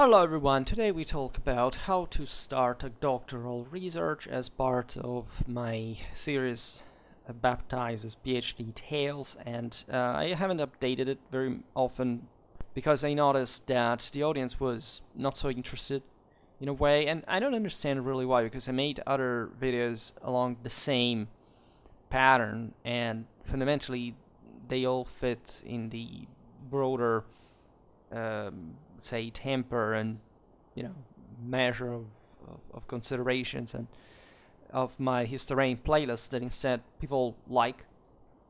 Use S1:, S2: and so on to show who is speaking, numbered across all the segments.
S1: Hello everyone, today we talk about how to start a doctoral research as part of my series baptized as PhD Tales, and I haven't updated it very often because I noticed that the audience was not so interested in a way, and I don't understand really why, because I made other videos along the same pattern and fundamentally they all fit in the broader say temper and measure of considerations and of my historian playlist that instead people like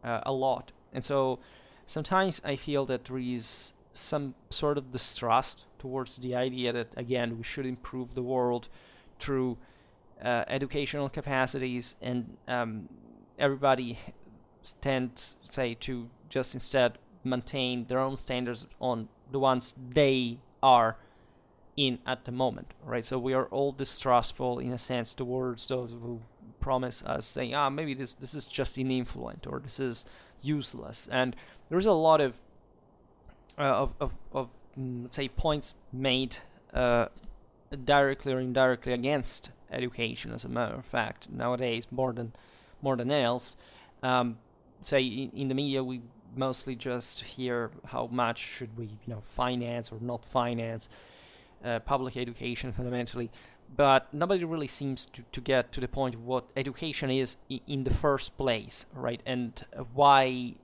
S1: a lot. And so sometimes I feel that there is some sort of distrust towards the idea that again we should improve the world through educational capacities, and everybody tends, say, to just instead maintain their own standards on the ones they are in at the moment, right? So we are all distrustful in a sense towards those who promise us, saying, maybe this is just influent or this is useless. And there's a lot of let's say points made directly or indirectly against education. As a matter of fact, nowadays more than else, say in the media we mostly just hear how much should we finance or not finance public education fundamentally, but nobody really seems to get to the point of what education is in the first place, right? And why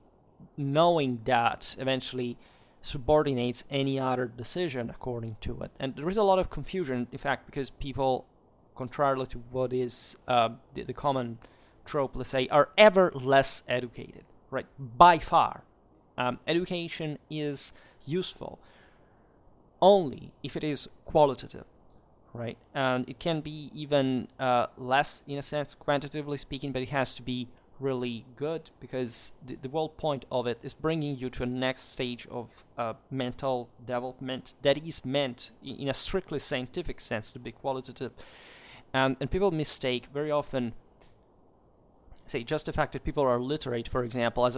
S1: knowing that eventually subordinates any other decision according to it. And there is a lot of confusion, in fact, because people, contrarily to what is the common trope, let's say, are ever less educated, right? By far. Education is useful only if it is qualitative, right? And it can be even less, in a sense, quantitatively speaking, but it has to be really good, because the whole point of it is bringing you to a next stage of mental development that is meant, in a strictly scientific sense, to be qualitative. And people mistake very often, say, just the fact that people are literate, for example, as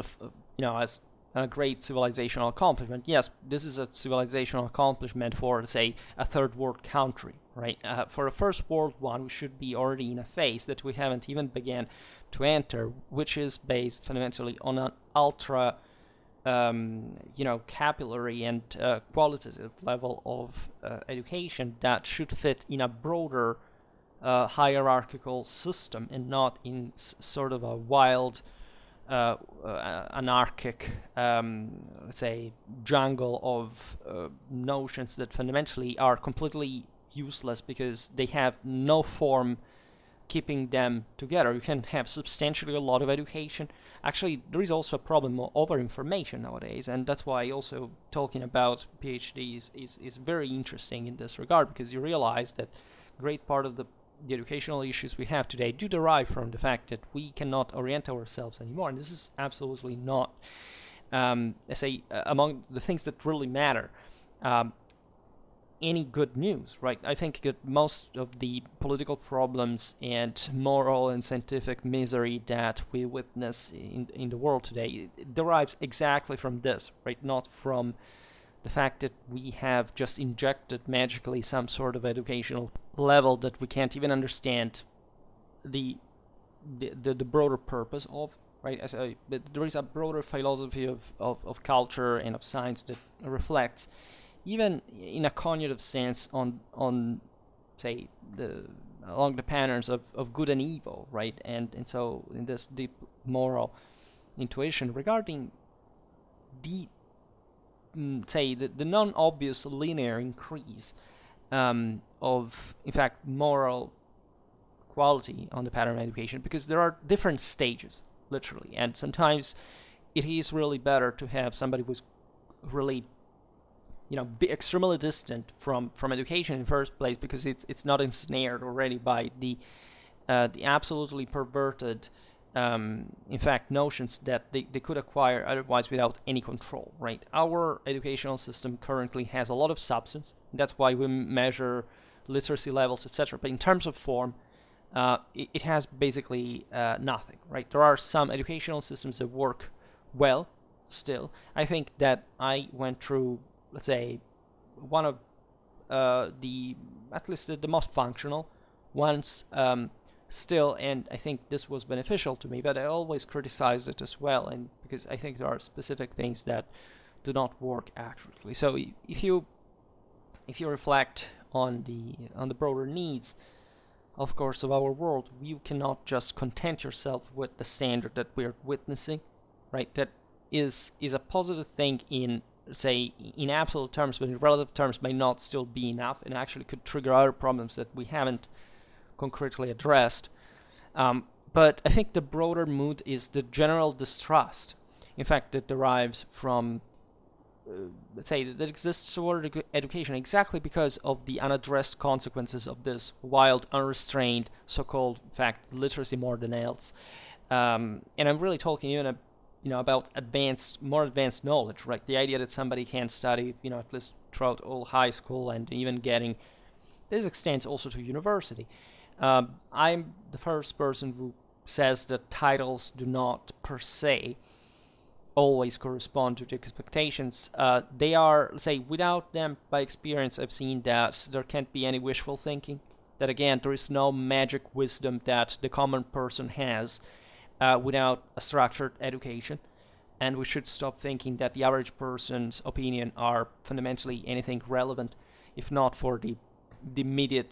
S1: as a great civilizational accomplishment. Yes, this is a civilizational accomplishment for, say, a third world country, right? For a first world one, we should be already in a phase that we haven't even began to enter, which is based fundamentally on an ultra, capillary and qualitative level of education that should fit in a broader hierarchical system and not in sort of a wild anarchic, let's say, jungle of notions that fundamentally are completely useless because they have no form keeping them together. You can have substantially a lot of education. Actually, there is also a problem of over-information nowadays, and that's why also talking about PhDs is very interesting in this regard, because you realize that great part of the educational issues we have today do derive from the fact that we cannot orient ourselves anymore, and this is absolutely not, among the things that really matter. Any good news, right? I think that most of the political problems and moral and scientific misery that we witness in the world today derives exactly from this, right? Not from the fact that we have just injected magically some sort of educational level that we can't even understand the broader purpose of, right? There is a broader philosophy of culture and of science that reflects, even in a cognitive sense, on say along the patterns of good and evil, right? And so in this deep moral intuition regarding the the non-obvious linear increase of, in fact, moral quality on the pattern of education, because there are different stages, literally, and sometimes it is really better to have somebody who's really, be extremely distant from education in the first place, because it's not ensnared already by the absolutely perverted in fact, notions that they could acquire otherwise without any control, right? Our educational system currently has a lot of substance. That's why we measure literacy levels, etc. But in terms of form, it has basically nothing, right? There are some educational systems that work well still. I think that I went through, let's say, one of the at least the most functional ones. Still, and I think this was beneficial to me, but I always criticize it as well, and because I think there are specific things that do not work accurately. So if you reflect on the broader needs, of course, of our world, you cannot just content yourself with the standard that we're witnessing, right? That is a positive thing in, say, in absolute terms, but in relative terms may not still be enough, and actually could trigger other problems that we haven't concretely addressed. But I think the broader mood is the general distrust, in fact, that derives from, let's say, that exists toward education exactly because of the unaddressed consequences of this wild, unrestrained, so-called, in fact, literacy more than else. And I'm really talking even about more advanced knowledge, right? The idea that somebody can study, at least throughout all high school and even getting, this extends also to university. I'm the first person who says that titles do not per se always correspond to the expectations. They are, let's say, without them, by experience, I've seen that there can't be any wishful thinking. That again, there is no magic wisdom that the common person has without a structured education. And we should stop thinking that the average person's opinion are fundamentally anything relevant, if not for the immediate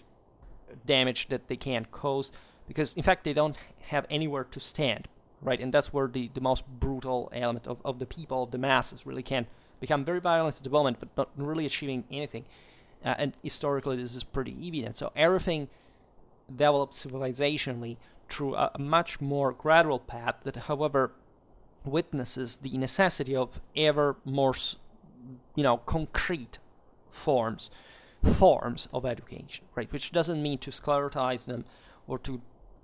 S1: damage that they can cause, because in fact they don't have anywhere to stand, right? And that's where the most brutal element of the people, of the masses, really can become very violent at the moment, but not really achieving anything. And historically this is pretty evident. So everything developed civilizationally through a much more gradual path that, however, witnesses the necessity of ever more concrete forms of education, right? Which doesn't mean to sclerotize them or to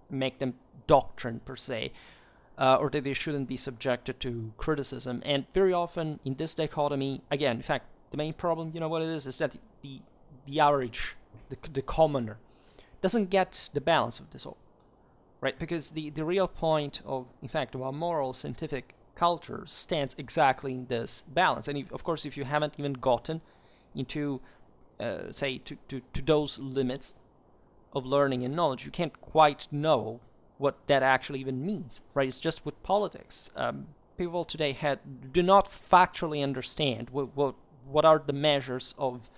S1: make them doctrine per se, or that they shouldn't be subjected to criticism. And very often in this dichotomy, again, in fact, the main problem, what it is that the average, the commoner, doesn't get the balance of this all, right? Because the real point of, in fact, of our moral scientific culture stands exactly in this balance. And of course, if you haven't even gotten into say to those limits of learning and knowledge, you can't quite know what that actually even means, right? It's just with politics. People today do not factually understand what are the measures of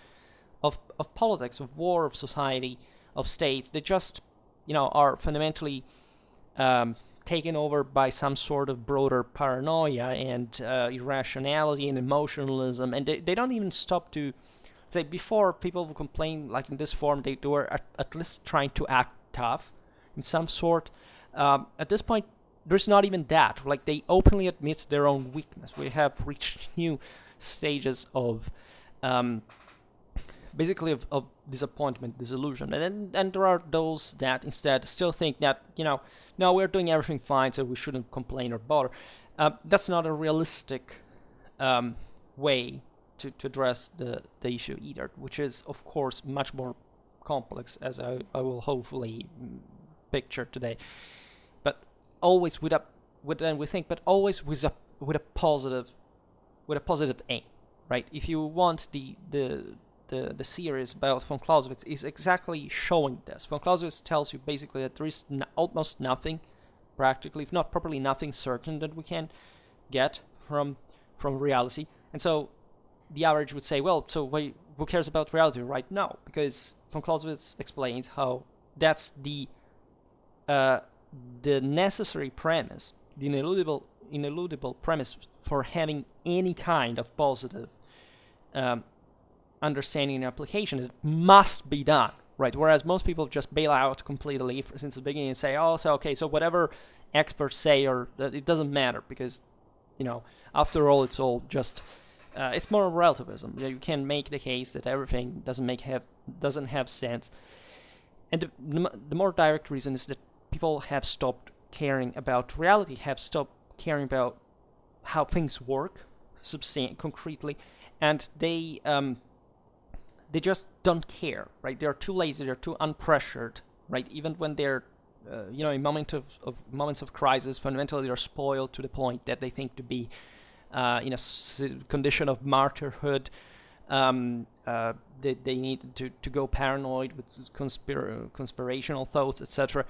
S1: politics, of war, of society, of states. They just are fundamentally taken over by some sort of broader paranoia and irrationality and emotionalism, and they don't even stop to say. Before, people would complain, like in this form, they were at least trying to act tough in some sort. At this point, there's not even that. Like, they openly admit their own weakness. We have reached new stages of basically of disappointment, disillusion. And then there are those that instead still think that, no, we're doing everything fine, so we shouldn't complain or bother. That's not a realistic way to address the issue either, which is, of course, much more complex, as I will hopefully picture today. But always with a positive aim, right? If you want the series about von Clausewitz is exactly showing this. Von Clausewitz tells you basically that there is almost nothing, practically, if not properly nothing certain that we can get from reality. And so the average would say, well, so who cares about reality right now? Because von Clausewitz explains how that's the necessary premise, the ineludible premise for having any kind of positive understanding and application. It must be done, right? Whereas most people just bail out completely since the beginning and say, oh, so whatever experts say, or it doesn't matter, because after all, it's all just it's more relativism. You can make the case that everything doesn't have sense, and the more direct reason is that people have stopped caring about reality, have stopped caring about how things work concretely, and they just don't care, right? They're too lazy, they're too unpressured, right? Even when they're in moments of crisis, fundamentally they're spoiled to the point that they think to be in a condition of martyrhood, They need to go paranoid with conspirational thoughts, etc.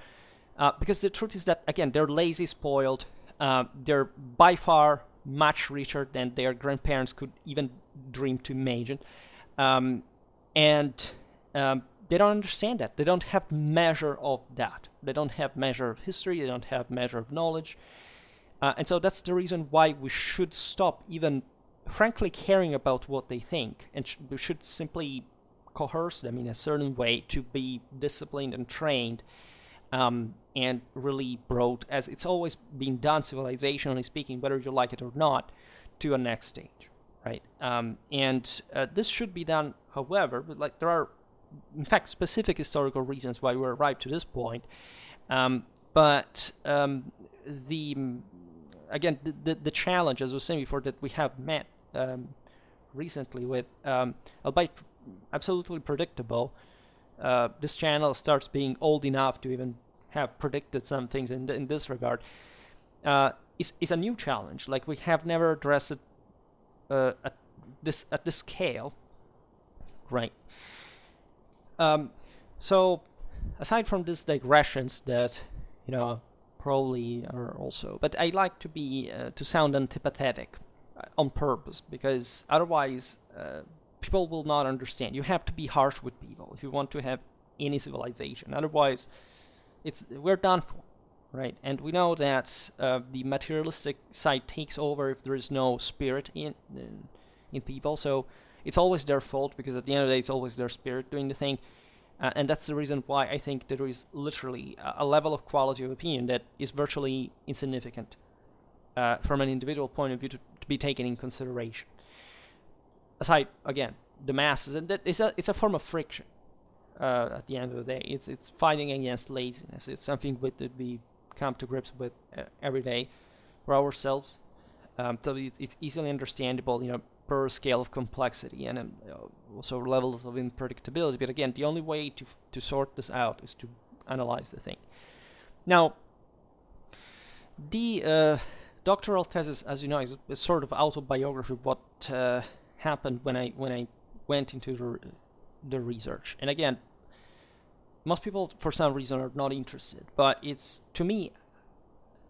S1: Because the truth is that, again, they're lazy, spoiled. They're by far much richer than their grandparents could even dream to imagine. And they don't understand that. They don't have measure of that. They don't have measure of history. They don't have measure of knowledge. And so that's the reason why we should stop even frankly caring about what they think, and we should simply coerce them in a certain way to be disciplined and trained, and really brought, as it's always been done civilizationally speaking, whether you like it or not, to a next stage, right? And this should be done, however, but like there are, in fact, specific historical reasons why we arrived to this point. But again, the challenge, as I was saying before, that we have met recently with, albeit absolutely predictable, this channel starts being old enough to even have predicted some things in this regard, is a new challenge. Like, we have never addressed it at this scale, right? So aside from these digressions that, probably are also, but I like to be to sound antipathetic on purpose, because otherwise people will not understand. You have to be harsh with people if you want to have any civilization. Otherwise, we're done for, right? And we know that the materialistic side takes over if there is no spirit in people. So it's always their fault, because at the end of the day, it's always their spirit doing the thing. And that's the reason why I think there is literally a level of quality of opinion that is virtually insignificant from an individual point of view to be taken in consideration. Aside, again, the masses, and that it's a form of friction. At the end of the day, it's fighting against laziness. It's something that we come to grips with every day for ourselves. So it's easily understandable, per scale of complexity, and also levels of unpredictability. But again, the only way to sort this out is to analyze the thing. Now, the doctoral thesis, as you know, is a sort of autobiography of what happened when I went into the research. And again, most people, for some reason, are not interested. But it's, to me,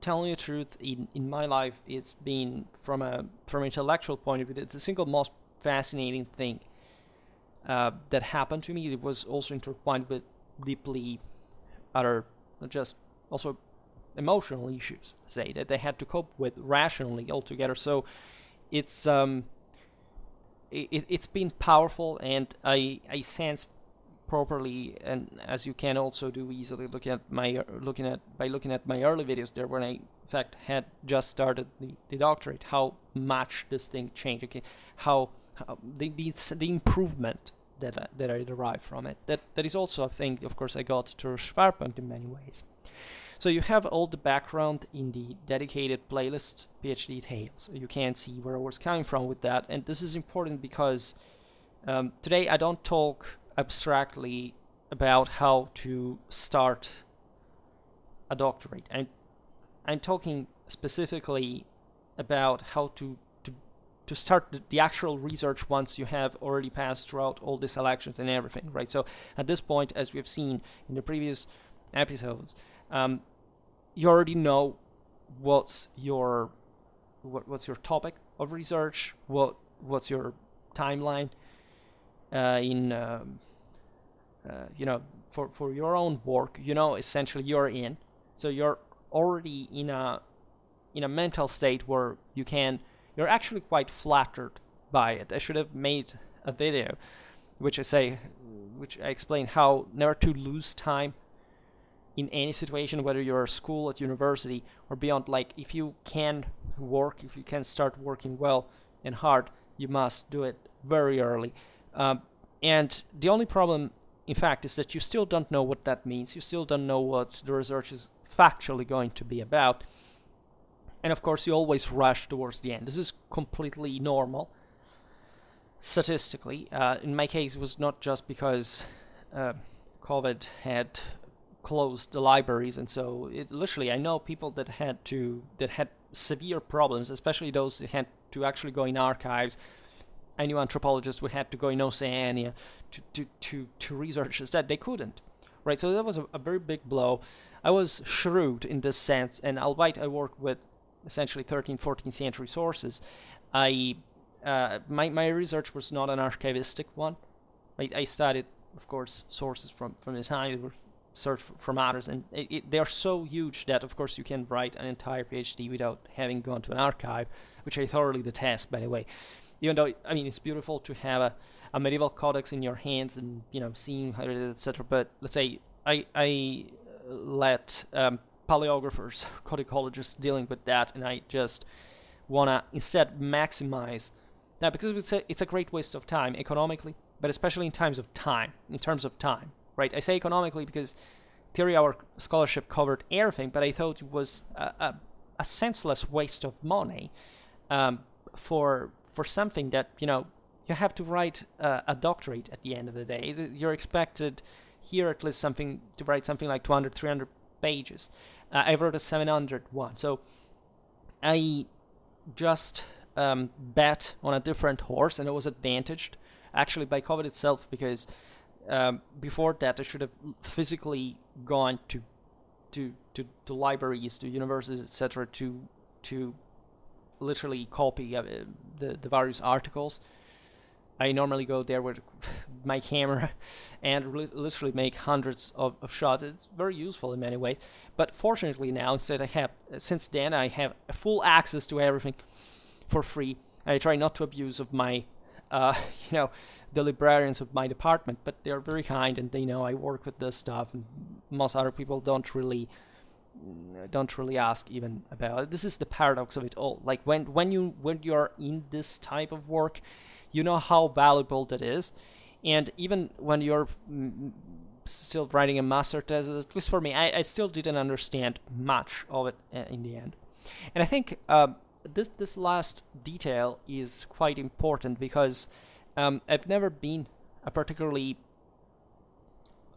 S1: telling the truth, in my life, it's been, from an intellectual point of view, it's the single most fascinating thing that happened to me. It was also intertwined with deeply other, just also emotional issues, say, that they had to cope with rationally altogether. So it's it's been powerful, and I sense properly, and as you can also do easily looking at my early videos there, when I in fact had just started the doctorate, how much this thing changed. Okay, how the improvement that I derived from it. That is also a thing, of course, I got through Schwerpunkt in many ways. So you have all the background in the dedicated playlist, PhD Tales. You can see where I was coming from with that, and this is important because today I don't talk abstractly about how to start a doctorate. I'm talking specifically about how to start the actual research once you have already passed throughout all the selections and everything, right? So at this point, as we have seen in the previous episodes, you already know what's your topic of research, what's your timeline for your own work. Essentially you're in, so you're already in a mental state where you're actually quite flattered by it. I should have made a video which I explain how never to lose time in any situation, whether you're at school, at university, or beyond. Like, if you can start working well and hard, you must do it very early. And the only problem, in fact, is that you still don't know what that means. You still don't know what the research is factually going to be about. And of course, you always rush towards the end. This is completely normal, statistically. In my case, it was not just because COVID had closed the libraries, and so literally I know people that had severe problems, especially those that had to actually go in archives I knew anthropologists would have to go in Oceania to research that they couldn't, right? So that was a very big blow. I was shrewd in this sense, and albeit I worked with essentially 13th, 14th century sources, my research was not an archivistic one. I studied, of course, sources from the time, were searched from others, and they are so huge that, of course, you can write an entire PhD without having gone to an archive, which I thoroughly detest, by the way. Even though, I mean, it's beautiful to have a medieval codex in your hands and, seeing how it is, etc. But let's say I let paleographers, codicologists dealing with that, and I just wanna instead maximize that, because it's a great waste of time economically, but especially in terms of time, right? I say economically because theory our scholarship covered everything, but I thought it was a senseless waste of money for something that, you have to write a doctorate at the end of the day. You're expected here at least to write something like 200, 300 pages. I wrote a 700 one. So I just bet on a different horse, and I was advantaged actually by COVID itself, because before that I should have physically gone to libraries, to universities, etc., to literally copy the various articles. I normally go there with my camera and literally make hundreds of shots. It's very useful in many ways. But fortunately now, since then I have full access to everything for free. I try not to abuse of my, the librarians of my department, but they're very kind, and they know I work with this stuff, and most other people don't really ask even about it. This is the paradox of it all. Like when you're in this type of work, you know how valuable that is, and even when you're still writing a master thesis, at least for me, I still didn't understand much of it in the end. And I think this last detail is quite important, because I've never been a particularly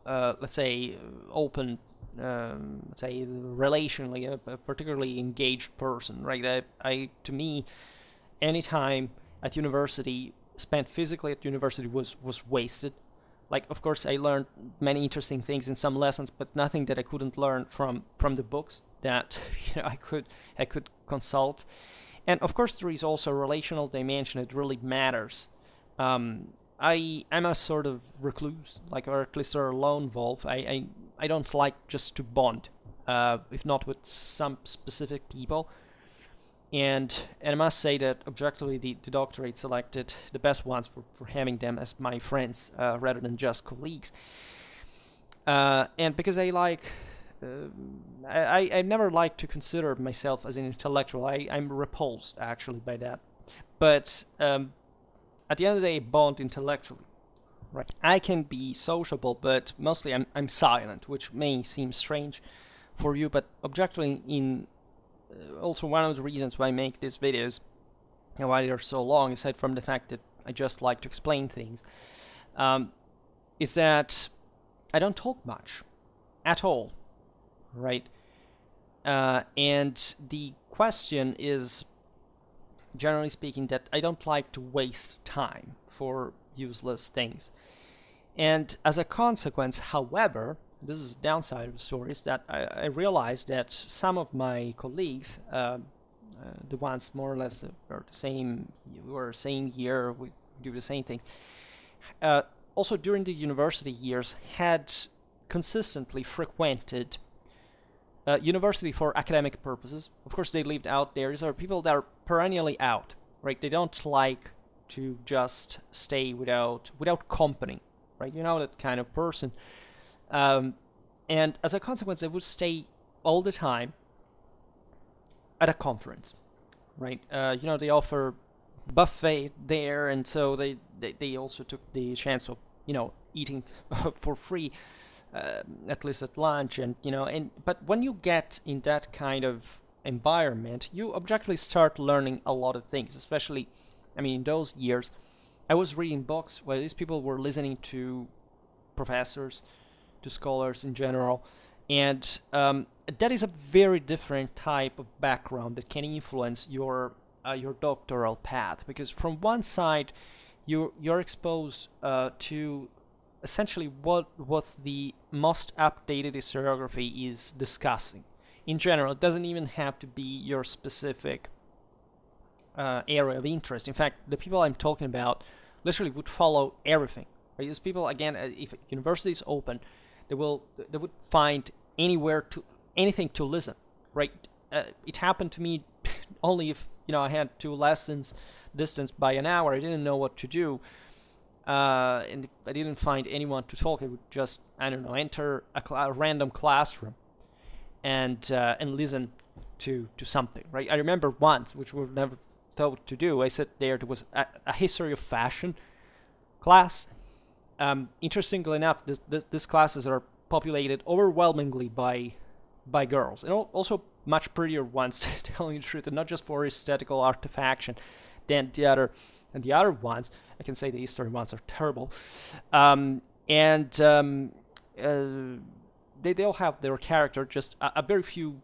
S1: let's say open, let's say relationally, a particularly engaged person, right? To me, any time at university spent physically at university was wasted. Like, of course, I learned many interesting things in some lessons, but nothing that I couldn't learn from the books that I could consult. And of course, there is also a relational dimension. It really matters. I'm a sort of recluse, or at least a lone wolf. I don't like just to bond, if not with some specific people. And I must say that objectively, the doctorate selected the best ones for having them as my friends rather than just colleagues. And because I never like to consider myself as an intellectual. I'm repulsed actually by that. But at the end of the day, I bond intellectually. Right. I can be sociable, but mostly I'm silent, which may seem strange for you, but objectively also one of the reasons why I make these videos and why they're so long, aside from the fact that I just like to explain things, is that I don't talk much at all, right? And the question is, generally speaking, that I don't like to waste time for useless things. And as a consequence, however, this is the downside of the story, is that I realized that some of my colleagues, the ones more or less are the same, were same year, we do the same things, also during the university years had consistently frequented university for academic purposes. Of course, they lived out there. These are people that are perennially out, right? They don't like to just stay without company, right? That kind of person. And as a consequence, they would stay all the time at a conference, right? They offer buffet there, and so they also took the chance of eating for free, at least at lunch, and but when you get in that kind of environment, you objectively start learning a lot of things. Especially, in those years, I was reading books where these people were listening to professors, to scholars in general, and that is a very different type of background that can influence your doctoral path, because from one side you're exposed to essentially what the most updated historiography is discussing. In general, it doesn't even have to be your specific area of interest. In fact, the people I'm talking about literally would follow everything. Right? These people, again, if university is open, they would find anything to listen. Right? It happened to me only if I had 2 lessons distanced by an hour. I didn't know what to do, and I didn't find anyone to talk. I would just enter a random classroom and listen to something. Right? I remember once, which we never thought to do. I sat there. There was a history of fashion class. Interestingly enough, these classes are populated overwhelmingly by girls, and also much prettier ones, telling the truth, and not just for aesthetical artifaction than the other ones. I can say the history ones are terrible, and they all have their character. Just a very few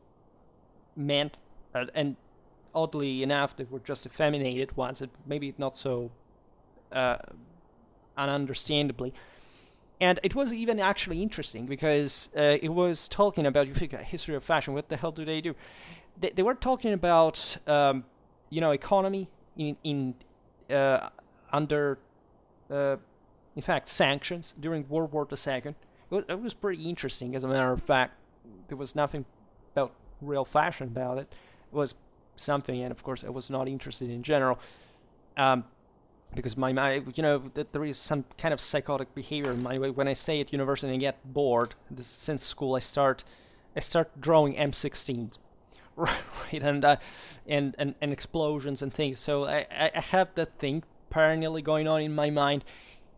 S1: men, and oddly enough, they were just effeminated ones, and maybe not so ununderstandably. And it was even actually interesting because it was talking about, you think, a history of fashion. What the hell do? They were talking about, economy in under, in fact, sanctions during World War II. It was pretty interesting. As a matter of fact, there was nothing about real fashion about it. It was something, and of course, I was not interested in general. Because my mind, that there is some kind of psychotic behavior in my way. When I stay at university and get bored, since school, I start drawing M16s, right, and explosions and things. So I have that thing perennially going on in my mind,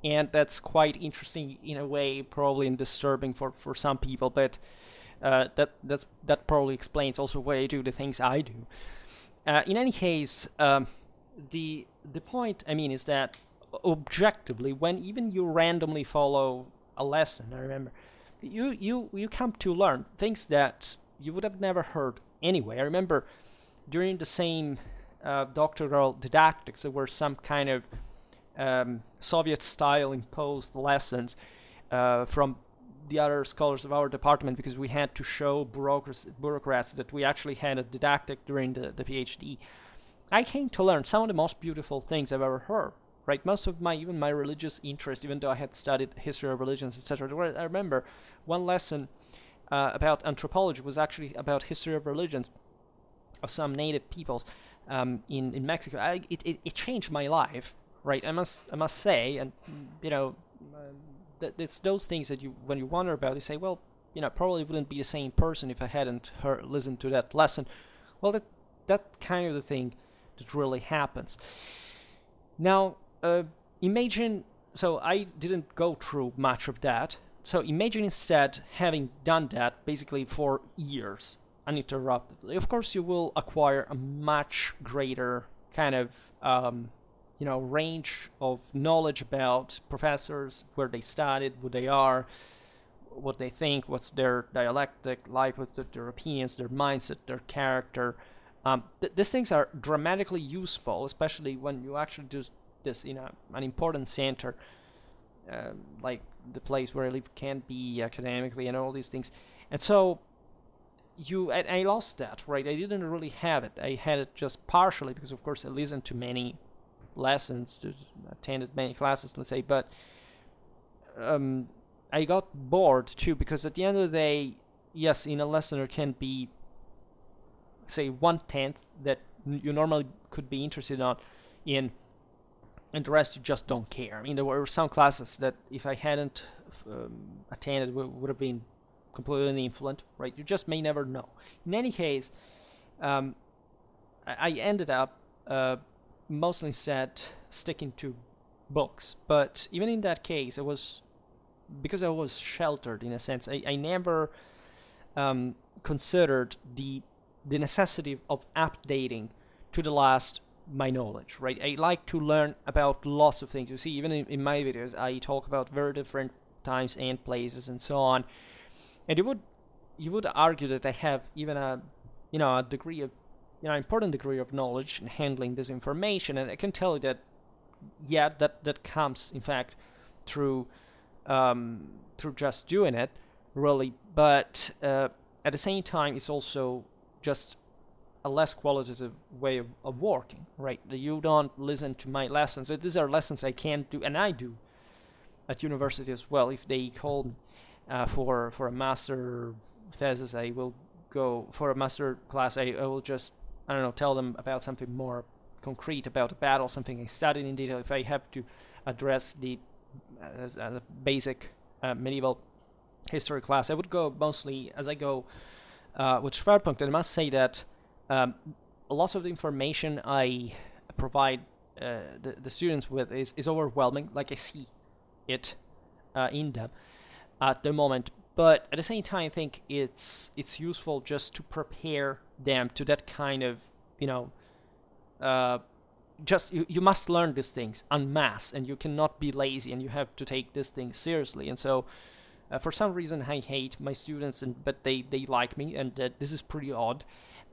S1: and that's quite interesting in a way, probably, and disturbing for some people. But that probably explains also why I do the things I do. In any case, the point, is that objectively, when even you randomly follow a lesson, I remember, you come to learn things that you would have never heard anyway. I remember during the same doctoral didactics, there were some kind of Soviet-style imposed lessons from the other scholars of our department, because we had to show bureaucrats that we actually had a didactic during the PhD. I came to learn some of the most beautiful things I've ever heard. Right, most of my religious interest, even though I had studied history of religions, etc. I remember one lesson about anthropology was actually about history of religions of some native peoples in Mexico. It changed my life. Right, I must say, and it's those things that when you wonder about, you say, well, probably wouldn't be the same person if I hadn't listened to that lesson. Well, that kind of the thing that really happens. Now, imagine, so I didn't go through much of that, so imagine instead having done that basically for years, uninterruptedly. Of course, you will acquire a much greater kind of, range of knowledge about professors, where they studied, who they are, what they think, what's their dialectic like, what their opinions, their mindset, their character. These things are dramatically useful, especially when you actually do this in an important center, like the place where I live can be academically and all these things. And so I lost that, right? I didn't really have it. I had it just partially because, of course, I listened to many lessons, attended many classes, let's say, but I got bored too, because at the end of the day, yes, in a lesson there can be, say, 1/10 that you normally could be interested in, and the rest you just don't care. There were some classes that if I hadn't attended would have been completely influent, right? You just may never know. In any case, I ended up mostly sticking to books. But even in that case, because I was sheltered in a sense, I never considered the necessity of updating to the last my knowledge, right? I like to learn about lots of things. You see, even in my videos, I talk about very different times and places and so on. And you would argue that I have even a degree of important degree of knowledge in handling this information, and I can tell you that yeah, that comes in fact through through just doing it, really. But at the same time, it's also just a less qualitative way of working, right? You don't listen to my lessons. These are lessons I can't do, and I do at university as well. If they call me for a master thesis, I will go for a master class. I will just, I don't know, tell them about something more concrete, about a battle, something I studied in detail. If I have to address the basic medieval history class, I would go mostly as I go with Schwerpunkt. And I must say that a lot of the information I provide the students with is overwhelming. Like, I see it in them at the moment, but at the same time, I think it's useful just to prepare them to that kind of, just you must learn these things en masse, and you cannot be lazy, and you have to take this thing seriously. And so for some reason I hate my students, but they like me, and this is pretty odd.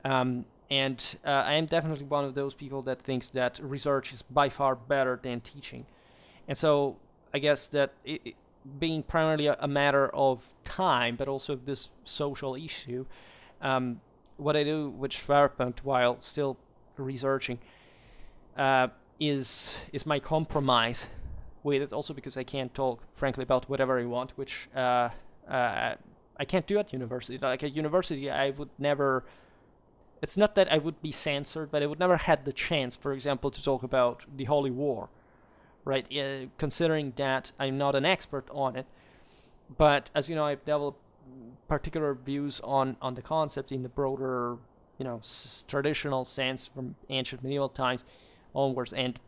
S1: And I am definitely one of those people that thinks that research is by far better than teaching. And so I guess that it being primarily a matter of time, but also this social issue, what I do with Schwerpunkt while still researching is my compromise with it, also because I can't talk frankly about whatever I want, which I can't do at university. Like, at university, I would never, it's not that I would be censored, but I would never had the chance, for example, to talk about the Holy War, right? Considering that I'm not an expert on it, but as you know, I've developed particular views on the concept in the broader, traditional sense from ancient medieval times onwards, and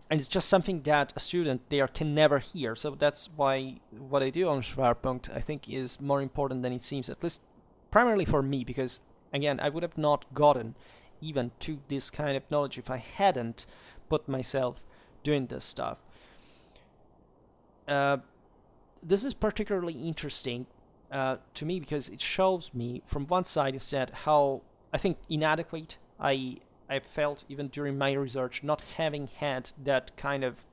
S1: it's just something that a student there can never hear. So that's why what I do on Schwerpunkt, I think, is more important than it seems, at least primarily for me, because again, I would have not gotten even to this kind of knowledge if I hadn't put myself doing this stuff. This is particularly interesting to me because it shows me, from one side, is that how I think inadequate I felt even during my research, not having had that kind of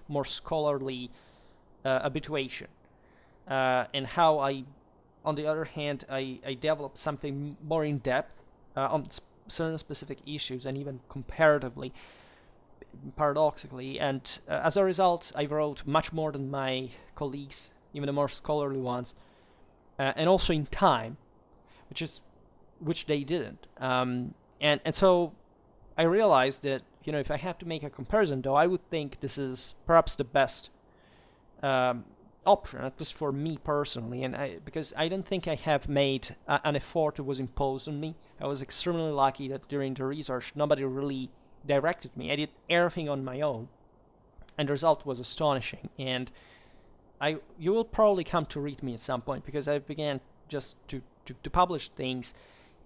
S1: more scholarly habituation, and how on the other hand, I developed something more in depth on certain specific issues, and even comparatively, paradoxically. And as a result, I wrote much more than my colleagues, even the more scholarly ones, and also in time, which they didn't. And so I realized that, if I had to make a comparison, though, I would think this is perhaps the best option, at least for me personally, and because I don't think I have made an effort that was imposed on me. I was extremely lucky that during the research, nobody really directed me. I did everything on my own, and the result was astonishing. And you will probably come to read me at some point, because I began just to publish things,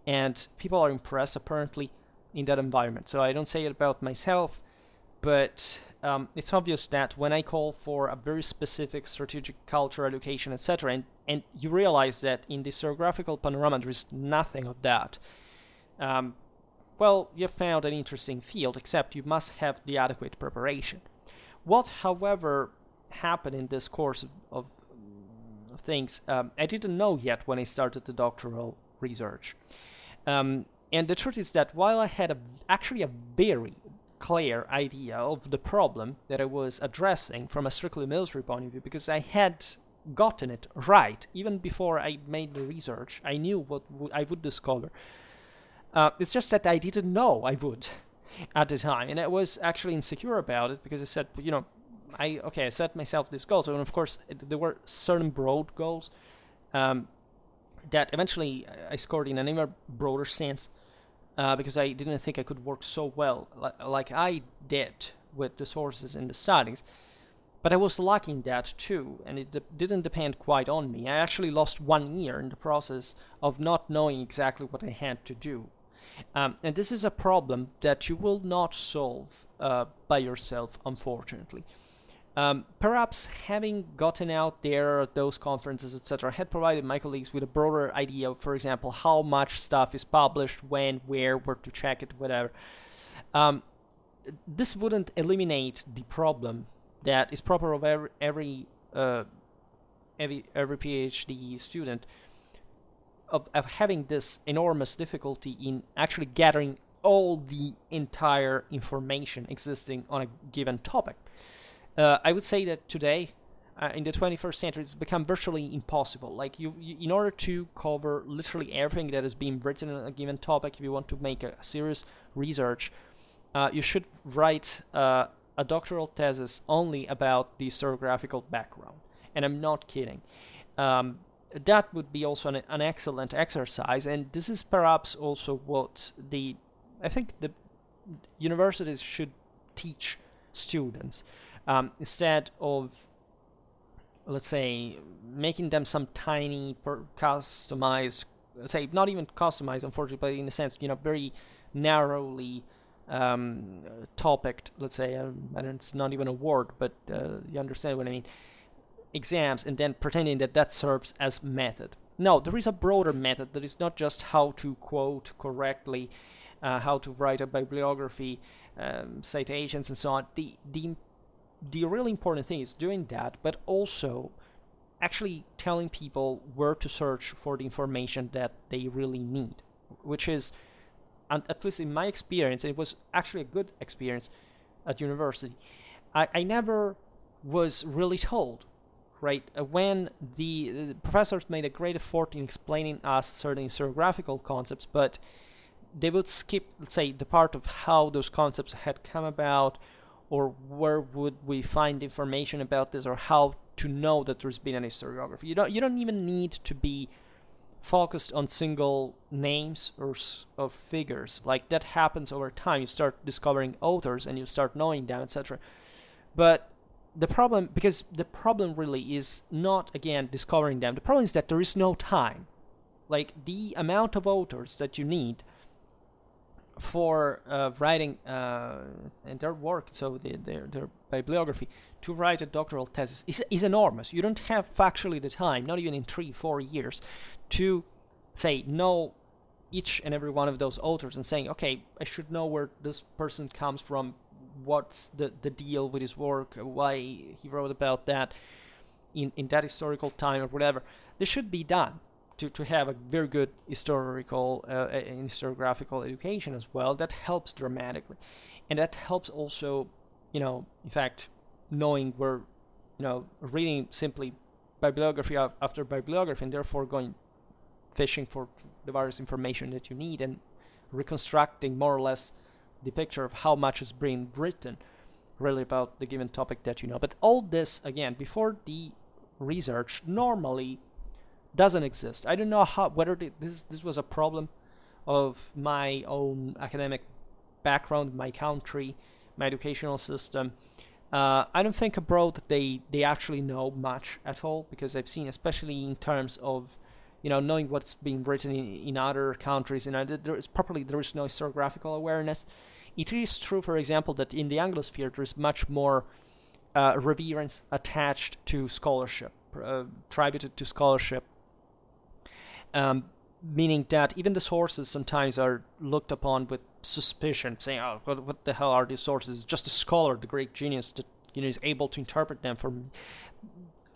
S1: and people are impressed apparently in that environment. So I don't say it about myself, but it's obvious that when I call for a very specific strategic cultural education, etc., and you realize that in the historiographical panorama there is nothing of that, well, you've found an interesting field, except you must have the adequate preparation. What, however, happened in this course of things, I didn't know yet when I started the doctoral research. And the truth is that while I had actually a very clear idea of the problem that I was addressing from a strictly military point of view, because I had gotten it right even before I made the research, I knew what I would discover. It's just that I didn't know I would at the time, and I was actually insecure about it, because I said, I set myself these goals, and of course there were certain broad goals that eventually I scored in an even broader sense, because I didn't think I could work so well like I did with the sources and the studies. But I was lucky in that too, and it didn't depend quite on me. I actually lost 1 year in the process of not knowing exactly what I had to do. And this is a problem that you will not solve by yourself, unfortunately. Perhaps having gotten out there at those conferences, etc., had provided my colleagues with a broader idea of, for example, how much stuff is published, when, where to check it, whatever. this wouldn't eliminate the problem that is proper of every PhD student of having this enormous difficulty in actually gathering all the entire information existing on a given topic. I would say that today, in the 21st century, it's become virtually impossible. Like you, in order to cover literally everything that is being written on a given topic, if you want to make a serious research, you should write a doctoral thesis only about the historiographical background. And I'm not kidding. That would be also an excellent exercise, and this is perhaps also what I think the universities should teach students, instead of, let's say, making them some tiny customized, say not even customized, unfortunately, but in a sense, very narrowly topicked, let's say, and it's not even a word, but you understand what I mean, exams, and then pretending that serves as method. No, there is a broader method that is not just how to quote correctly, how to write a bibliography, citations, and so on. The really important thing is doing that, but also actually telling people where to search for the information that they really need, which is, at least in my experience, it was actually a good experience at university. I never was really told, right? When the professors made a great effort in explaining us certain historiographical concepts, but they would skip, let's say, the part of how those concepts had come about, or where would we find information about this, or how to know that there's been an historiography. You don't even need to be focused on single names or of figures. Like, that happens over time. You start discovering authors and you start knowing them, etc. But the problem really is not, again, discovering them. The problem is that there is no time. Like, the amount of authors that you need for writing and their work, so their bibliography, to write a doctoral thesis is enormous. You don't have factually the time, not even in 3-4 years, to, say, know each and every one of those authors and saying, okay, I should know where this person comes from, what's the deal with his work, why he wrote about that in that historical time or whatever. This should be done to have a very good historiographical education as well. That helps dramatically, and that helps also, in fact, knowing where, reading simply bibliography after bibliography, and therefore going fishing for the various information that you need and reconstructing more or less the picture of how much is being written really about the given topic that you know. But all this, again, before the research, normally doesn't exist. I don't know whether this was a problem of my own academic background, my country, my educational system. I don't think abroad they actually know much at all, because I've seen, especially in terms of knowing what's being written in other countries, there is no historiographical awareness. It is true, for example, that in the Anglosphere there is much more reverence attached to scholarship, attributed to scholarship, meaning that even the sources sometimes are looked upon with suspicion, saying, "Oh, what the hell are these sources? Just a scholar, the great genius that is able to interpret them for me."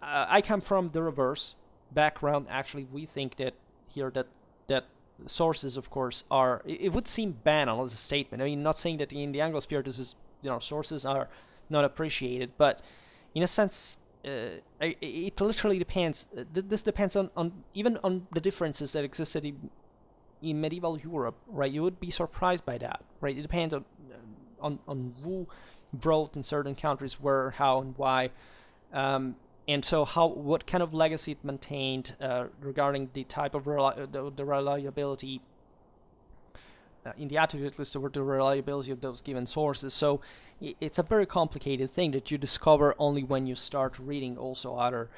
S1: I come from the reverse background. Actually, we think that here that sources, of course, are. It would seem banal as a statement. I mean, not saying that in the Anglosphere this is sources are not appreciated, but in a sense, it literally depends. This depends on even on the differences that existed in medieval Europe, right? You would be surprised by that, right? It depends on who wrote in certain countries, where, how, and why, and so what kind of legacy it maintained regarding the type of the reliability, in the attitude at least toward the reliability of those given sources. So it's a very complicated thing that you discover only when you start reading also other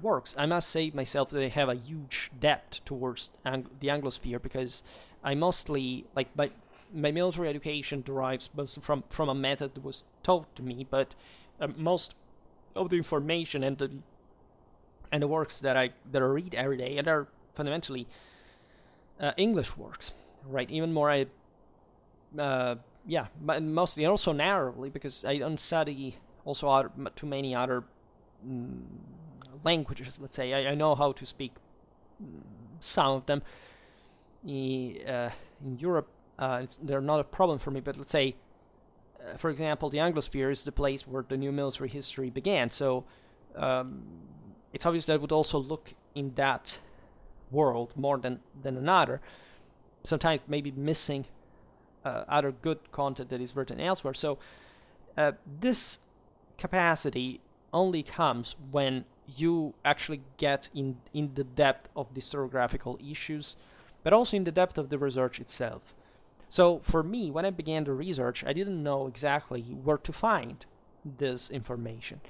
S1: works. I must say myself that I have a huge depth towards the Anglosphere, because I mostly, like, my military education derives mostly from a method that was taught to me, but most of the information and the works that I read every day, and are fundamentally English works, right? Even more, yeah, but mostly and also narrowly, because I don't study also too many other mm, languages. Let's say I know how to speak some of them. In Europe, they're not a problem for me. But let's say, for example, the Anglosphere is the place where the new military history began. So it's obvious that I would also look in that world more than another. Sometimes maybe missing other good content that is written elsewhere. So this capacity only comes when you actually get in the depth of the historiographical issues, but also in the depth of the research itself. So for me, when I began the research, I didn't know exactly where to find this information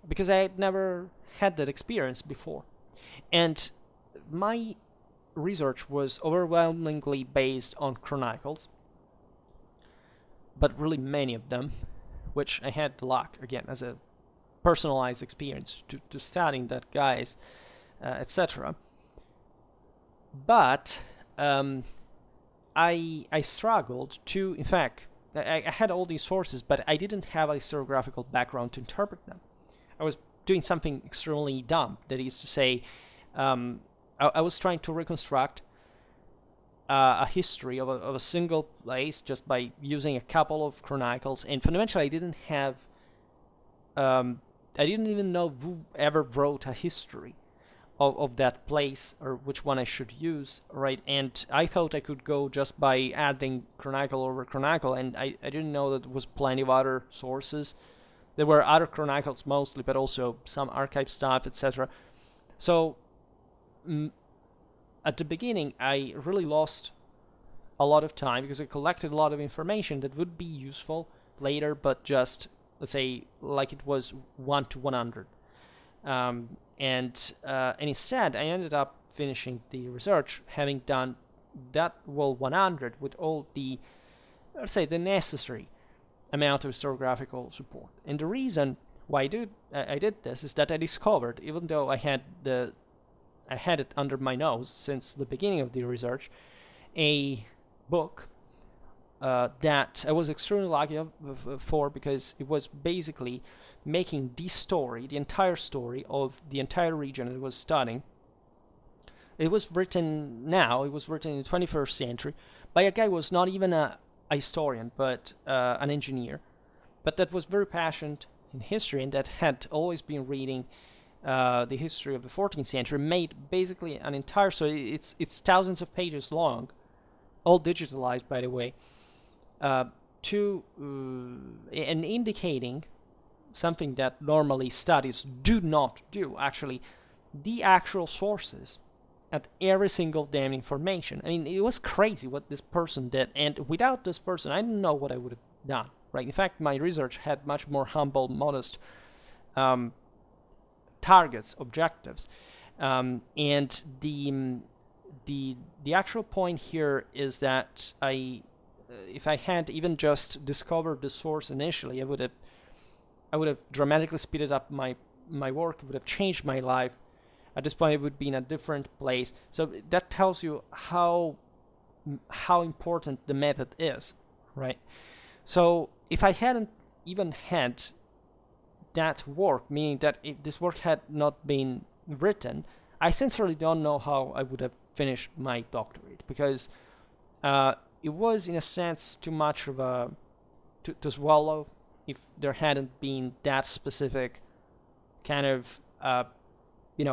S1: because I had never had that experience before. And my research was overwhelmingly based on chronicles, but really many of them, which I had the luck, again, as a personalized experience to studying that guys, etc. But I struggled to, in fact, I had all these sources, but I didn't have a historiographical background to interpret them. I was doing something extremely dumb, that is to say, I was trying to reconstruct a history of a single place just by using a couple of chronicles, and fundamentally I didn't even know who ever wrote a history of that place or which one I should use, right? And I thought I could go just by adding chronicle over chronicle, and I didn't know that there was plenty of other sources. There were other chronicles mostly, but also some archive stuff, etc. So at the beginning, I really lost a lot of time because I collected a lot of information that would be useful later, but just, let's say, like it was 1 to 100. And instead, I ended up finishing the research, having done that 100 with all the, let's say, the necessary amount of historiographical support. And the reason why I did this is that I discovered, even though I had it under my nose since the beginning of the research, a book that I was extremely lucky for, because it was basically making the entire story of the entire region I was studying. It was written in the 21st century by a guy who was not even a historian, but an engineer, but that was very passionate in history and that had always been reading the history of the 14th century, made basically an entire story. It's thousands of pages long, all digitalized, by the way, and indicating something that normally studies do not do, actually, the actual sources at every single damn information. I mean, it was crazy what this person did, and without this person, I don't know what I would have done, right? In fact, my research had much more humble, modest targets, objectives, and the actual point here is that if I had even just discovered the source initially, I would have dramatically speeded up my work. It would have changed my life. At this point, it would be in a different place. So that tells you how important the method is, right? So if I hadn't even had that work, meaning that if this work had not been written, I sincerely don't know how I would have finished my doctorate, because it was, in a sense, too much of a to swallow if there hadn't been that specific kind of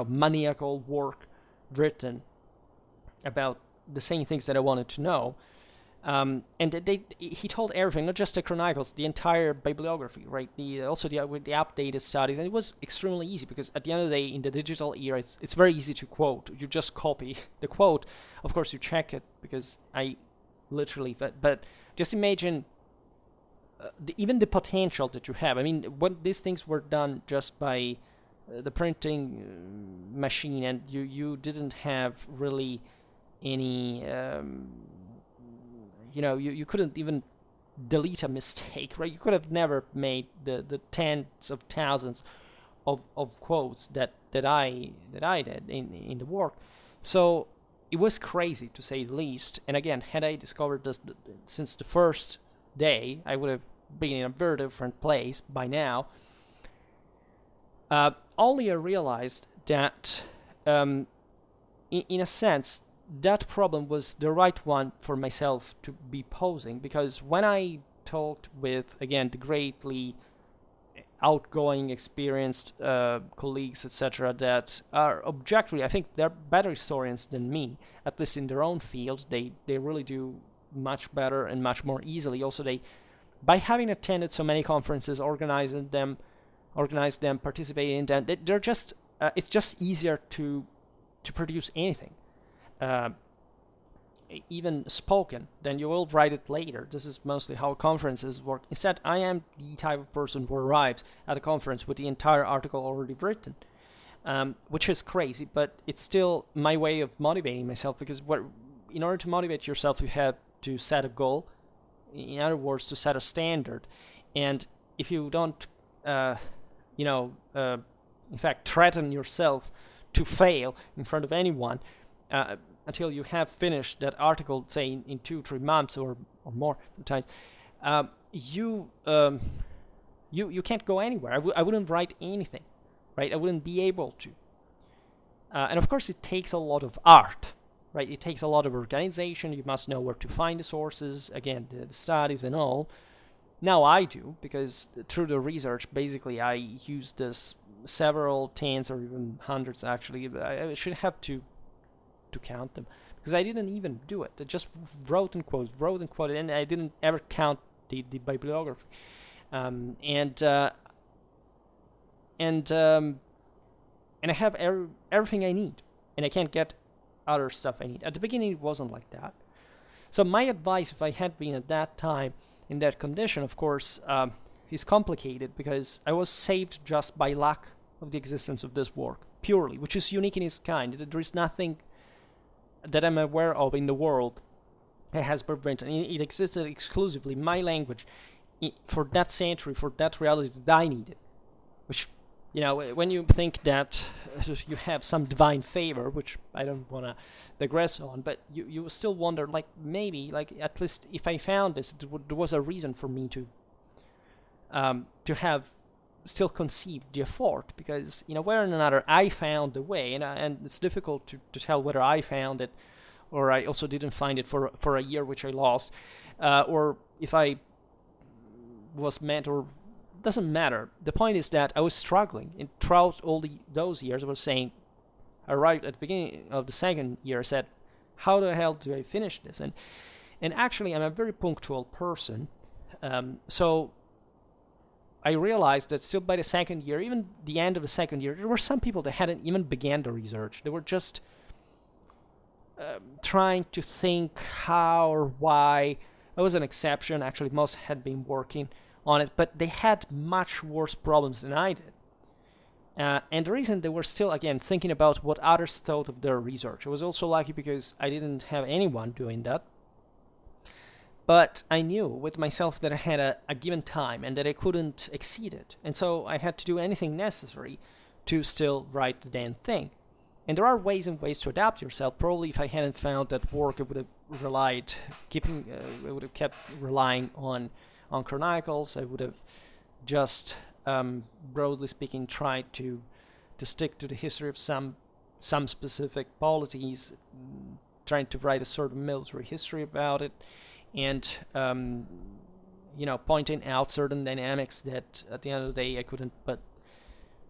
S1: maniacal work written about the same things that I wanted to know. And he told everything, not just the chronicles, the entire bibliography, right? Also the updated studies, and it was extremely easy because at the end of the day, in the digital era, it's very easy to quote. You just copy the quote. Of course, you check it because I literally, but just imagine even the potential that you have. I mean, when these things were done just by the printing machine, and you didn't have really any. You couldn't even delete a mistake, right? You could have never made the tens of thousands of quotes that I did in the work. So it was crazy, to say the least. And again, had I discovered this since the first day, I would have been in a very different place by now. Only I realized that, in a sense, that problem was the right one for myself to be posing, because when I talked with, again, the greatly outgoing, experienced colleagues, etc., that are objectively, I think they're better historians than me, at least in their own field. They really do much better and much more easily. Also, they, by having attended so many conferences, organized them, participated in them, they're just it's just easier to produce anything, even spoken, then you will write it later. This is mostly how conferences work. Instead, I am the type of person who arrives at a conference with the entire article already written, which is crazy, but it's still my way of motivating myself, because in order to motivate yourself, you have to set a goal. In other words, to set a standard. And if you don't, in fact, threaten yourself to fail in front of anyone, until you have finished that article, say in 2-3 months or more sometimes, you can't go anywhere. I wouldn't write anything, right? I wouldn't be able to. And of course, it takes a lot of art, right? It takes a lot of organization. You must know where to find the sources, again, the studies and all. Now I do, because through the research, basically, I use this several tens or even hundreds, actually. I should have to count them, because I didn't even do it. I just wrote and quoted, and I didn't ever count the bibliography. And I have everything I need, and I can't get other stuff I need. At the beginning, it wasn't like that. So my advice, if I had been at that time in that condition, of course, is complicated, because I was saved just by luck of the existence of this work, purely, which is unique in its kind. There is nothing that I'm aware of in the world that has prevented. It existed exclusively, my language, for that century, for that reality that I needed. Which, when you think that you have some divine favor, which I don't want to digress on, but you still wonder, maybe, at least if I found this, there was a reason for me to have still conceived the effort, because in a way or another I found the way, and it's difficult to tell whether I found it or I also didn't find it for a year, which I lost, or if I was meant, or doesn't matter. The point is that I was struggling, and throughout all those years I was saying, I arrived at the beginning of the second year, I said, how the hell do I finish this? And actually I'm a very punctual person, so I realized that still by the second year, even the end of the second year, there were some people that hadn't even began the research. They were just trying to think how or why. I was an exception. Actually, most had been working on it, but they had much worse problems than I did. And the reason they were still, again, thinking about what others thought of their research. I was also lucky because I didn't have anyone doing that. But I knew with myself that I had a given time and that I couldn't exceed it. And so I had to do anything necessary to still write the damn thing. And there are ways and ways to adapt yourself. Probably if I hadn't found that work, I would have kept relying on chronicles. I would have just, broadly speaking, tried to stick to the history of some specific polities, trying to write a sort of military history about it. And pointing out certain dynamics that at the end of the day I couldn't but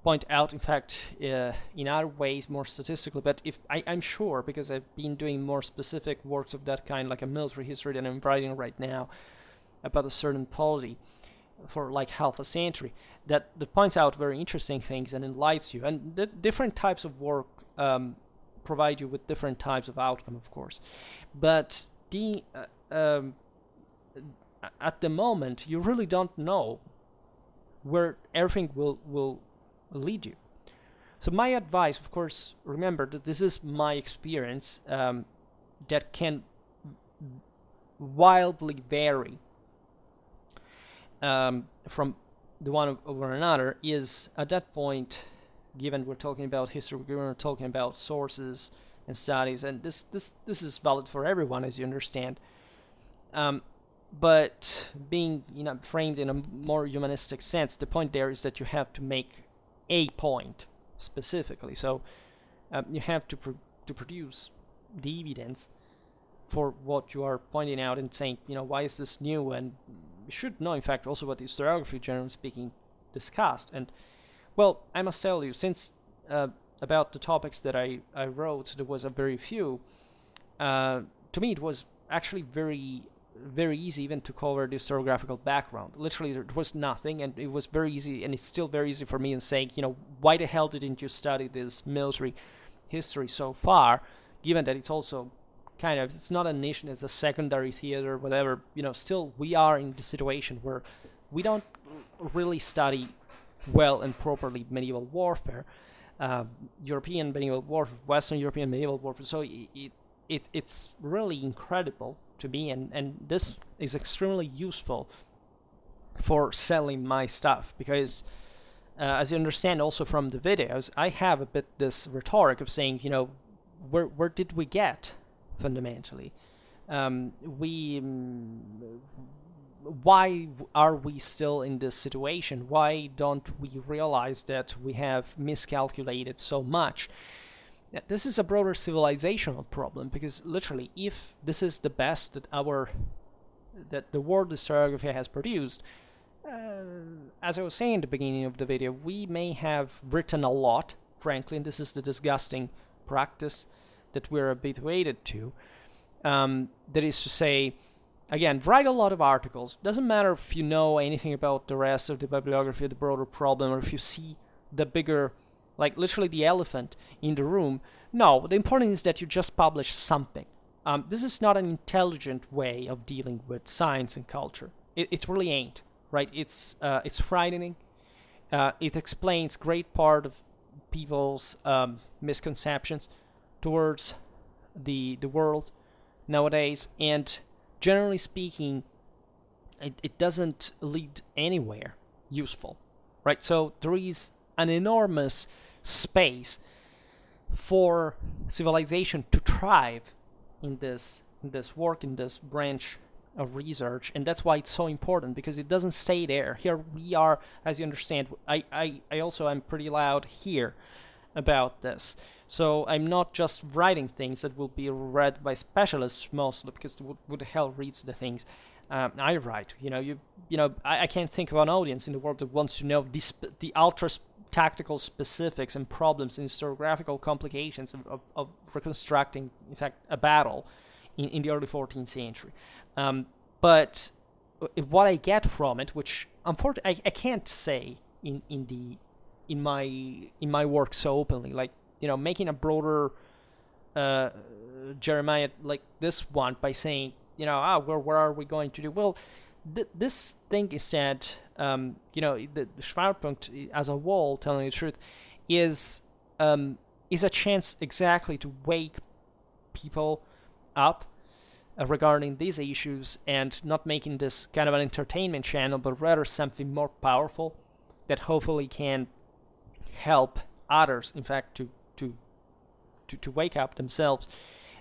S1: point out, in fact, in other ways, more statistically. But if I'm sure, because I've been doing more specific works of that kind, like a military history that I'm writing right now about a certain polity for like half a century, that points out very interesting things and enlightens you. And the different types of work provide you with different types of outcome, of course. But at the moment, you really don't know where everything will lead you. So my advice, of course, remember that this is my experience, that can wildly vary from the one over another, is at that point, given we're talking about history, we're talking about sources and studies, and this is valid for everyone, as you understand. but being, framed in a more humanistic sense, the point there is that you have to make a point specifically. So you have to produce the evidence for what you are pointing out and saying, why is this new? And you should know, in fact, also what the historiography, generally speaking, discussed. And, well, I must tell you, since about the topics that I wrote, there was a very few, to me it was actually very, very easy even to cover the historiographical background. Literally, there was nothing, and it was very easy, and it's still very easy for me in saying, why the hell didn't you study this military history so far, given that it's also it's not a niche, it's a secondary theater, whatever, still we are in the situation where we don't really study well and properly medieval warfare, European medieval warfare, Western European medieval warfare. So it's really incredible to me, and this is extremely useful for selling my stuff, because as you understand also from the videos, I have a bit this rhetoric of saying, where did we get fundamentally? Why are we still in this situation? Why don't we realize that we have miscalculated so much? This is a broader civilizational problem, because literally, if this is the best that the world historiography has produced, as I was saying in the beginning of the video, we may have written a lot, frankly, and this is the disgusting practice that we're habituated to. That is to say, again, write a lot of articles. Doesn't matter if you know anything about the rest of the bibliography, the broader problem, or if you see the bigger, like literally the elephant in the room. No, the important is that you just publish something. This is not an intelligent way of dealing with science and culture. It really ain't, right? It's frightening. It explains great part of people's misconceptions towards the world nowadays, and generally speaking, it doesn't lead anywhere useful, right? So there is an enormous space for civilization to thrive in this work, in this branch of research, and that's why it's so important, because it doesn't stay there. Here we are, as you understand, I also am pretty loud here about this. So I'm not just writing things that will be read by specialists mostly, because who the hell reads the things I write? I can't think of an audience in the world that wants to know the ultra tactical specifics and problems and historiographical complications of reconstructing, in fact, a battle in the early 14th century. But what I get from it, which unfortunately I can't say in my work so openly, like, making a broader Jeremiah like this one by saying, where are we going to do? Well, this thing is that, the Schwerpunkt as a whole, telling the truth, is a chance exactly to wake people up regarding these issues, and not making this kind of an entertainment channel, but rather something more powerful that hopefully can help others, in fact, to wake up themselves.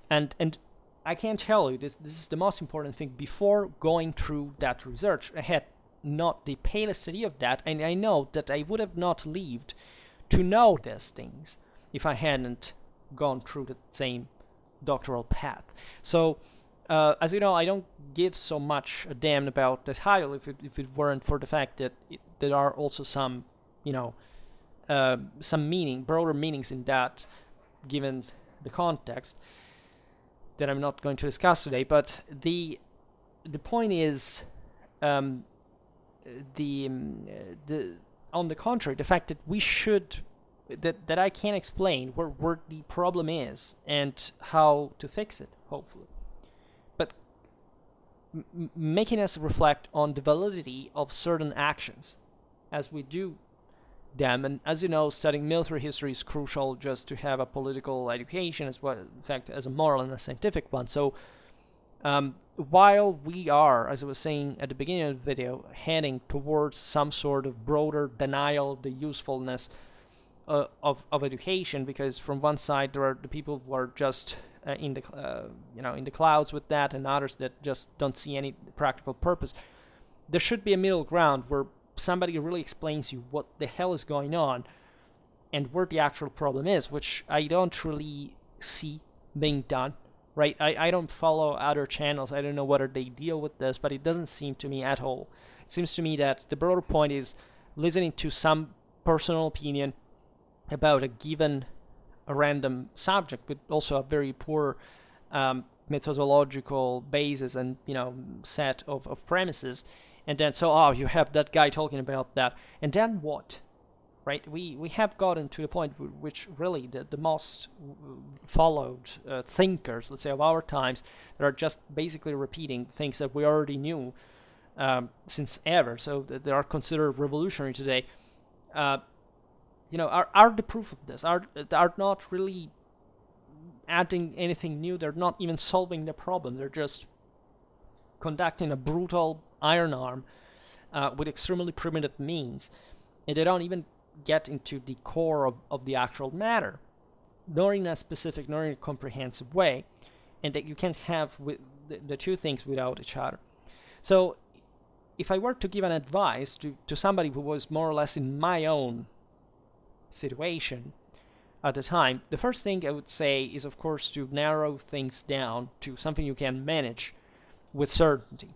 S1: And I can tell you, this is the most important thing. Before going through that research, I had not the palest idea of that, and I know that I would have not lived to know these things if I hadn't gone through the same doctoral path. So, as you know, I don't give so much a damn about the title if it weren't for the fact that there are also some, some broader meanings in that, given the context that I'm not going to discuss today. But the point is, on the contrary, the fact that we should, that I can explain where the problem is and how to fix it, hopefully. But making us reflect on the validity of certain actions as we do them. And as you know, studying military history is crucial just to have a political education, as well, in fact, as a moral and a scientific one. So while we are, as I was saying at the beginning of the video, heading towards some sort of broader denial of the usefulness of education, because from one side there are the people who are just in the in the clouds with that, and others that just don't see any practical purpose. There should be a middle ground where somebody really explains you what the hell is going on and where the actual problem is, which I don't really see being done, right? I don't follow other channels. I don't know whether they deal with this, but it doesn't seem to me at all. It seems to me that the broader point is listening to some personal opinion about a given a random subject with also a very poor methodological basis and set of premises, and then you have that guy talking about that, and then what, right? We have gotten to the point which really the most followed thinkers, let's say, of our times, that are just basically repeating things that we already knew since ever, so that they are considered revolutionary today. Are the proof of this, are not really adding anything new. They're not even solving the problem. They're just conducting a brutal iron arm with extremely primitive means, and they don't even get into the core of the actual matter, nor in a specific, nor in a comprehensive way, and that you can't have the two things without each other. So if I were to give an advice to somebody who was more or less in my own situation at the time, the first thing I would say is, of course, to narrow things down to something you can manage with certainty.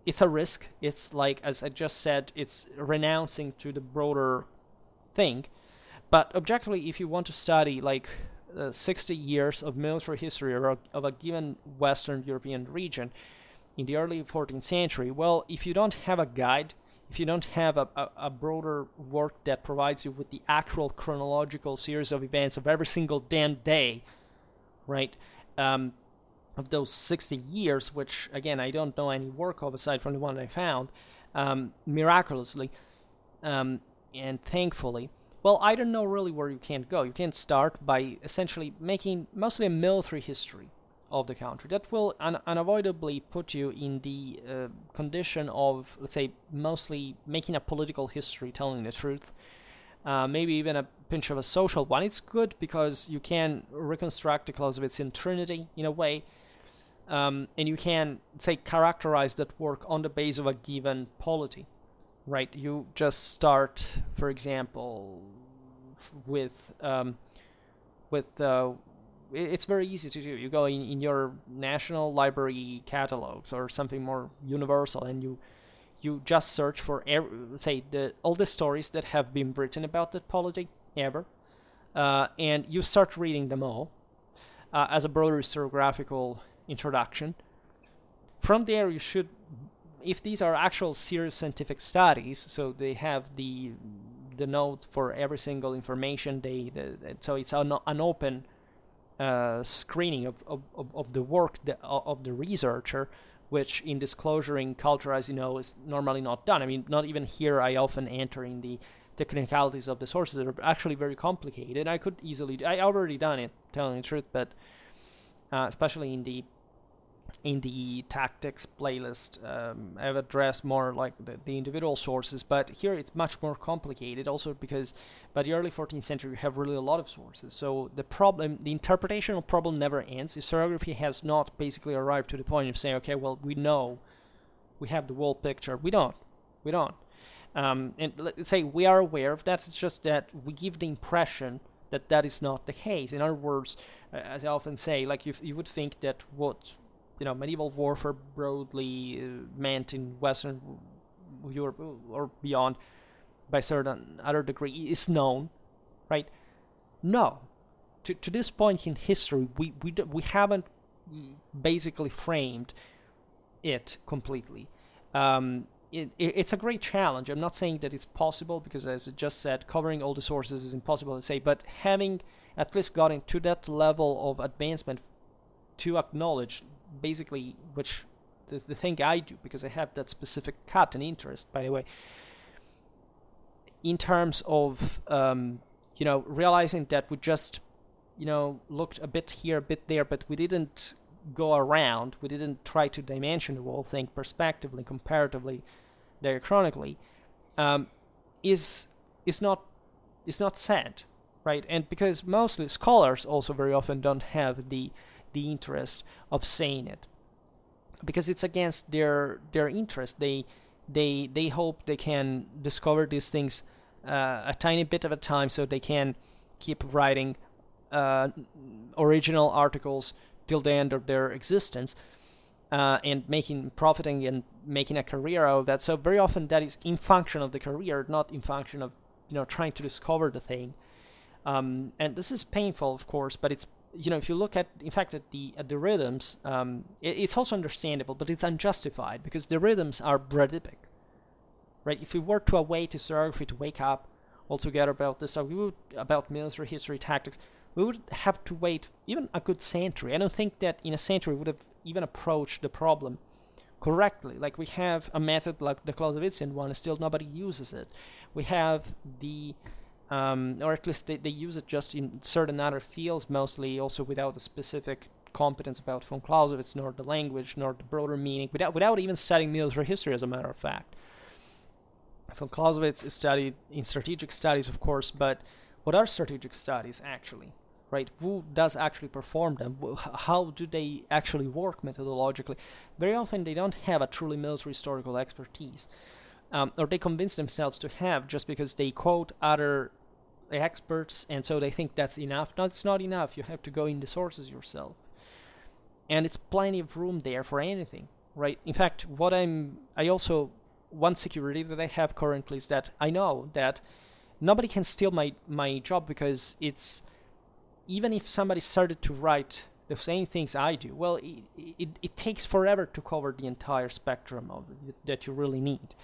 S1: It's a risk. It's like, as I just said, it's renouncing to the broader thing. But objectively, if you want to study 60 years of military history of a given Western European region in the early 14th century, well, if you don't have a guide, if you don't have a broader work that provides you with the actual chronological series of events of every single damn day, right, of those 60 years, which, again, I don't know any work of aside from the one I found, miraculously, and thankfully, well, I don't know really where you can go. You can start by essentially making mostly a military history of the country. That will unavoidably put you in the condition of, let's say, mostly making a political history, telling the truth, maybe even a pinch of a social one. It's good because you can reconstruct the Clausewitz in Trinity in a way, and you can, say, characterize that work on the base of a given polity, right? You just start, for example, with it's very easy to do. You go in your National Library catalogs or something more universal, and you just search for, let's say, all the stories that have been written about that polity ever, and you start reading them all as a broader historiographical introduction. From there, you should, if these are actual serious scientific studies, so they have the note for every single information, so it's an open screening of the work of the researcher, which in disclosure culture, as you know, is normally not done. I mean, not even here I often enter in the technicalities of the sources that are actually very complicated. I already done it, telling the truth, but especially in the tactics playlist, I've addressed more like the individual sources, but here it's much more complicated also because by the early 14th century you have really a lot of sources. So the interpretational problem never ends. Historiography has not basically arrived to the point of saying, okay, well, we know, we have the whole picture. We don't. And let's say we are aware of that. It's just that we give the impression that is not the case. In other words, as I often say, like you would think that what medieval warfare broadly meant in Western Europe or beyond by certain other degree is known, right? No. To this point in history, we haven't basically framed it completely. It's a great challenge. I'm not saying that it's possible because, as I just said, covering all the sources is impossible to say, but having at least gotten to that level of advancement to acknowledge basically, which the thing I do, because I have that specific cut and interest, by the way, in terms of realizing that we just looked a bit here, a bit there, but we didn't go around, we didn't try to dimension the whole thing perspectively, comparatively, diachronically, is not sad. right? And because mostly scholars also very often don't have the interest of saying it, because it's against their interest. They hope they can discover these things a tiny bit at a time, so they can keep writing original articles till the end of their existence, and profiting and making a career out of that. So very often that is in function of the career, not in function of trying to discover the thing. And this is painful, of course, but it's if you look at, in fact, at the rhythms, it's also understandable, but it's unjustified because the rhythms are breadypic, right? If we were to await historiography to wake up altogether about this, about military history tactics, we would have to wait even a good century. I don't think that in a century we would have even approached the problem correctly. Like, we have a method like the Clausewitzian one, and still nobody uses it. We have or at least they use it just in certain other fields, mostly also without a specific competence about von Clausewitz, nor the language, nor the broader meaning, without even studying military history, as a matter of fact. Von Clausewitz is studied in strategic studies, of course, but what are strategic studies actually? Right? Who does actually perform them? How do they actually work methodologically? Very often they don't have a truly military historical expertise, or they convince themselves to have just because they quote other experts, and so they think that's enough. No, it's not enough. You have to go in the sources yourself, and it's plenty of room there for anything, right? In fact, one security that I have currently is that I know that nobody can steal my job, because it's, even if somebody started to write the same things I do, well, it takes forever to cover the entire spectrum of it that you really need,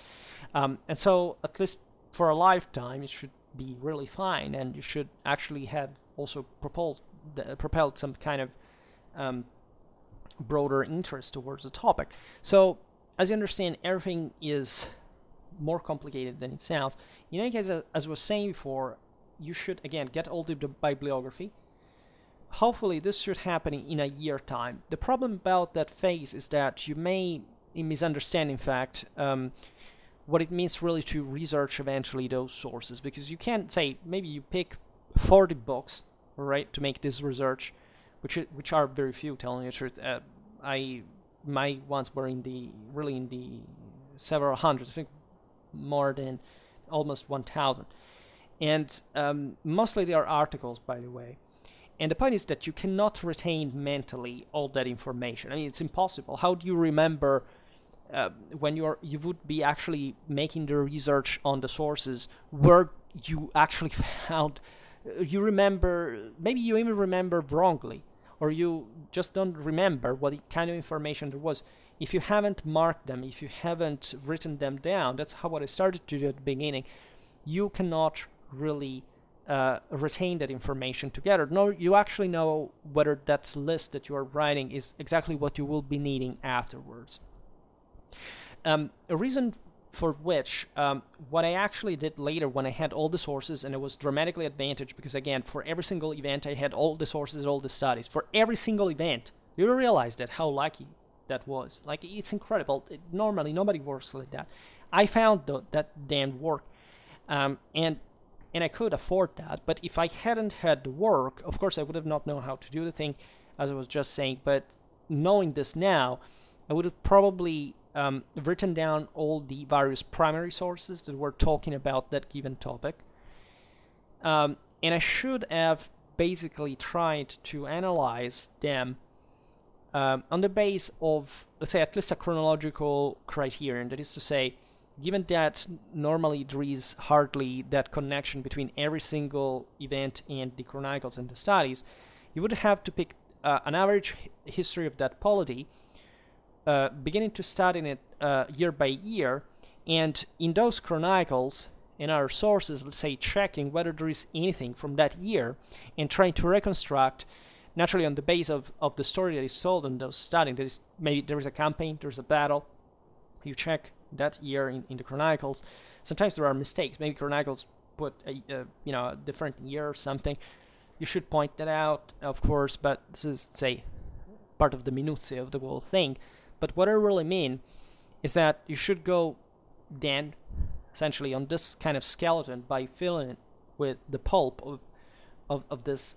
S1: and so at least for a lifetime it should be really fine, and you should actually have also propelled some kind of broader interest towards the topic. So, as you understand, everything is more complicated than it sounds. In any case, as I was saying before, you should, again, get all the bibliography. Hopefully, this should happen in a year time. The problem about that phase is that you may misunderstand, in fact, what it means really to research eventually those sources, because you can't say, maybe you pick 40 books, right, to make this research, which are very few, telling you the truth. My ones were in the several hundreds, I think more than almost 1,000, and mostly they are articles, by the way. And the point is that you cannot retain mentally all that information. I mean, it's impossible. How do you remember when you would be actually making the research on the sources where you actually found? You remember, maybe you even remember wrongly, or you just don't remember what kind of information there was. If you haven't marked them, if you haven't written them down, that's what I started to do at the beginning, you cannot really retain that information together. No, you actually know whether that list that you are writing is exactly what you will be needing afterwards. A reason for which what I actually did later, when I had all the sources, and it was dramatically advantaged, because again, for every single event I had all the sources, all the studies for every single event. You realize that how lucky that was. Like, it's incredible. Normally nobody works like that. I found that damn work, and I could afford that. But if I hadn't had the work, of course I would have not known how to do the thing, as I was just saying. But knowing this now, I would have probably written down all the various primary sources that were talking about that given topic, and I should have basically tried to analyze them on the base of, let's say, at least a chronological criterion. That is to say, given that normally there is hardly that connection between every single event and the chronicles and the studies, you would have to pick an average history of that polity, beginning to study it year by year, and in those chronicles, in our sources, let's say, checking whether there is anything from that year, and trying to reconstruct, naturally on the base of the story that is told in those studies. Maybe there is a campaign, there's a battle, you check that year in the chronicles. Sometimes there are mistakes. Maybe chronicles put a different year or something. You should point that out, of course, but this is, say, part of the minutiae of the whole thing. But what I really mean is that you should go then, essentially, on this kind of skeleton by filling it with the pulp of this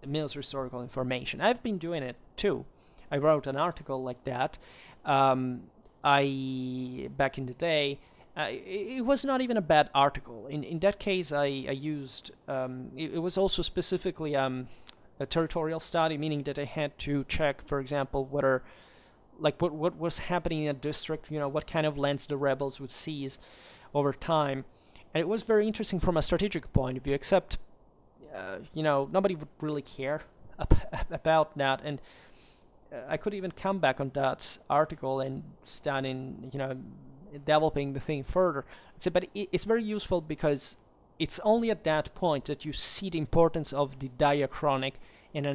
S1: military historical information. I've been doing it too. I wrote an article like that. I back in the day. It was not even a bad article. In that case, I used it was also specifically a territorial study, meaning that I had to check, for example, whether like what was happening in a district, what kind of lands the rebels would seize over time. And it was very interesting from a strategic point of view, except nobody would really care about that. And I could even come back on that article and start in developing the thing further. But it's very useful because it's only at that point that you see the importance of the diachronic in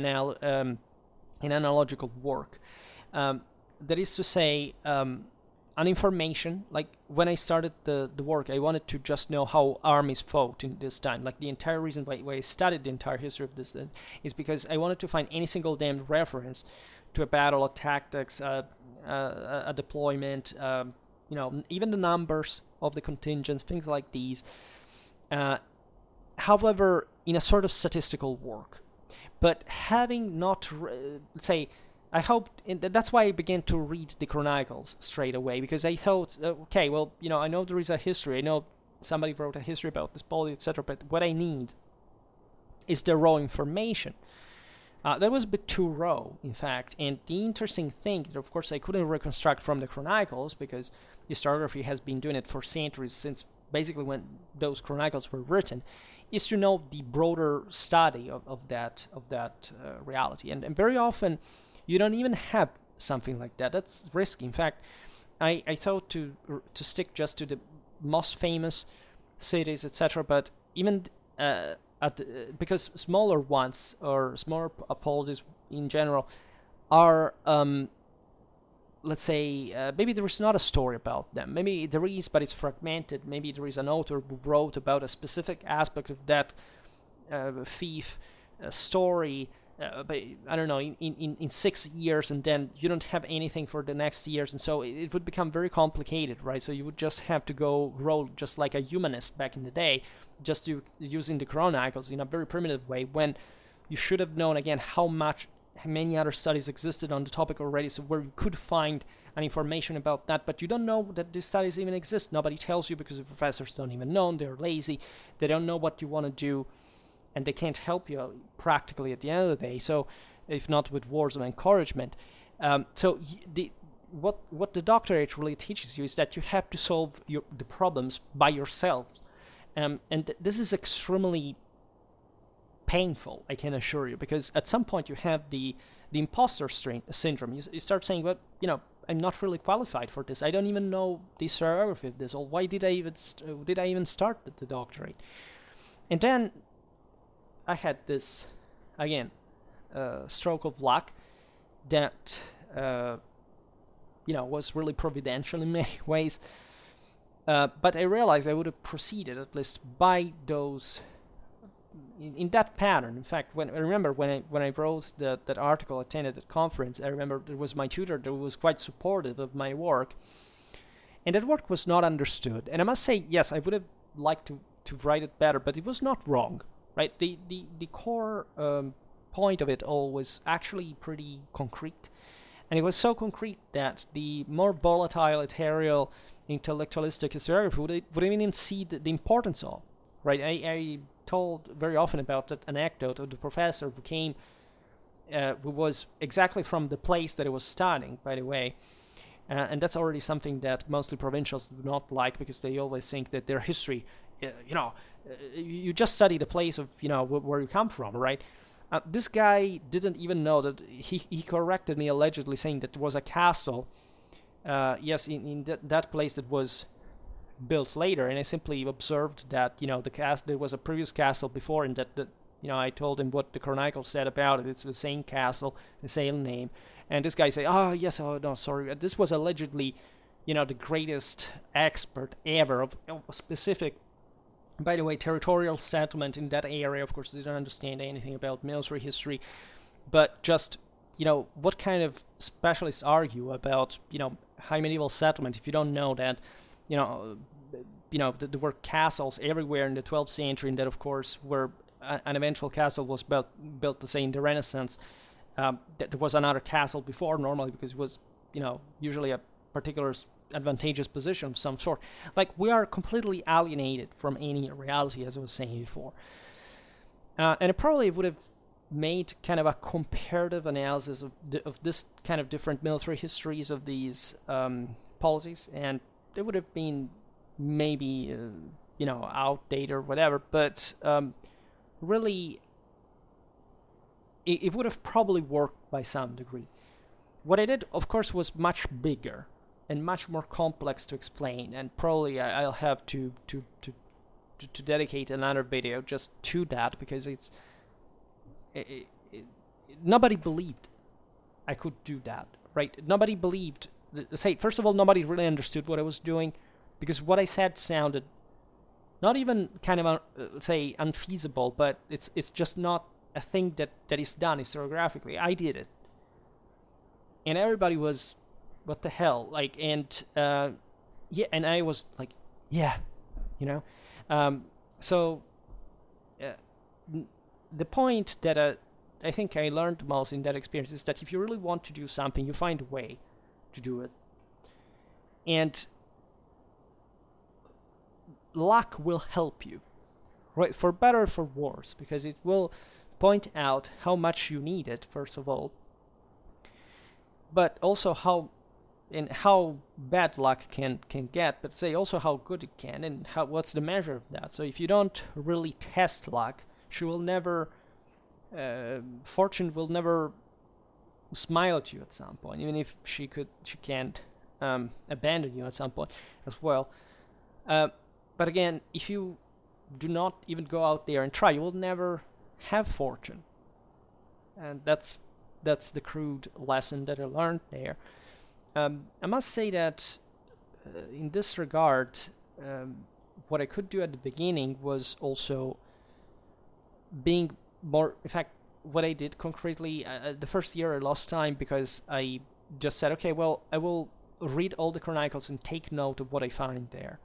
S1: analogical work. That is to say, an information, like when I started the work, I wanted to just know how armies fought in this time. Like the entire reason why I studied the entire history of this is because I wanted to find any single damn reference to a battle, a tactics, a deployment, even the numbers of the contingents, things like these. However, in a sort of statistical work. But having not, let's say, I hoped, that's why I began to read the chronicles straight away, because I thought, okay, well, I know there is a history, I know somebody wrote a history about this polity, etc., but what I need is the raw information. That was a bit too raw, in fact, and the interesting thing that, of course, I couldn't reconstruct from the chronicles, because historiography has been doing it for centuries, since basically when those chronicles were written, is to know the broader study of that reality. And very often, you don't even have something like that. That's risky. In fact, I thought to stick just to the most famous cities, etc., but even because smaller ones or smaller polities in general are, let's say, maybe there is not a story about them. Maybe there is, but it's fragmented. Maybe there is an author who wrote about a specific aspect of that thief story, but I don't know, in 6 years, and then you don't have anything for the next years, and so it would become very complicated, right? So you would just have to go roll just like a humanist back in the day, just using the chronicles in a very primitive way, when you should have known, again, how many other studies existed on the topic already, so where you could find an information about that, but you don't know that these studies even exist. Nobody tells you because the professors don't even know, they're lazy, they don't know what you want to do, and they can't help you practically at the end of the day, so if not with words of encouragement. What the doctorate really teaches you is that you have to solve the problems by yourself, and this is extremely painful, I can assure you, because at some point you have the imposter syndrome. You start saying, well, I'm not really qualified for this. I don't even know the historiography of this, or why did I even start the doctorate? And then I had this, again, stroke of luck that, was really providential in many ways. But I realized I would have proceeded at least by those, in that pattern. In fact, when I wrote that article, attended that conference, I remember there was my tutor that was quite supportive of my work, and that work was not understood. And I must say, yes, I would have liked to write it better, but it was not wrong. Right, the core point of it all was actually pretty concrete, and it was so concrete that the more volatile, ethereal, intellectualistic historiography would even see the importance of. Right, I told very often about that anecdote of the professor who came, who was exactly from the place that I was studying, by the way, and that's already something that mostly provincials do not like, because they always think that their history, you just study the place of where you come from, right? This guy didn't even know that. He corrected me, allegedly saying that there was a castle, yes, in that place that was built later, and I simply observed that there was a previous castle before, and that I told him what the chronicle said about it. It's the same castle, the same name, and this guy said, "Oh yes, oh no, sorry, this was allegedly, the greatest expert ever of a specific." By the way, territorial settlement in that area. Of course, they don't understand anything about military history, but just, what kind of specialists are you about, high medieval settlement if you don't know that, there were castles everywhere in the 12th century, and that, of course, were an eventual castle was built, let's say, in the Renaissance, there was another castle before normally because it was, usually a particular advantageous position of some sort. Like, we are completely alienated from any reality, as I was saying before. And it probably would have made kind of a comparative analysis of this kind of different military histories of these policies, and it would have been maybe outdated or whatever, but really it would have probably worked by some degree. What I did, of course, was much bigger and much more complex to explain, and probably I'll have to dedicate another video just to that, because nobody believed I could do that, right? Nobody believed. First of all, nobody really understood what I was doing, because what I said sounded not even kind of unfeasible, but it's just not a thing that is done historiographically. I did it, and everybody was, what the hell, like, and and I was like, yeah, so the point that I think I learned most in that experience is that if you really want to do something, you find a way to do it. And luck will help you, right? For better or for worse, because it will point out how much you need it, first of all, but also how bad luck can get, but say also how good it can, and what's the measure of that. So if you don't really test luck, fortune will never smile at you at some point, even if she can't abandon you at some point as well. But again, if you do not even go out there and try, you will never have fortune. And that's the crude lesson that I learned there. I must say that in this regard, what I could do at the beginning was also being more, in fact, what I did concretely, the first year I lost time because I just said, okay, well, I will read all the chronicles and take note of what I find there.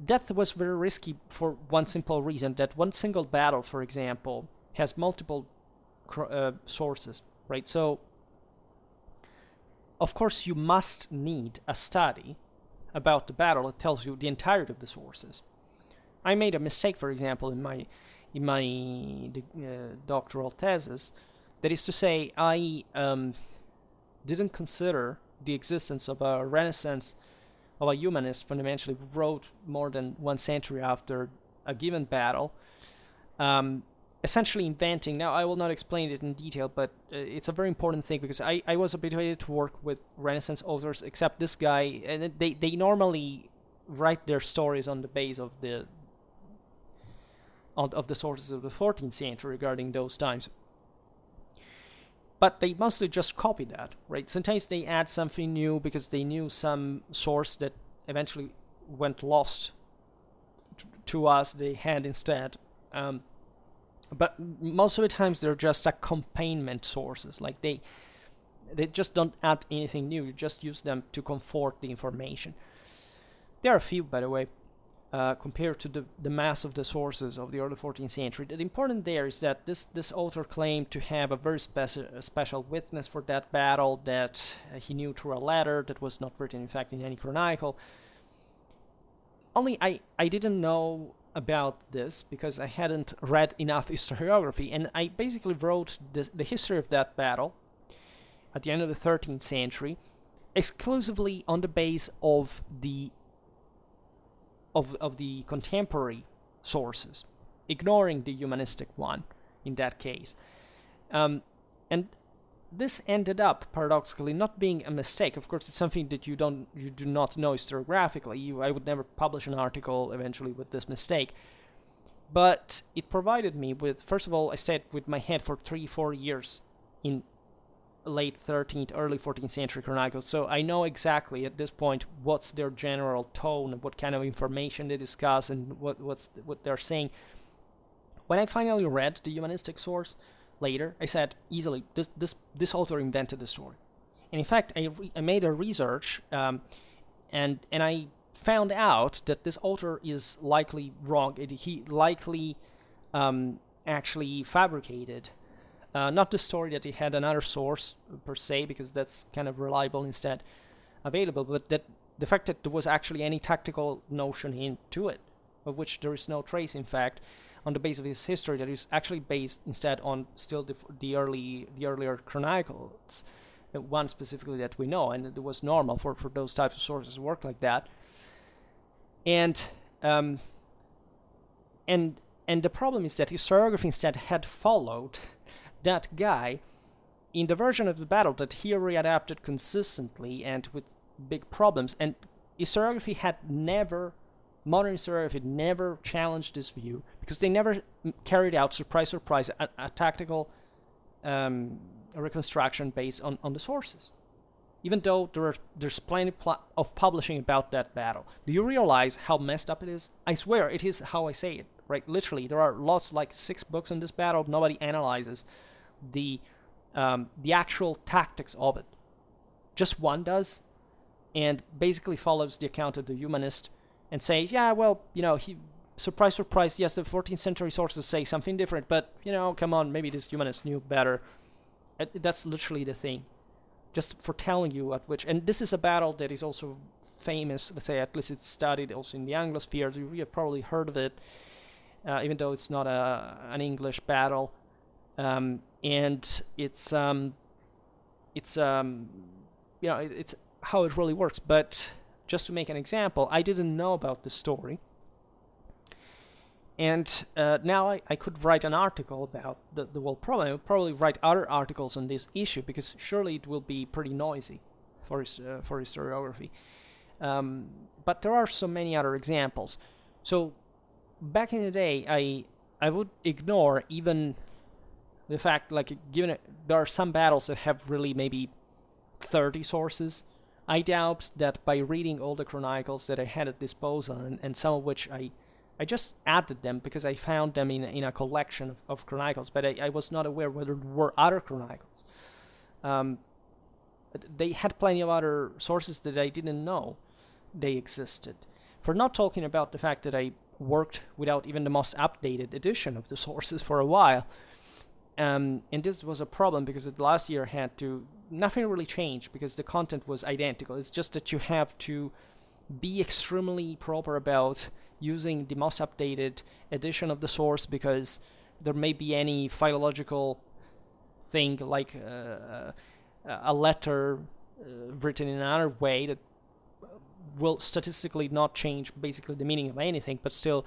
S1: That was very risky for one simple reason, that one single battle, for example, has multiple sources, right? So, of course, you must need a study about the battle that tells you the entirety of the sources. I made a mistake, for example, in my doctoral thesis. That is to say, I didn't consider the existence of a Renaissance, of a humanist fundamentally who wrote more than 1 century after a given battle, essentially inventing. Now, I will not explain it in detail, but it's a very important thing, because I was habituated to work with Renaissance authors, except this guy, and they normally write their stories on the base of the sources of the 14th century regarding those times. But they mostly just copy that, right? Sometimes they add something new because they knew some source that eventually went lost to us they had instead. But most of the times they're just accompaniment sources. Like they just don't add anything new. You just use them to comfort the information. There are a few, by the way, compared to the mass of the sources of the early 14th century. The important there is that this author claimed to have a very special witness for that battle that he knew through a letter that was not written, in fact, in any chronicle. Only I didn't know about this because I hadn't read enough historiography, and I basically wrote the history of that battle at the end of the 13th century exclusively on the base of the contemporary sources, ignoring the humanistic one in that case. And this ended up paradoxically not being a mistake. Of course, it's something that you do not know historiographically. I would never publish an article eventually with this mistake. But it provided me with, first of all, I stayed with my head for 3-4 years in late 13th, early 14th century chronicles, so I know exactly at this point what's their general tone and what kind of information they discuss and what they're saying. When I finally read the humanistic source later, I said easily, this author invented the story. And in fact, I made a research, and I found out that this author is likely wrong. He likely actually fabricated. Not the story that he had another source per se, because that's kind of reliable instead available, but that the fact that there was actually any tactical notion into it, of which there is no trace, in fact, on the base of his history, that is actually based instead on still the earlier chronicles, one specifically that we know, and it was normal for those types of sources to work like that. And the problem is that historiography instead had followed that guy in the version of the battle that he readapted consistently and with big problems. And modern historiography never challenged this view, because they never carried out, surprise, a tactical reconstruction based on the sources. Even though there's plenty of publishing about that battle. Do you realize how messed up it is? I swear, it is how I say it, right? Literally, there are lots, like 6 books on this battle. Nobody analyzes the actual tactics of it. Just one does, and basically follows the account of the humanist and says, yeah, well, surprise, yes, the 14th century sources say something different, but, come on, maybe this humanist knew better. That's literally the thing. Just for telling you at which, and this is a battle that is also famous, let's say, at least it's studied also in the Anglosphere. You have probably heard of it, even though it's not an English battle. And it's how it really works. But just to make an example, I didn't know about the story. And now I could write an article about the whole problem. I would probably write other articles on this issue, because surely it will be pretty noisy for historiography. But there are so many other examples. So back in the day, I would ignore even the fact, like, given there are some battles that have really maybe 30 sources. I doubt that by reading all the chronicles that I had at disposal, and some of which I just added them because I found them in a collection of chronicles, but I was not aware whether there were other chronicles. They had plenty of other sources that I didn't know they existed. For not talking about the fact that I worked without even the most updated edition of the sources for a while. And this was a problem, because the last year nothing really changed because the content was identical. It's just that you have to be extremely proper about using the most updated edition of the source, because there may be any philological thing, like a letter written in another way that will statistically not change basically the meaning of anything, but still,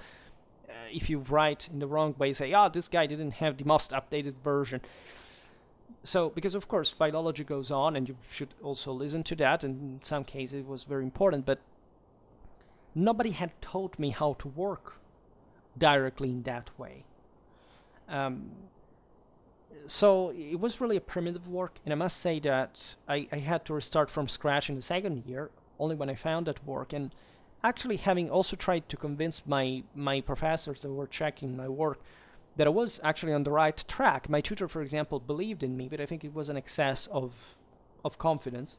S1: if you write in the wrong way, say, this guy didn't have the most updated version. So, because of course philology goes on, and you should also listen to that, and in some cases it was very important, but nobody had taught me how to work directly in that way. So it was really a primitive work, and I must say that I had to restart from scratch in the second year, only when I found that work. And actually, having also tried to convince my professors that were checking my work that I was actually on the right track. My tutor, for example, believed in me, but I think it was an excess of confidence,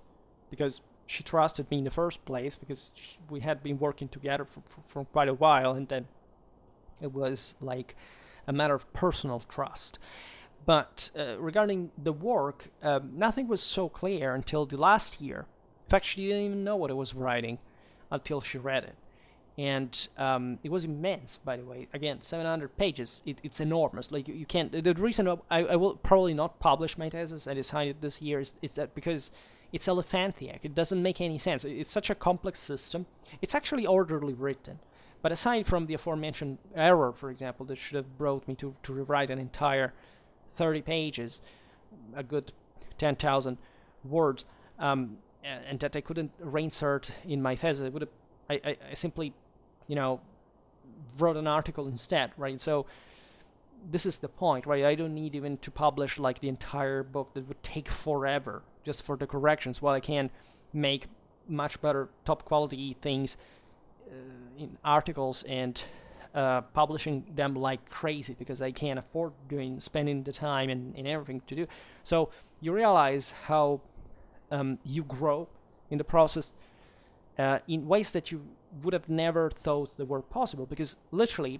S1: because she trusted me in the first place, because we had been working together for quite a while, and then it was like a matter of personal trust. But regarding the work, nothing was so clear until the last year. In fact, she didn't even know what I was writing until she read it. And it was immense, by the way. Again, 700 pages. It's enormous. Like, you can't... The reason I will probably not publish my thesis, I decided this year, is that because it's elephantiac. It doesn't make any sense. It's such a complex system. It's actually orderly written. But aside from the aforementioned error, for example, that should have brought me to rewrite an entire 30 pages, a good 10,000 words, and that I couldn't reinsert in my thesis, I simply, wrote an article instead, right? So this is the point, right? I don't need even to publish like the entire book. That would take forever just for the corrections, while I can make much better top quality things in articles and publishing them like crazy, because I can't afford spending the time and everything to do. So you realize how you grow in the process in ways that you would have never thought that were possible, because literally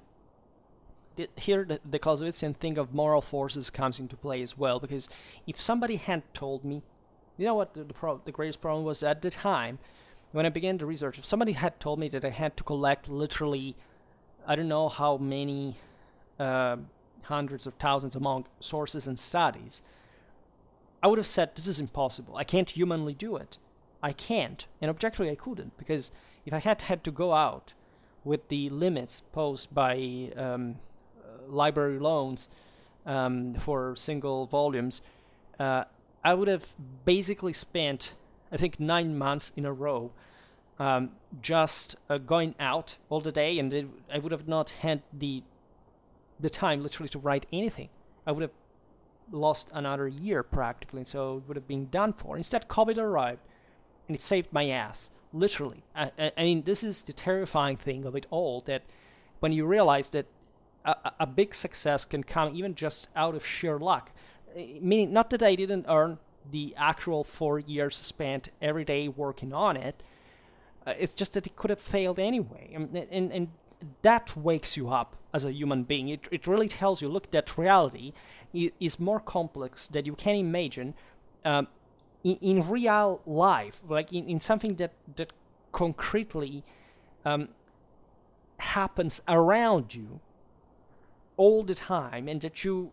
S1: here the Clausewitzian thing of moral forces comes into play as well, because if somebody had told me, you know what the greatest problem was at the time, when I began the research, if somebody had told me that I had to collect literally, I don't know how many hundreds of thousands among sources and studies, I would have said, this is impossible. I can't humanly do it. I can't. And objectively, I couldn't, because if I had to go out with the limits posed by library loans for single volumes, I would have basically spent, I think, 9 months in a row just going out all the day, and I would have not had the time literally to write anything. I would have lost another year practically, so it would have been done for. Instead, COVID arrived, and it saved my ass, literally. I mean, this is the terrifying thing of it all, that when you realize that a big success can come even just out of sheer luck. Meaning, not that I didn't earn the actual 4 years spent every day working on it, it's just that it could have failed anyway. And that wakes you up as a human being. It really tells you, look, that reality is more complex than you can imagine. In real life, like in something that concretely happens around you all the time, and that you,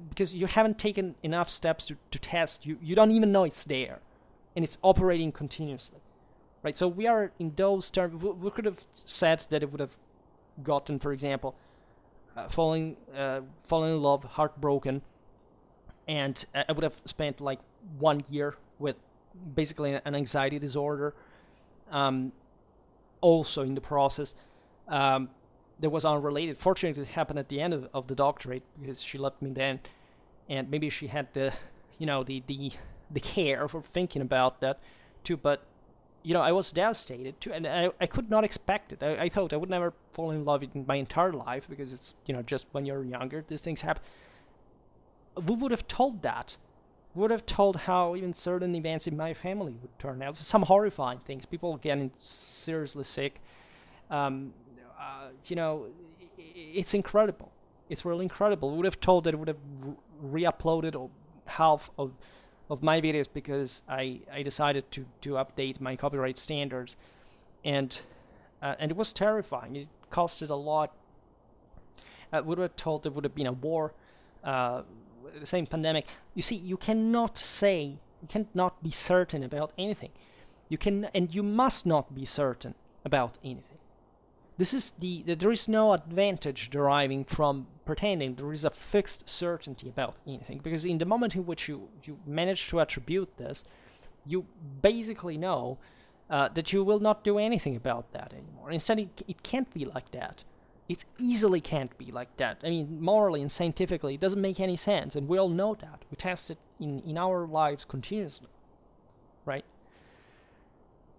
S1: because you haven't taken enough steps to test, you don't even know it's there, and it's operating continuously, right? So we are in those terms. We could have said that it would have gotten, for example, falling in love, heartbroken, and I would have spent like 1 year with basically an anxiety disorder. Also in the process, that was unrelated. Fortunately, it happened at the end of the doctorate, because she left me then, and maybe she had the care for thinking about that too. But I was devastated too, and I could not expect it. I thought I would never fall in love in my entire life, because it's just when you're younger these things happen. We would have told that. We would have told how even certain events in my family would turn out. Some horrifying things. People getting seriously sick. It's incredible. It's really incredible. We would have told that it would have re-uploaded half of my videos, because I decided to update my copyright standards, and it was terrifying. It costed a lot. We would have told there would have been a war, the same pandemic. You see, you cannot be certain about anything. You must not be certain about anything. This is there is no advantage deriving from pretending there is a fixed certainty about anything, because in the moment in which you manage to attribute this, you basically know that you will not do anything about that anymore. Instead, it can't be like that. It easily can't be like that. I mean, morally and scientifically, it doesn't make any sense, and we all know that. We test it in our lives continuously, right?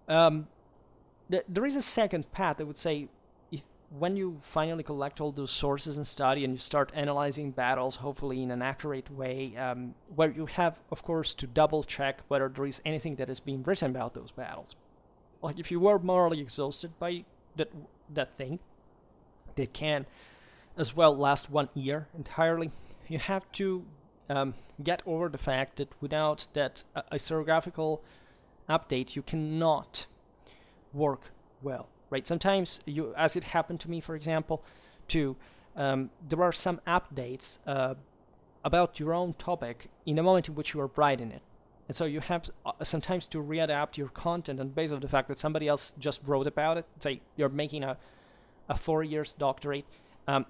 S1: There is a second path, I would say. When you finally collect all those sources and study, and you start analyzing battles, hopefully in an accurate way, where you have, of course, to double check whether there is anything that is being written about those battles. Like, if you were morally exhausted by that thing, that can as well last 1 year entirely, you have to get over the fact that without that historiographical update, you cannot work well. Right? Sometimes, as it happened to me, for example, too, there are some updates about your own topic in the moment in which you are writing it. And so you have sometimes to readapt your content on the basis of the fact that somebody else just wrote about it. Say you're making a 4 years doctorate.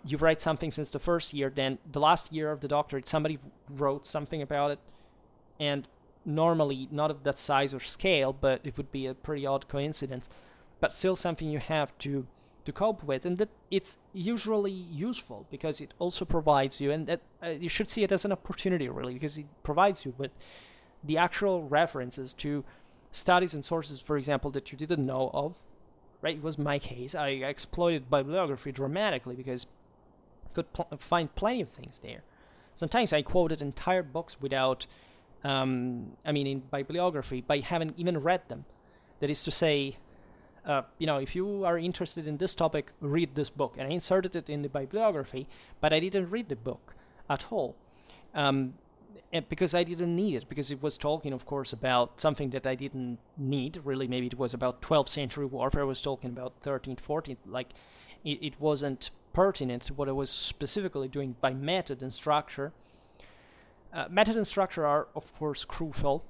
S1: You write something since the first year, then the last year of the doctorate, somebody wrote something about it. And normally, not of that size or scale, but it would be a pretty odd coincidence, but still something you have to cope with, and that it's usually useful, because it also provides you, and that you should see it as an opportunity, really, because it provides you with the actual references to studies and sources, for example, that you didn't know of, right? It was my case. I exploited bibliography dramatically, because I could find plenty of things there. Sometimes I quoted entire books without, in bibliography, by having even read them. That is to say, if you are interested in this topic, read this book. And I inserted it in the bibliography, but I didn't read the book at all. Because I didn't need it, because it was talking, of course, about something that I didn't need, really. Maybe it was about 12th century warfare. I was talking about 13th, 14th. Like, it wasn't pertinent to what I was specifically doing by method and structure. Method and structure are, of course, crucial.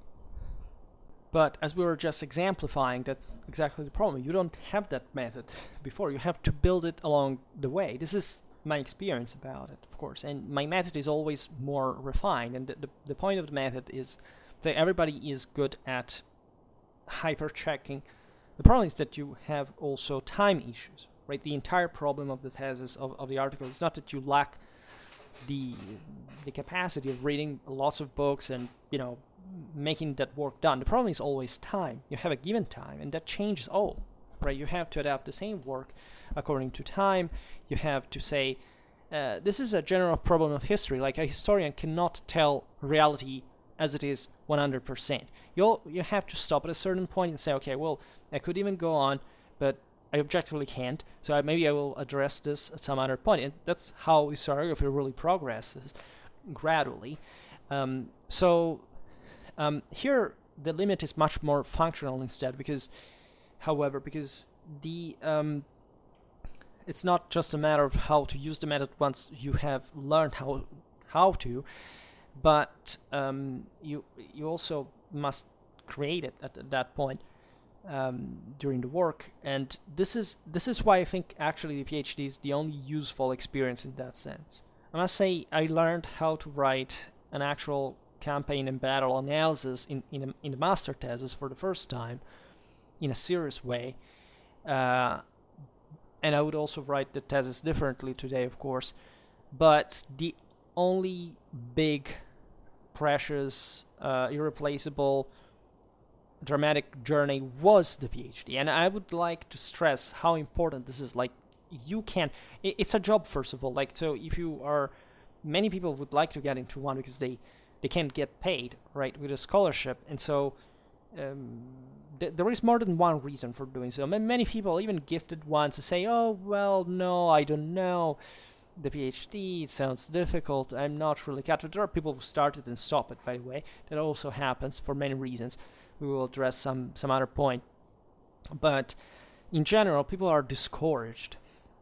S1: But as we were just exemplifying, that's exactly the problem. You don't have that method before. You have to build it along the way. This is my experience about it, of course. And my method is always more refined. And the point of the method is that everybody is good at hyper-checking. The problem is that you have also time issues, right? The entire problem of the thesis, of the article, is not that you lack the capacity of reading lots of books and, making that work done. The problem is always time. You have a given time, and that changes all, right? You have to adapt the same work according to time. You have to say, this is a general problem of history. Like, a historian cannot tell reality as it is 100%. You have to stop at a certain point and say, okay, well, I could even go on, but I objectively can't, so maybe I will address this at some other point. And that's how historiography really progresses, gradually. Here the limit is much more functional instead, because the it's not just a matter of how to use the method once you have learned how to, but you also must create it at that point during the work. And this is why I think actually the PhD is the only useful experience in that sense. I must say, I learned how to write an actual campaign and battle analysis in the master thesis for the first time in a serious way. And I would also write the thesis differently today, of course. But the only big, precious, irreplaceable, dramatic journey was the PhD. And I would like to stress how important this is. Like, it's a job, first of all. Like, so if you are, many people would like to get into one because they can't get paid, right, with a scholarship. And so there is more than one reason for doing so. Many people, even gifted ones, say, oh, well, no, I don't know. The PhD, it sounds difficult. I'm not really cut. There are people who start it and stop it, by the way. That also happens for many reasons. We will address some other point. But in general, people are discouraged,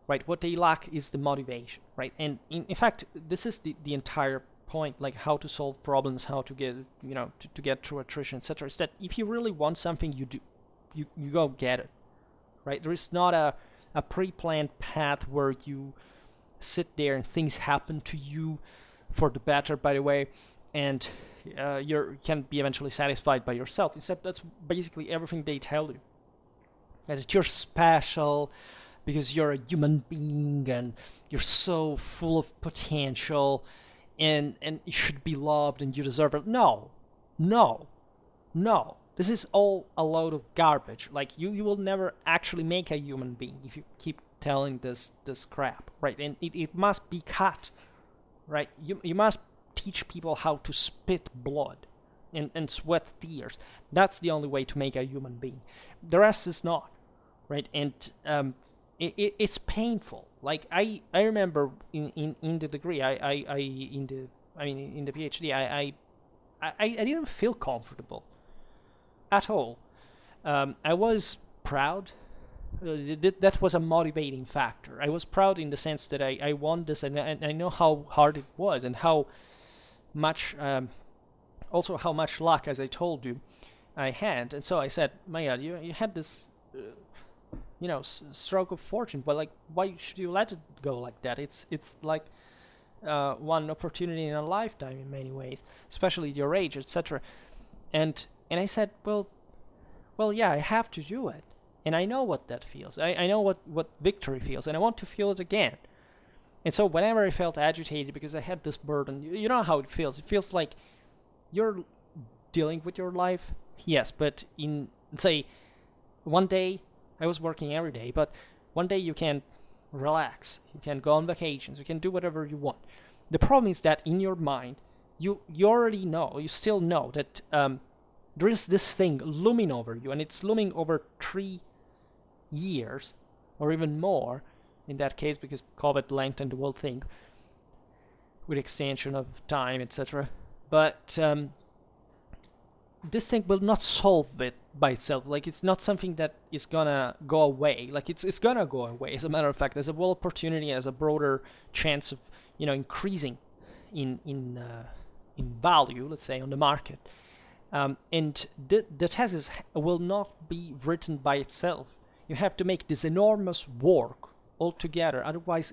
S1: right? What they lack is the motivation, right? And in fact, this is the entire point, like how to solve problems, how to get, to get through attrition, etc. Is that if you really want something, you go get it, right? There is not a pre-planned path where you sit there and things happen to you for the better, by the way, and you can be eventually satisfied by yourself. Instead, that's basically everything they tell you. That you're special because you're a human being and you're so full of potential and you should be loved and you deserve it. No. This is all a load of garbage. Like, you will never actually make a human being if you keep telling this crap, right? And it must be cut, right? You must teach people how to spit blood and sweat tears. That's the only way to make a human being. The rest is not, right? And it's painful. Like, I remember in the degree, in the PhD, I didn't feel comfortable at all. I was proud. That was a motivating factor. I was proud in the sense that I won this, and I know how hard it was, and how much, also how much luck, as I told you, I had. And so I said, my God, you had this, stroke of fortune, but like, why should you let it go like that? It's like one opportunity in a lifetime in many ways, especially at your age, etc. And I said, well, yeah, I have to do it. And I know what that feels. I know what victory feels, and I want to feel it again. And so whenever I felt agitated because I had this burden, you know how it feels. It feels like you're dealing with your life. Yes, but let's say, one day, I was working every day, but one day you can relax. You can go on vacations. You can do whatever you want. The problem is that in your mind, you already know, you still know that there is this thing looming over you, and it's looming over three years, or even more in that case, because COVID lengthened the whole thing with extension of time, etc. But this thing will not solve it by itself. Like, it's not something that is gonna go away. Like, it's gonna go away. As a matter of fact, there's a whole opportunity, as a broader chance of increasing in value, let's say, on the market. And the thesis will not be written by itself. You have to make this enormous work altogether, otherwise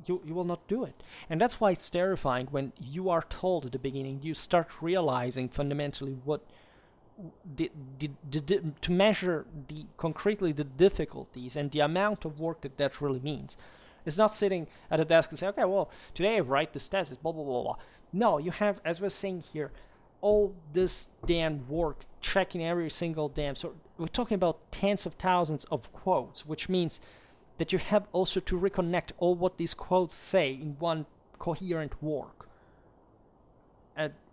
S1: you will not do it. And that's why it's terrifying when you are told at the beginning. You start realizing fundamentally what to measure concretely the difficulties and the amount of work that really means. It's not sitting at a desk and saying, okay, well, today I write this thesis, blah, blah, blah, blah. No, you have, as we're saying here, all this damn work, checking every single damn. So we're talking about tens of thousands of quotes, which means that you have also to reconnect all what these quotes say in one coherent work.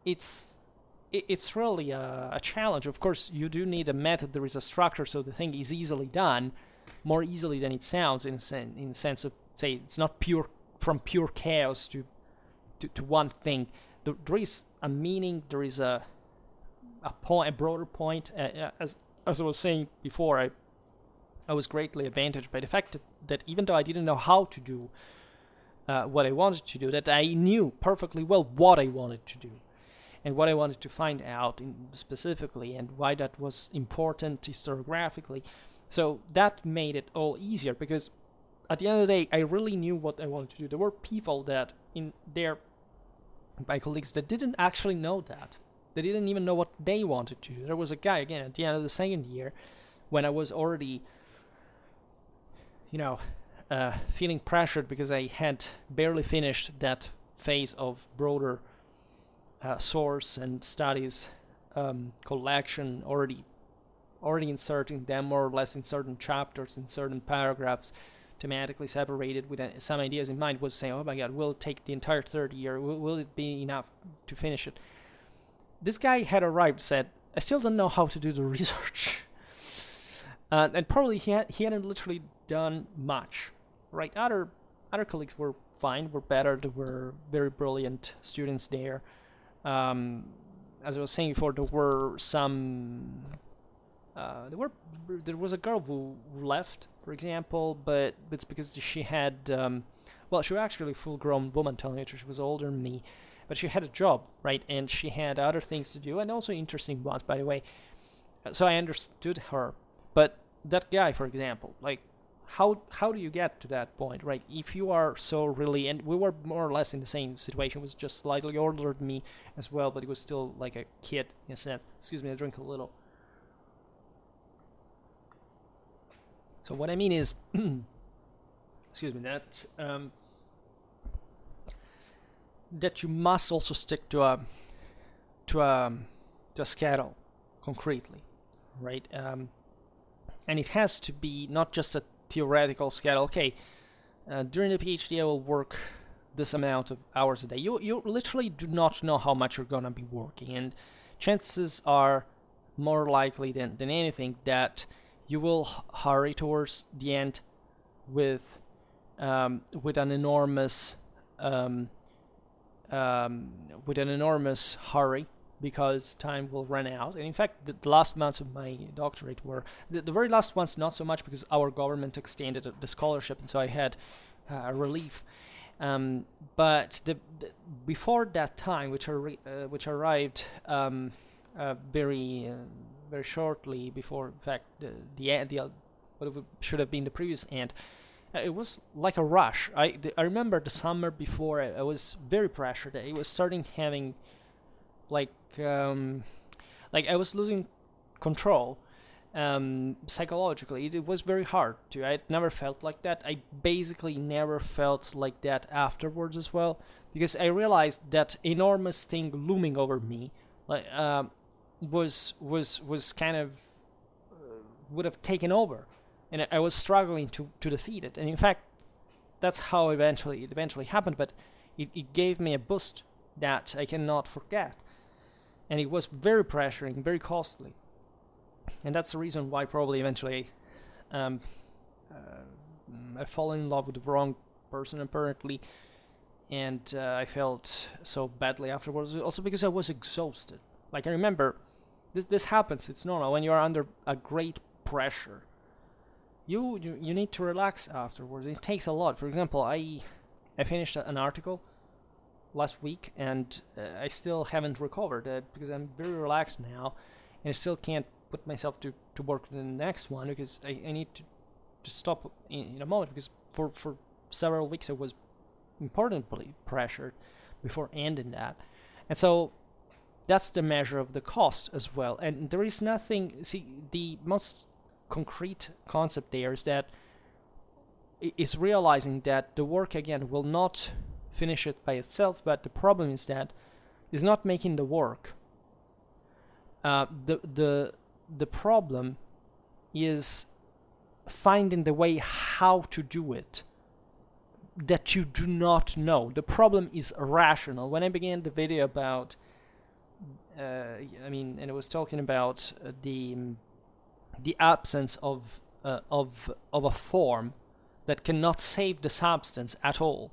S1: It's really a challenge. Of course, you do need a method. There is a structure, so the thing is easily done, more easily than it sounds, in the sense of, say, it's not from pure chaos to one thing. There is a meaning. There is a broader point. As I was saying before, I was greatly advantaged by the fact that even though I didn't know how to do what I wanted to do, that I knew perfectly well what I wanted to do and what I wanted to find out specifically, and why that was important historiographically. So that made it all easier, because at the end of the day, I really knew what I wanted to do. There were people that my colleagues, that didn't actually know that. They didn't even know what they wanted to do. There was a guy, again, at the end of the second year, when I was already feeling pressured because I had barely finished that phase of broader source and studies collection, already inserting them more or less in certain chapters, in certain paragraphs, thematically separated with some ideas in mind, was saying, oh my god, will it take the entire third year? Will it be enough to finish it? This guy had arrived, said, I still don't know how to do the research. And probably he hadn't literally done much, right? Other colleagues were fine, were better. There were very brilliant students there. As I was saying before, there were some. There was a girl who left, for example, but it's because she had. She was actually a full-grown woman, telling me she was older than me, but she had a job, right? And she had other things to do, and also interesting ones, by the way. So I understood her. But that guy, for example, like, how do you get to that point, right? If you are so really, and we were more or less in the same situation, was just slightly older than me as well, but he was still like a kid in a sense. Excuse me, I drink a little. So what I mean is, excuse me, that you must also stick to a schedule concretely, right? And it has to be not just a theoretical schedule. Okay, during the PhD I will work this amount of hours a day. You literally do not know how much you're gonna be working, and chances are more likely than anything that you will hurry towards the end with an enormous hurry, because time will run out. And in fact, the last months of my doctorate were the very last ones, not so much because our government extended the scholarship, and so I had relief. But before that time, which arrived very shortly before, in fact, the end, what should have been the previous end. It was like a rush. I remember the summer before, I was very pressured. I was starting having like I was losing control psychologically. It was very hard to. I never felt like that. I basically never felt like that afterwards as well, because I realized that enormous thing looming over me, like was kind of would have taken over, and I was struggling to defeat it. And in fact, that's how it eventually happened. But it gave me a boost that I cannot forget. And it was very pressuring, very costly. And that's the reason why probably eventually I fall in love with the wrong person apparently, and I felt so badly afterwards. Also because I was exhausted. Like I remember, this happens. It's normal when you are under a great pressure. You need to relax afterwards. It takes a lot. For example, I finished an article last week, and I still haven't recovered because I'm very relaxed now, and I still can't put myself to work on the next one because I need to stop in a moment, because for several weeks I was importantly pressured before ending that. And so that's the measure of the cost as well. And there is nothing, see, the most concrete concept there is realizing that the work again will not finish it by itself, but the problem is that it's not making the work. The problem is finding the way how to do it that you do not know. The problem is irrational. When I began the video about and I was talking about the absence of a form that cannot save the substance at all.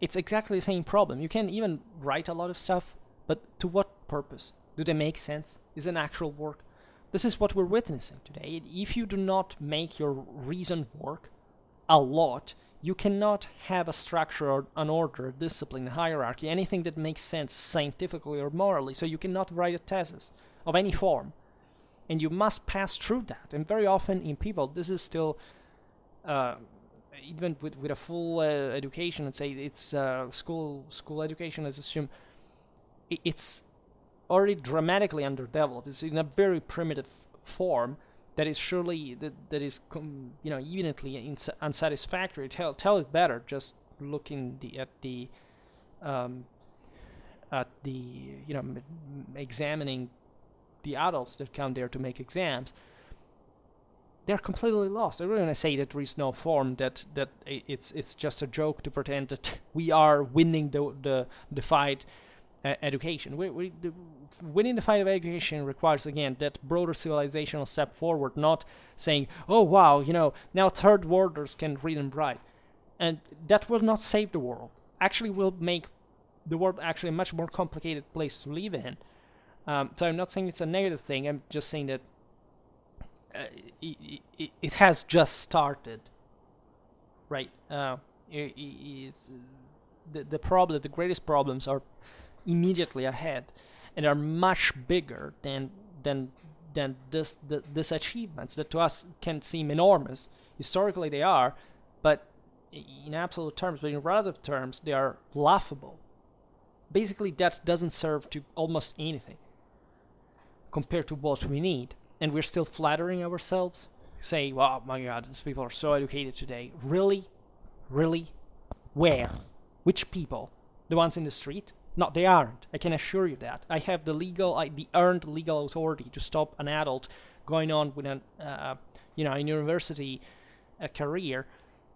S1: It's exactly the same problem. You can even write a lot of stuff, but to what purpose? Do they make sense? Is an actual work? This is what we're witnessing today. If you do not make your reason work a lot, you cannot have a structure or an order, a discipline, a hierarchy, anything that makes sense scientifically or morally. So you cannot write a thesis of any form. And you must pass through that. And very often in people, this is still, even with a full education, let's say it's school education, let's assume, it's already dramatically underdeveloped. It's in a very primitive form that is surely that is evidently unsatisfactory. Tell it better just looking at the examining the adults that come there to make exams. They're completely lost. I really want to say that there is no form, that it's just a joke to pretend that we are winning the fight. Education. Winning the fight of education requires, again, that broader civilizational step forward, not saying, oh wow, now third worlders can read and write. And that will not save the world. Actually will make the world actually a much more complicated place to live in. So I'm not saying it's a negative thing, I'm just saying that it has just started. Right? It's the greatest problems are immediately ahead, and are much bigger than this achievements that to us can seem enormous. Historically they are, but in absolute terms, but in relative terms, they are laughable. Basically, that doesn't serve to almost anything compared to what we need, and we're still flattering ourselves, saying, "Wow, my God, these people are so educated today." Really, where? Which people? The ones in the street? No, they aren't. I can assure you that. I have the earned legal authority to stop an adult going on with a university career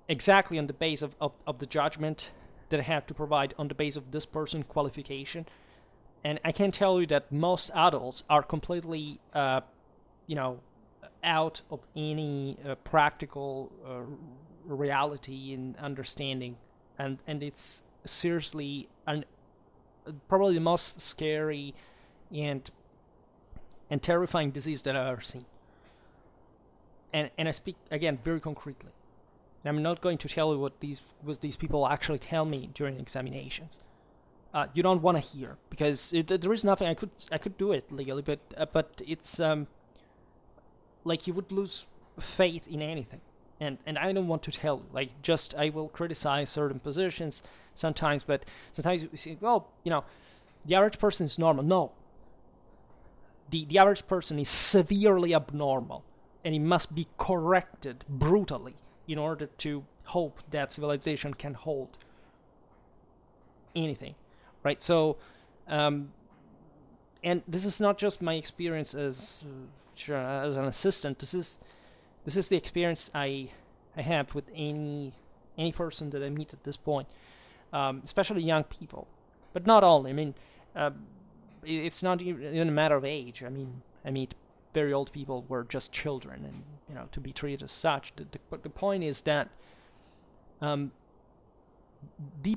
S1: exactly on the base of the judgment that I have to provide on the base of this person's qualification. And I can tell you that most adults are completely, out of any practical reality and understanding, and it's seriously probably the most scary and terrifying disease that I've ever seen. And I speak again very concretely. I'm not going to tell you what these people actually tell me during examinations. You don't want to hear, because there is nothing I could do it legally, but it's like you would lose faith in anything. And I don't want to tell you. Like, just I will criticize certain positions sometimes, but sometimes you say, well, the average person is normal. No. The average person is severely abnormal, and it must be corrected brutally in order to hope that civilization can hold anything, right? So, and this is not just my experience as an assistant. This is the experience I have with any person that I meet at this point, especially young people, but not only. I mean, it's not even a matter of age. I mean, I meet very old people were just children, and to be treated as such. But the point is that the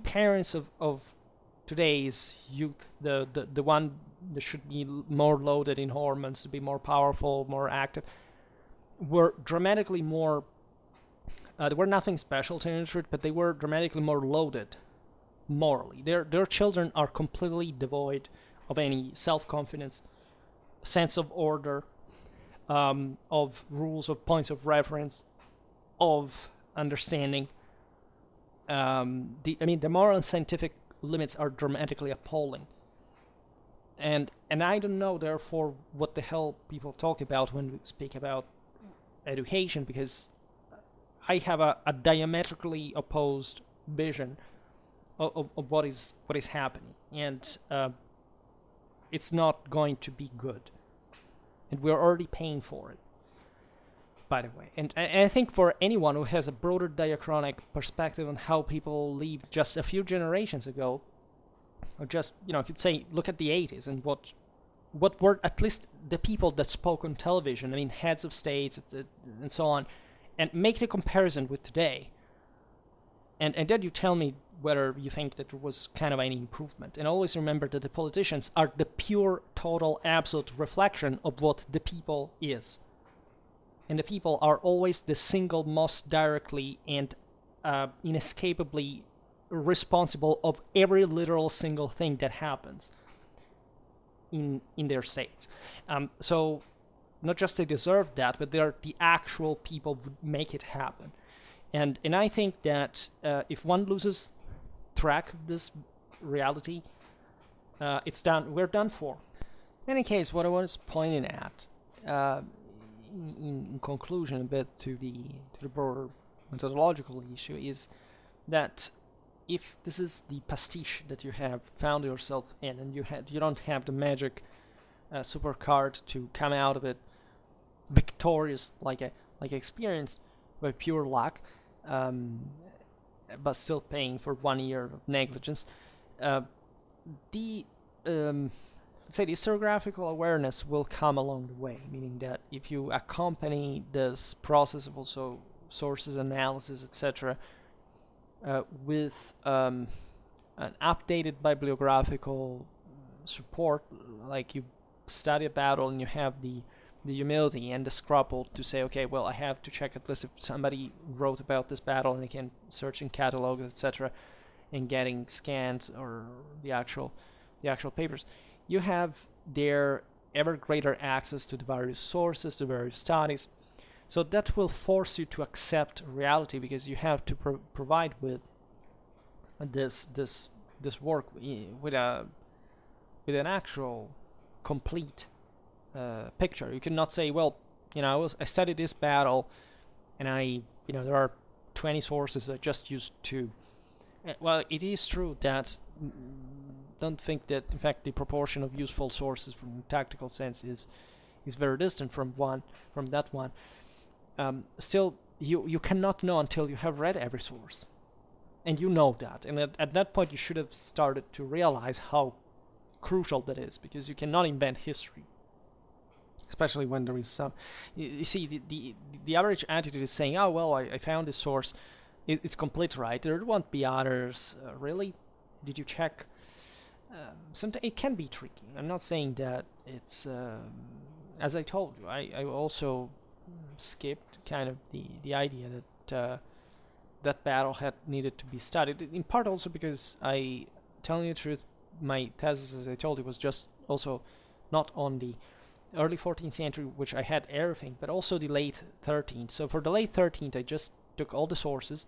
S1: parents of today's youth, the one that should be more loaded in hormones to be more powerful, more active, were dramatically more. They were nothing special to introvert, but they were dramatically more loaded morally. Their children are completely devoid of any self-confidence, sense of order, of rules, of points of reference, of understanding. The moral and scientific limits are dramatically appalling. And I don't know, therefore, what the hell people talk about when we speak about education, because I have a diametrically opposed vision of what is happening, and it's not going to be good, and we're already paying for it, by the way. And I think for anyone who has a broader diachronic perspective on how people lived just a few generations ago, or just could say, look at the 80s and what were at least the people that spoke on television. I mean, heads of states and so on, and make the comparison with today. And then you tell me whether you think that there was kind of any improvement. And always remember that the politicians are the pure, total, absolute reflection of what the people is. And the people are always the single most directly and inescapably responsible of every literal single thing that happens in their states. So not just they deserve that, but they're the actual people who make it happen. And I think that if one loses track of this reality, it's done. We're done for. In any case, what I was pointing at, in conclusion, a bit to the broader methodological issue, is that if this is the pastiche that you have found yourself in, and you don't have the magic super card to come out of it victorious, like I experienced by pure luck, but still paying for 1 year of negligence, let's say the historiographical awareness will come along the way, meaning that if you accompany this process of also sources analysis, etc., with an updated bibliographical support, like you study a battle and you have the humility and the scruple to say, okay, well, I have to check at least if somebody wrote about this battle, and I can search in catalogs, etc., and getting scans or the actual papers. You have their ever greater access to the various sources, to various studies. So that will force you to accept reality, because you have to provide with this work with an actual complete picture. You cannot say, well, I studied this battle, and there are 20 sources. I just used 2. Well, it is true that don't think that, in fact, the proportion of useful sources from a tactical sense is very distant from that one. Still, you cannot know until you have read every source, and you know that. And at that point, you should have started to realize how crucial that is, because you cannot invent history, especially when there is some. You see, the average attitude is saying, oh, well, I found this source, it's complete, right? There won't be others. Really? Did you check? Sometimes it can be tricky. I'm not saying that it's, as I told you, I also skipped kind of the idea that that battle had needed to be studied, in part also because telling you the truth, my thesis, as I told you, was just also not on the early 14th century, which I had everything, but also the late 13th. So for the late 13th, I just took all the sources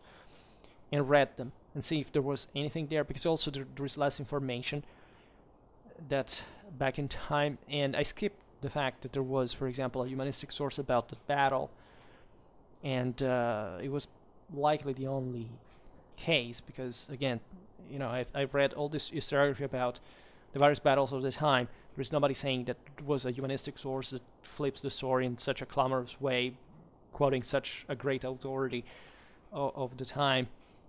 S1: and read them and see if there was anything there, because also there is less information that back in time, and I skipped the fact that there was, for example, a humanistic source about the battle, and it was likely the only case, because again, I've read all this historiography about the various battles of the time. There's nobody saying that it was a humanistic source that flips the story in such a clamorous way, quoting such a great authority of the time.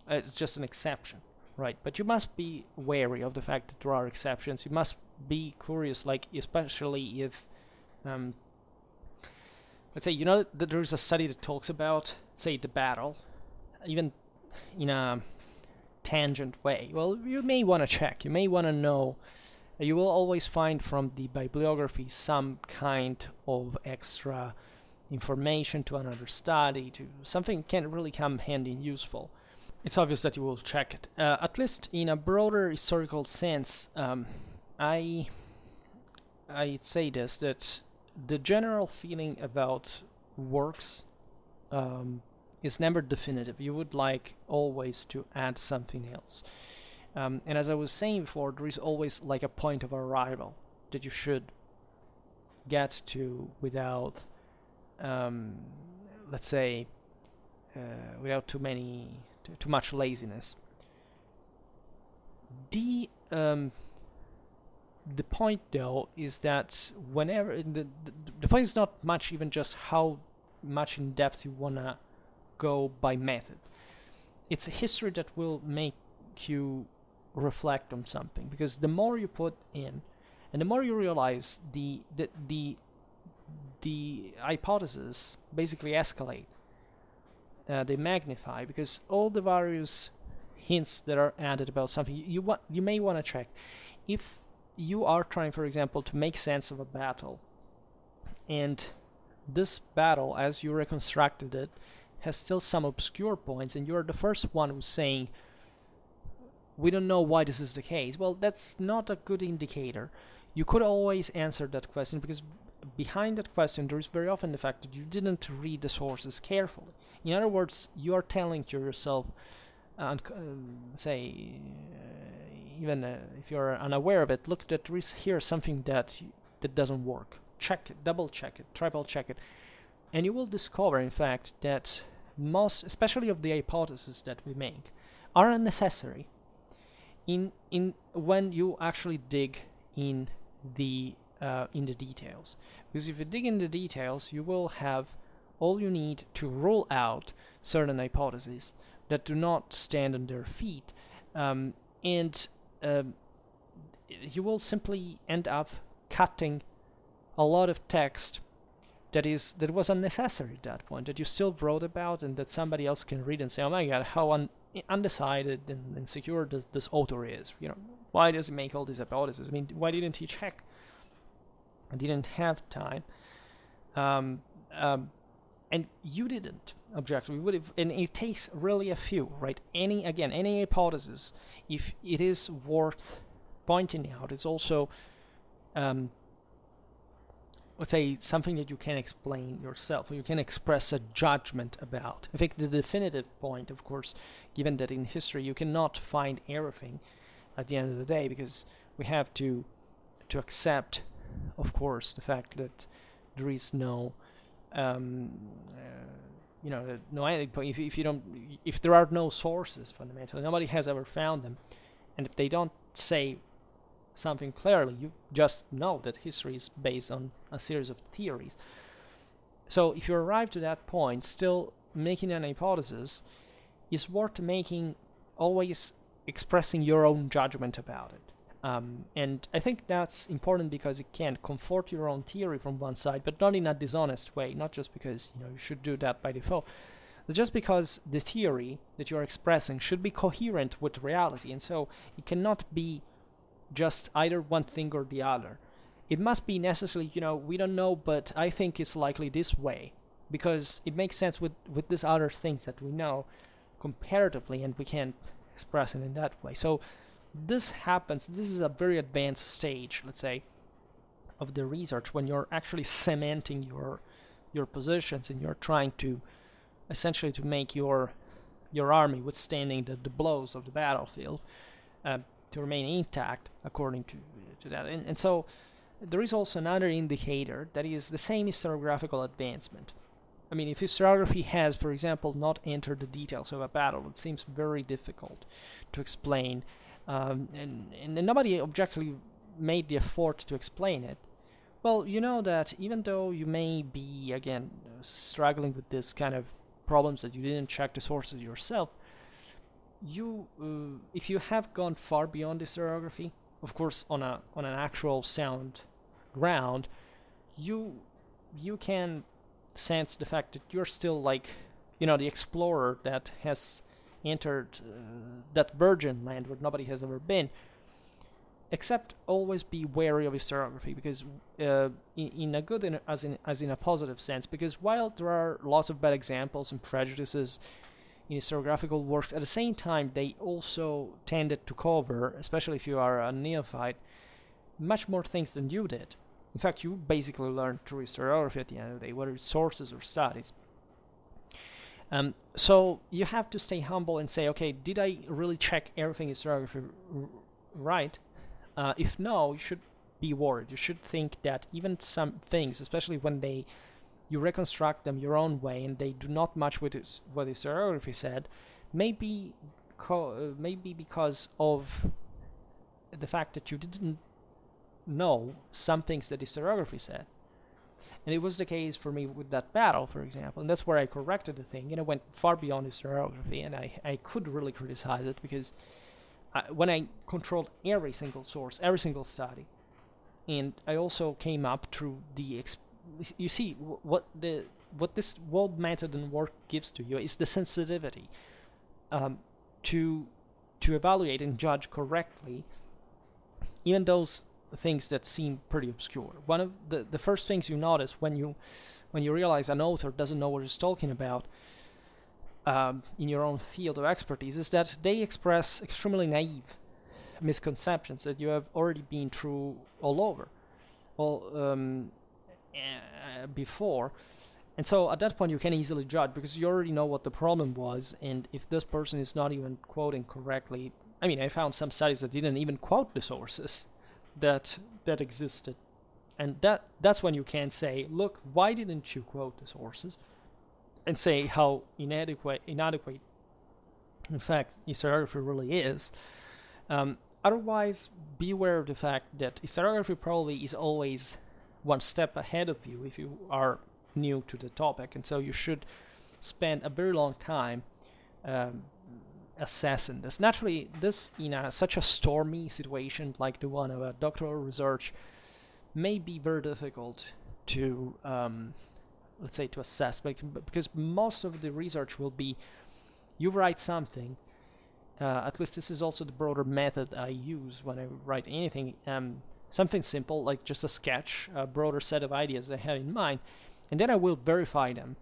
S1: It's just an exception, right? But you must be wary of the fact that there are exceptions. You must be curious, like especially if let's say, you know that there is a study that talks about, say, the battle, even in a tangent way. Well, you may want to check, you may want to know. You will always find from the bibliography some kind of extra information to another study, to something can really come handy and useful. It's obvious that you will check it. At least in a broader historical sense, I'd say this, that the general feeling about works is never definitive. You would like always to add something else. And as I was saying before, there is always like a point of arrival that you should get to without, let's say, without too much laziness. The point, though, is that whenever the point is not much even just how much in depth you wanna go by method. It's a history that will make you reflect on something, because the more you put in, and the more you realize the hypotheses basically escalate. They magnify, because all the various hints that are added about something you may want to check. If you are trying, for example, to make sense of a battle, and this battle, as you reconstructed it, has still some obscure points, and you're the first one who's saying, we don't know why this is the case, well, that's not a good indicator. You could always answer that question, because behind that question there is very often the fact that you didn't read the sources carefully. In other words, you are telling to yourself, even if you're unaware of it, look, that there is here something that doesn't work. Check it, double check it, triple check it, and you will discover, in fact, that most, especially of the hypotheses that we make, are unnecessary in when you actually dig in the details. Because if you dig in the details, you will have all you need to rule out certain hypotheses that do not stand on their feet, and you will simply end up cutting a lot of text that was unnecessary at that point, that you still wrote about, and that somebody else can read and say, oh my god, how undecided and insecure this author is. Why does he make all these hypotheses? I mean, why didn't he check? I didn't have time, and you didn't objectively. Would have, and it takes really a few, right? Any hypothesis, if it is worth pointing out, it's also, let's say, something that you can explain yourself, or you can express a judgment about. I think the definitive point, of course, given that in history you cannot find everything at the end of the day, because we have to accept, of course, the fact that there is no, no ending point. If there are no sources, fundamentally, nobody has ever found them, and if they don't say something clearly, you just know that history is based on a series of theories. So if you arrive to that point, still making an hypothesis is worth making, always expressing your own judgment about it. And I think that's important, because it can comfort your own theory from one side, but not in a dishonest way, not just because you should do that by default, but just because the theory that you're expressing should be coherent with reality, and so it cannot be just either one thing or the other. It must be necessarily, we don't know, but I think it's likely this way, because it makes sense with these other things that we know comparatively, and we can express it in that way. So this happens, this is a very advanced stage, let's say, of the research, when you're actually cementing your positions, and you're trying to essentially to make your army withstanding the blows of the battlefield, to remain intact according to that. And so there is also another indicator, that is the same historiographical advancement. I mean, if historiography has, for example, not entered the details of a battle, it seems very difficult to explain, and nobody objectively made the effort to explain it. Well, you know that even though you may be, again, struggling with this kind of problems that you didn't check the sources yourself, if you have gone far beyond historiography, of course, on an actual sound ground, you can sense the fact that you're still like, the explorer that has entered that virgin land where nobody has ever been. Except always be wary of historiography, because in a good as in a positive sense, because while there are lots of bad examples and prejudices in historiographical works, at the same time they also tended to cover, especially if you are a neophyte, much more things than you did. In fact, you basically learned through historiography at the end of the day, whether it's sources or studies. So you have to stay humble and say, okay, did I really check everything historiography right? If no, you should be worried. You should think that even some things, especially when you reconstruct them your own way and they do not match with what historiography said, maybe because of the fact that you didn't know some things that historiography said. And it was the case for me with that battle, for example, and that's where I corrected the thing. Went far beyond historiography, and I could really criticize it, because when I controlled every single source, every single study, and I also came up through you see, what this world method and work gives to you is the sensitivity to evaluate and judge correctly even those things that seem pretty obscure. One of the first things you notice when you realize an author doesn't know what he's talking about in your own field of expertise is that they express extremely naive misconceptions that you have already been through before. And so at that point you can easily judge, because you already know what the problem was, and if this person is not even quoting correctly. I found some studies that didn't even quote the sources that existed, and that's when you can say, look, why didn't you quote the sources, and say how inadequate in fact historiography really is. Otherwise, beware of the fact that historiography probably is always one step ahead of you if you are new to the topic, and so you should spend a very long time assessing this. Naturally, this in such a stormy situation like the one of a doctoral research may be very difficult to let's say to assess, because most of the research will be you write something. At least this is also the broader method I use when I write anything. Something simple like just a sketch, a broader set of ideas that I have in mind, and then I will verify them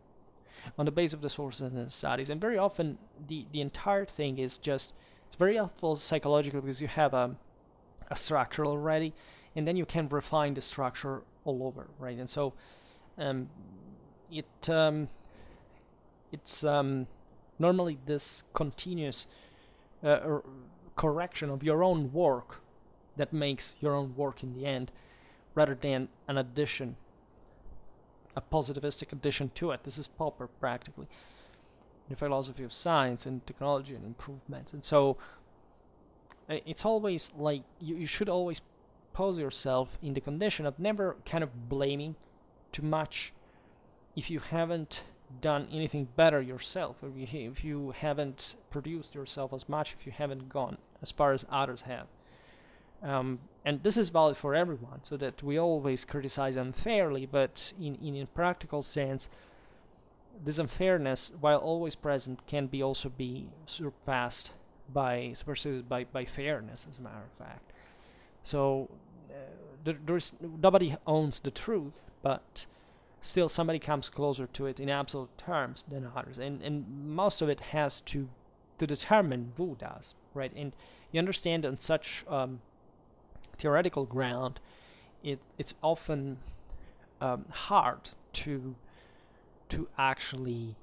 S1: on the basis of the sources and the studies. And very often the entire thing is it's very helpful psychologically, because you have a structure already, and then you can refine the structure all over, right? And so it's normally this continuous correction of your own work that makes your own work in the end, rather than an addition, a positivistic addition to it. This is Popper practically, the philosophy of science and technology and improvements. And so it's always like you should always pose yourself in the condition of never kind of blaming too much if you haven't done anything better yourself, or if you haven't produced yourself as much, if you haven't gone as far as others have. And this is valid for everyone, so that we always criticize unfairly, but in a practical sense, this unfairness, while always present, can be also be surpassed by fairness, as a matter of fact. So there's nobody owns the truth, but still somebody comes closer to it in absolute terms than others, and most of it has to determine who does, right? And you understand on such theoretical ground, it's often hard to actually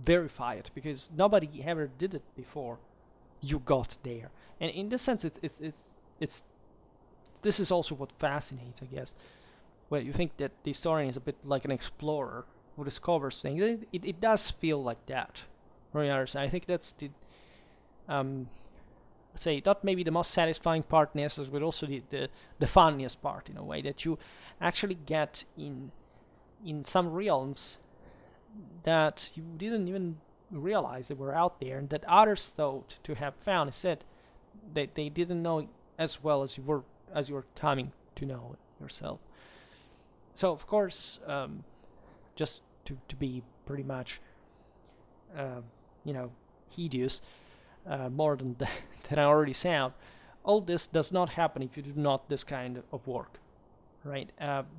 S1: verify it, because nobody ever did it before you got there. And in this sense, it's this is also what fascinates, I guess. Well, you think that the historian is a bit like an explorer who discovers things. It does feel like that. From the other side, I think that's the let's say not maybe the most satisfying part necessarily, but also the funniest part, in a way, that you actually get in some realms that you didn't even realize they were out there, and that others thought to have found. Instead, they didn't know as well as you were you're coming to know yourself. So of course, just to be pretty much, you know, hideous, more than than I already sound, all this does not happen if you do not this kind of work, right?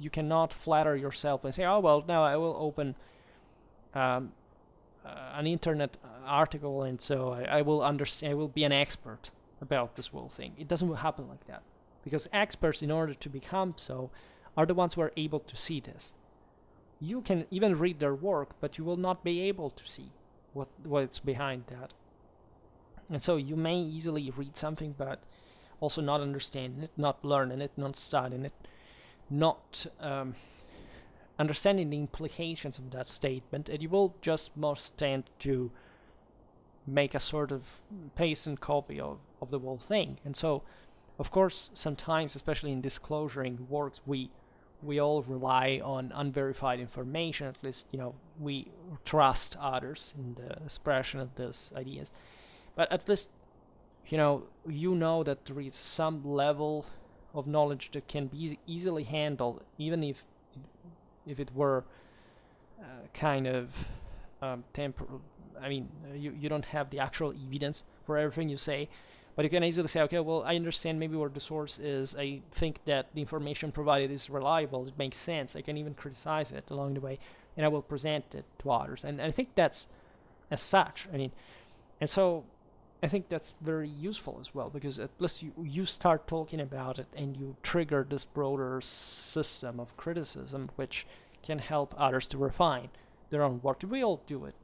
S1: You cannot flatter yourself and say, oh well, now I will open an internet article, and so I will understand, I will be an expert about this whole thing. It doesn't happen like that, because experts, in order to become so, are the ones who are able to see this. You can even read their work, but you will not be able to see what's behind that. And so you may easily read something, but also not understanding it, not learning it, not studying it, not understanding the implications of that statement, and you will just must tend to make a sort of paste and copy of the whole thing. And so, of course, sometimes, especially in disclosuring works, we all rely on unverified information. At least, you know, we trust others in the expression of these ideas. But at least, you know that there is some level of knowledge that can be easily handled, even if it were kind of temporal. I mean, you don't have the actual evidence for everything you say, but you can easily say, okay, well, I understand maybe where the source is. I think that the information provided is reliable. It makes sense. I can even criticize it along the way, and I will present it to others. And I think that's as such. I mean, and so I think that's very useful as well, because at least you start talking about it and you trigger this broader system of criticism, which can help others to refine their own work. We all do it,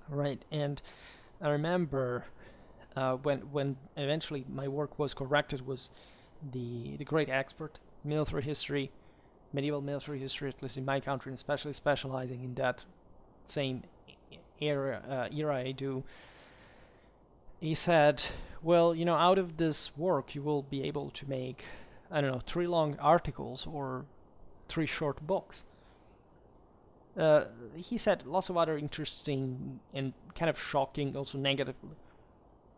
S1: right? And I remember when eventually my work was corrected, was the great expert military history, medieval military history, at least in my country, and especially specializing in that same era I do. He said, well, out of this work you will be able to make, I don't know, 3 long articles or 3 short books. He said lots of other interesting and kind of shocking, also negatively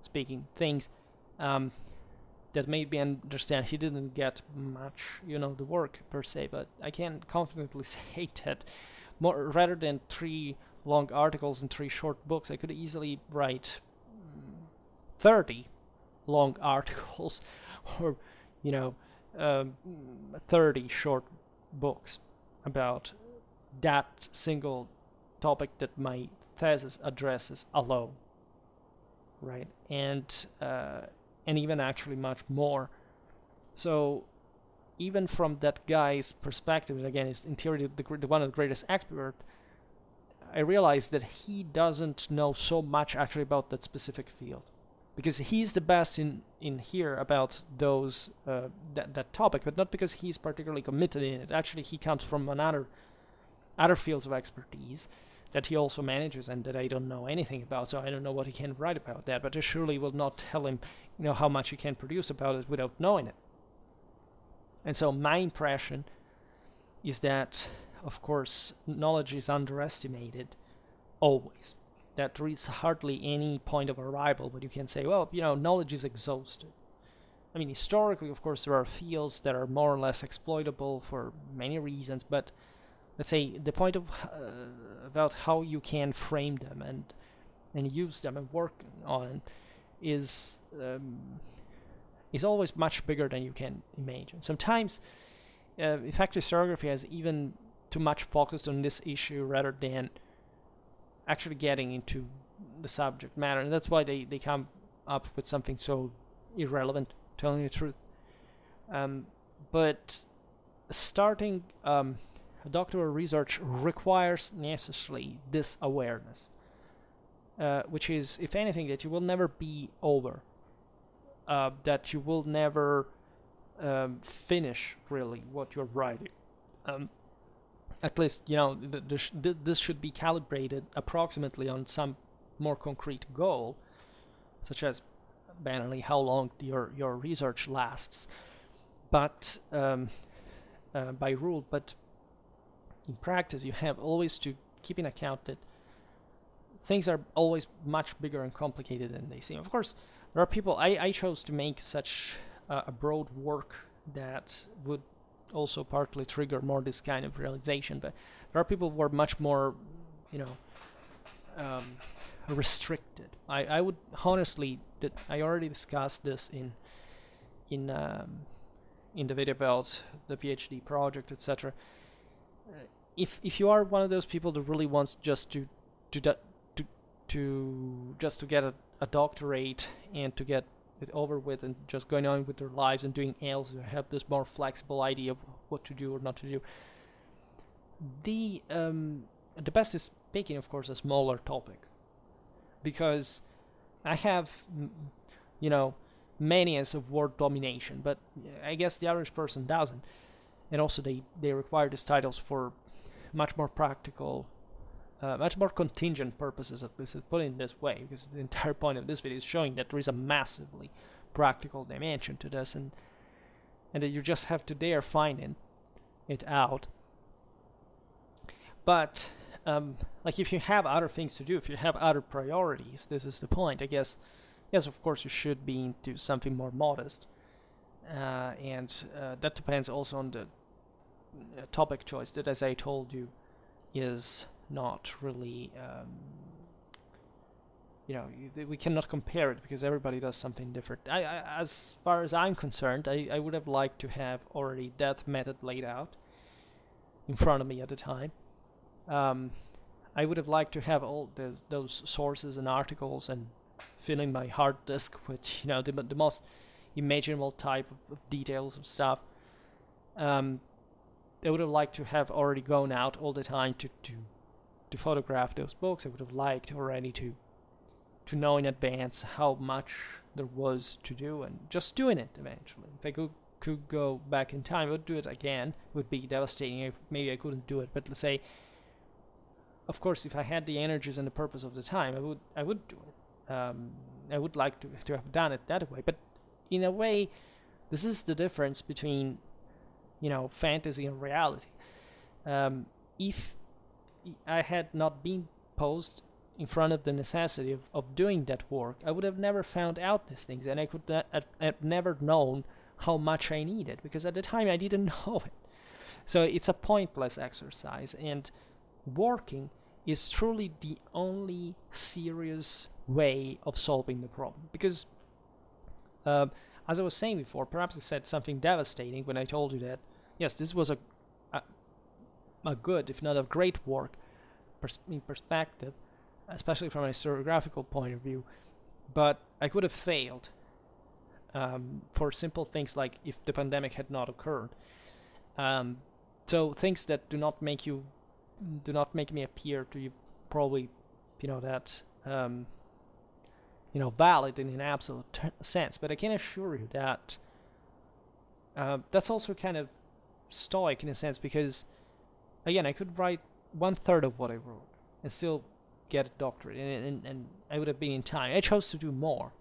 S1: speaking, things that made me understand he didn't get much, the work per se, but I can confidently say that rather than 3 long articles and 3 short books, I could easily write 30 long articles or 30 short books about that single topic that my thesis addresses alone, right? And even actually much more. So even from that guy's perspective, and again, is in theory the one of the greatest experts, I realized that he doesn't know so much actually about that specific field, because he's the best in here about those that topic, but not because he's particularly committed in it. Actually, he comes from other fields of expertise that he also manages and that I don't know anything about, so I don't know what he can write about that, but I surely will not tell him how much he can produce about it without knowing it. And so my impression is that, of course, knowledge is underestimated always. That there is hardly any point of arrival where you can say, well, knowledge is exhausted. I mean, historically, of course, there are fields that are more or less exploitable for many reasons, but let's say the point of about how you can frame them and use them and work on is always much bigger than you can imagine. Sometimes effective historiography has even too much focused on this issue rather than actually getting into the subject matter, and that's why they come up with something so irrelevant, telling the truth. But starting doctoral research requires necessarily this awareness, which is, if anything, that you will never be over, that you will never finish really what you're writing. At least, this should be calibrated approximately on some more concrete goal, such as banally how long your research lasts, but by rule. But in practice, you have always to keep in account that things are always much bigger and complicated than they seem. Of course, there are people. I chose to make such a broad work that would also partly trigger more this kind of realization. But there are people who are much more, um, restricted. I would honestly, that I already discussed this in the video about the PhD project, etc. If you are one of those people that really wants just to just to get a doctorate and to get it over with and just going on with their lives and doing else, or have this more flexible idea of what to do or not to do, the best is picking, of course, a smaller topic, because I have manias of word domination, but I guess the average person doesn't, and also they require these titles for much more practical, much more contingent purposes, at least put it this way, because the entire point of this video is showing that there is a massively practical dimension to this, and that you just have to dare finding it out. But like, if you have other things to do, if you have other priorities, this is the point, I guess. Yes, of course, you should be into something more modest, and that depends also on the topic choice that, as I told you, is not really, we cannot compare it because everybody does something different. As far as I'm concerned, I would have liked to have already that method laid out in front of me at the time. I would have liked to have all those sources and articles and filling my hard disk with the most imaginable type of details of stuff. I would have liked to have already gone out all the time to photograph those books. I would have liked already to know in advance how much there was to do, and just doing it eventually. If I could go back in time, I would do it again. It would be devastating if maybe I couldn't do it, but let's say, of course, if I had the energies and the purpose of the time, I would do it. I would like to have done it that way, but in a way, this is the difference between fantasy and reality. If I had not been posed in front of the necessity of doing that work, I would have never found out these things, and I could have never known how much I needed, because at the time I didn't know it. So it's a pointless exercise, and working is truly the only serious way of solving the problem. Because as I was saying before, perhaps I said something devastating when I told you that yes, this was a good, if not a great work in perspective, especially from a historiographical point of view, but I could have failed for simple things like if the pandemic had not occurred. So things that do not make me appear to you probably that valid in an absolute sense, but I can assure you that that's also kind of stoic in a sense, because again, I could write 1/3 of what I wrote and still get a doctorate, and I would have been in time. I chose to do more,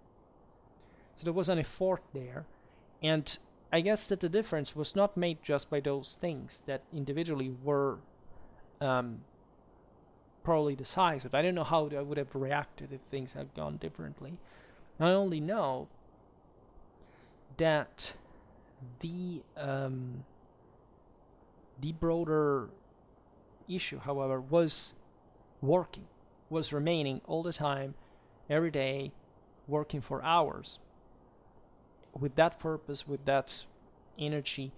S1: so there was an effort there, and I guess that the difference was not made just by those things that individually were probably decisive. I don't know how I would have reacted if things had gone differently. I only know that the broader issue, however, was remaining all the time, every day, working for hours, with that purpose, with that energy,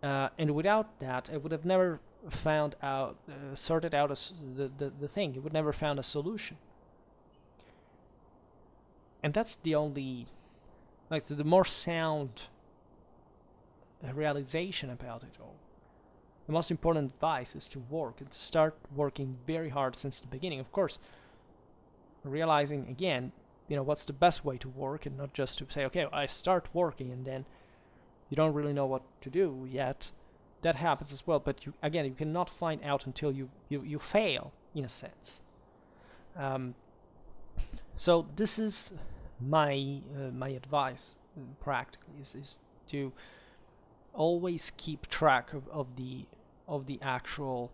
S1: and without that, I would have never sorted out the thing. I would never found a solution. And that's the only, the more sound realization about it all. The most important advice is to work and to start working very hard since the beginning. Of course, realizing again, what's the best way to work, and not just to say, okay, I start working and then you don't really know what to do yet. That happens as well, but you cannot find out until you fail, in a sense. So this is my advice, practically, is to always keep track of the actual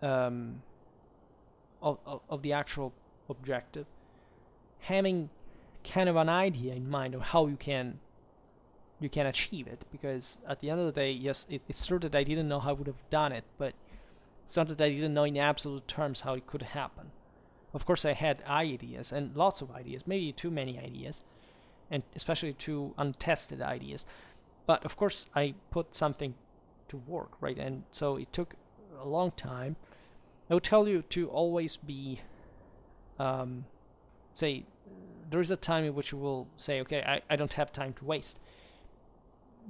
S1: of the actual objective, having kind of an idea in mind of how you can you can achieve it, because at the end of the day, yes, it's true that I didn't know how I would have done it, but it's not that I didn't know in absolute terms how it could happen. Of course, I had ideas, and lots of ideas, maybe too many ideas, and especially too untested ideas. But of course, I put something to work, right? And so it took a long time. I would tell you to always be, say, there is a time in which you will say, okay, I don't have time to waste.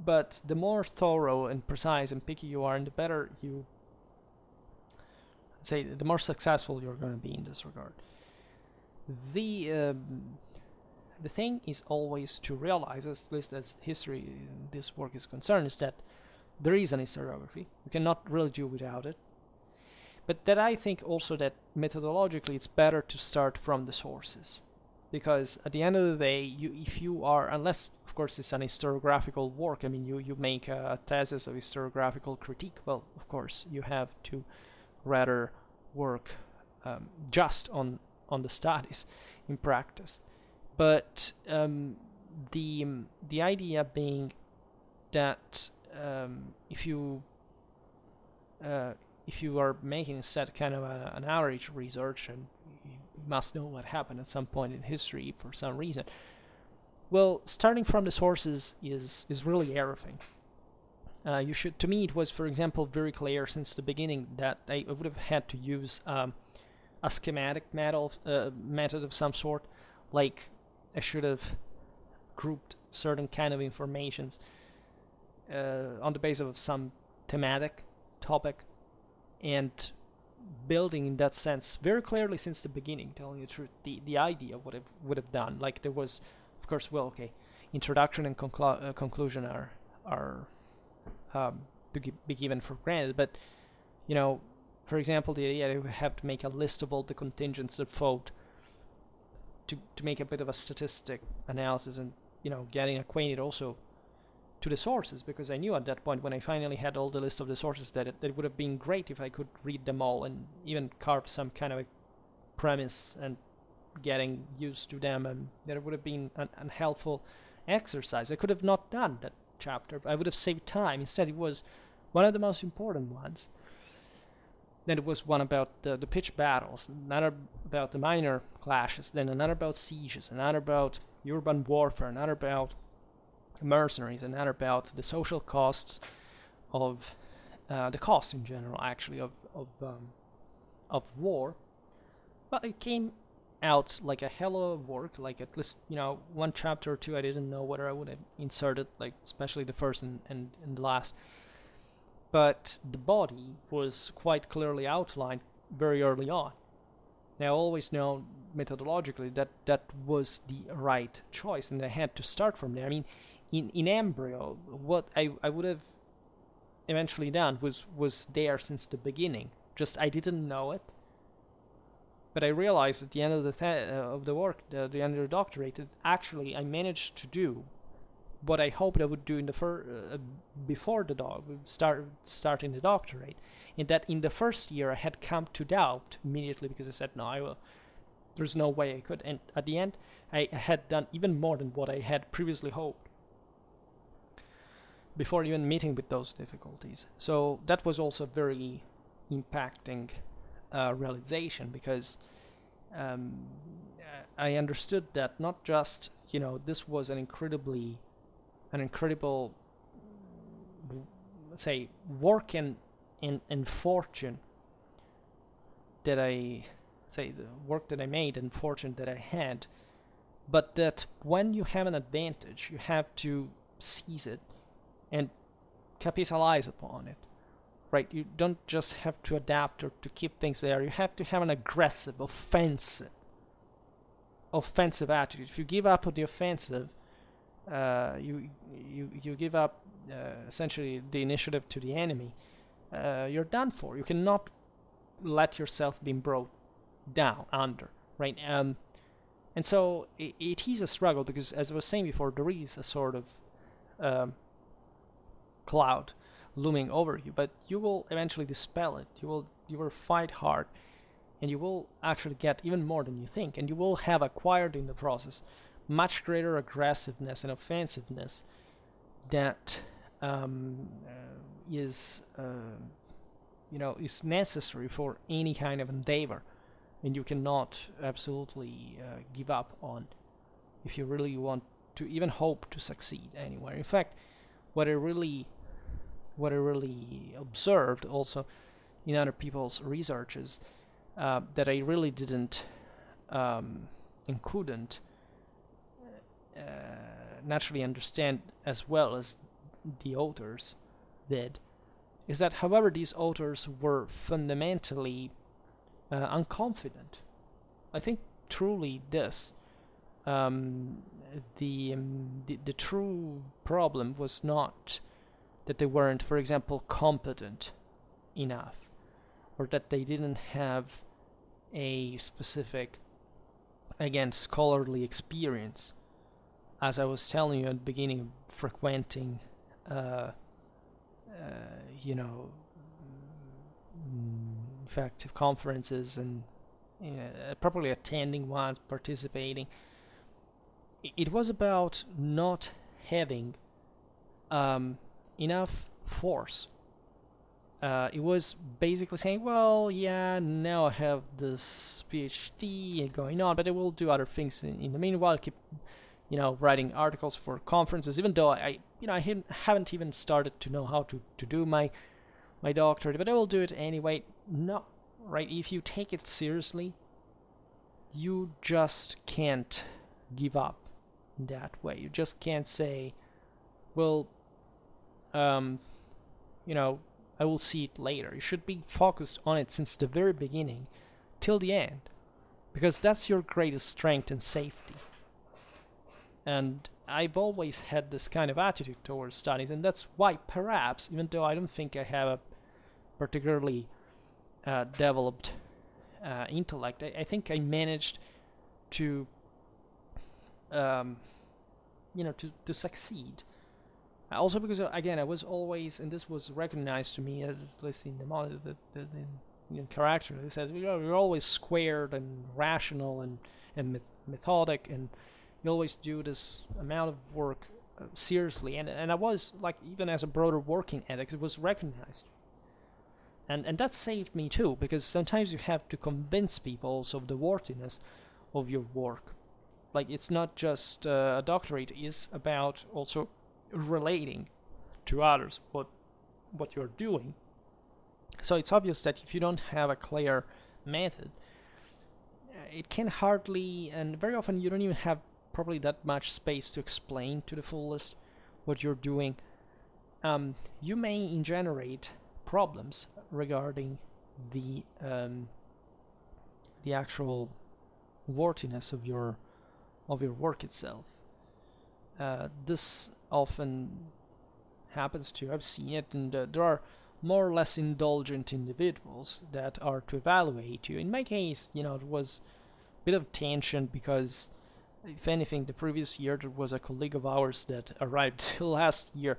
S1: But the more thorough and precise and picky you are, and the better you, say, the more successful you're going to be in this regard. The thing is always to realize, at least as history, this work is concerned, is that there is an historiography. You cannot really do without it. But that I think also that methodologically it's better to start from the sources. Because at the end of the day, if you are, unless of course it's an historiographical work, I mean you make a thesis of historiographical critique, well, of course you have to rather work just on the studies in practice. But the idea being that if you are making a set kind of an average research, and you must know what happened at some point in history for some reason, well, starting from the sources is really everything. You should, to me, it was, for example, very clear since the beginning that I would have had to use a schematic method of some sort. Like, I should have grouped certain kind of informations on the basis of some thematic topic, and building in that sense very clearly since the beginning, telling the truth, the idea of what it would have done. Like, there was, of course, well, okay, introduction and conclusion are to be given for granted, but for example, the idea that you have to make a list of all the contingents that vote, to make a bit of a statistic analysis, and getting acquainted also to the sources, because I knew at that point, when I finally had all the list of the sources, that it would have been great if I could read them all and even carve some kind of a premise and getting used to them, and that it would have been an helpful exercise. I could have not done that chapter. I would have saved time. Instead, it was one of the most important ones. Then it was one about the pitched battles, another about the minor clashes, then another about sieges, another about urban warfare, another about mercenaries, another about the social costs of the cost in general, actually, of war. But it came out like a hell of a work. Like, at least one chapter or two I didn't know whether I would have inserted, like especially the first and the last. But the body was quite clearly outlined very early on. Now, I always know methodologically that was the right choice, and I had to start from there. I mean, in embryo, what I would have eventually done was there since the beginning. Just I didn't know it. But I realized at the end of the work, the end of the doctorate, that actually I managed to do what I hoped I would do in the before starting the doctorate, in that in the first year I had come to doubt immediately, because I said, no, there's no way I could. And at the end, I had done even more than what I had previously hoped, before even meeting with those difficulties. So that was also a very impacting realization, because I understood that not just this was an incredible, say, work and fortune that the work that I made and fortune that I had, but that when you have an advantage, you have to seize it and capitalize upon it, right? You don't just have to adapt or to keep things there. You have to have an aggressive, offensive attitude. If you give up on the offensive, you give up essentially the initiative to the enemy. You're done for. You cannot let yourself be brought down under, right? And so it is a struggle, because, as I was saying before, there is a sort of cloud looming over you, but you will eventually dispel it. You will fight hard, and you will actually get even more than you think, and you will have acquired in the process much greater aggressiveness and offensiveness that is is necessary for any kind of endeavor, and you cannot absolutely give up on if you really want to even hope to succeed anywhere. In fact, what I really observed also in other people's researches that I really didn't and couldn't naturally understand as well as the authors did, is that however these authors were fundamentally unconfident. I think truly this the true problem was not that they weren't, for example, competent enough, or that they didn't have a specific, again, scholarly experience. As I was telling you at the beginning, frequenting, effective conferences and properly attending ones, participating. It was about not having enough force. It was basically saying, well, yeah, now I have this PhD going on, but I will do other things in the meanwhile. I keep, writing articles for conferences, even though I haven't even started to know how to do my doctorate, but I will do it anyway. No, right? If you take it seriously, you just can't give up in that way. You just can't say, well, I will see it later. You should be focused on it since the very beginning till the end, because that's your greatest strength and safety. And I've always had this kind of attitude towards studies, and that's why perhaps, even though I don't think I have a particularly developed intellect, I think I managed to to succeed. Also because, again, I was always, and this was recognized to me, at least in the character, it says, you're always squared and rational and methodic, and you always do this amount of work seriously. And I was, like, even as a broader working ethic, it was recognized. And that saved me too, because sometimes you have to convince people also of the worthiness of your work. Like, it's not just a doctorate, it's about also relating to others what you're doing. So it's obvious that if you don't have a clear method, it can hardly, and very often you don't even have probably that much space to explain to the fullest what you're doing. You may generate problems regarding the actual worthiness of your work itself. This often happens to, I've seen it, and there are more or less indulgent individuals that are to evaluate you. In my case, it was a bit of tension because, if anything, the previous year there was a colleague of ours that arrived last year,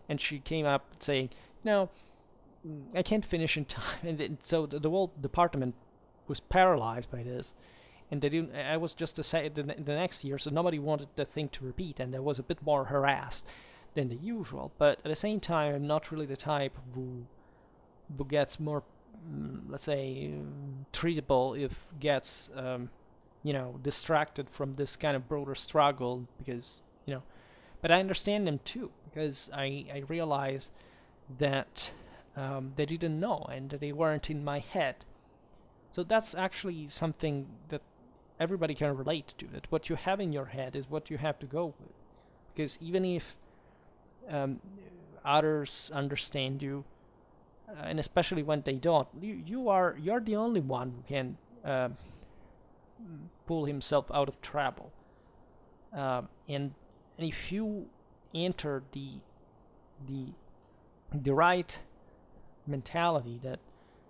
S1: and she came up saying, I can't finish in time, and so the whole department was paralyzed by this. And they didn't. I was just the next year, so nobody wanted the thing to repeat, and I was a bit more harassed than the usual. But at the same time, I'm not really the type who gets more, let's say, treatable if gets, distracted from this kind of broader struggle, because, But I understand them too, because I realized that they didn't know and that they weren't in my head. So that's actually something that everybody can relate to, that what you have in your head is what you have to go with. Because even if others understand you, and especially when they don't, you're the only one who can pull himself out of trouble. And if you enter the right mentality, that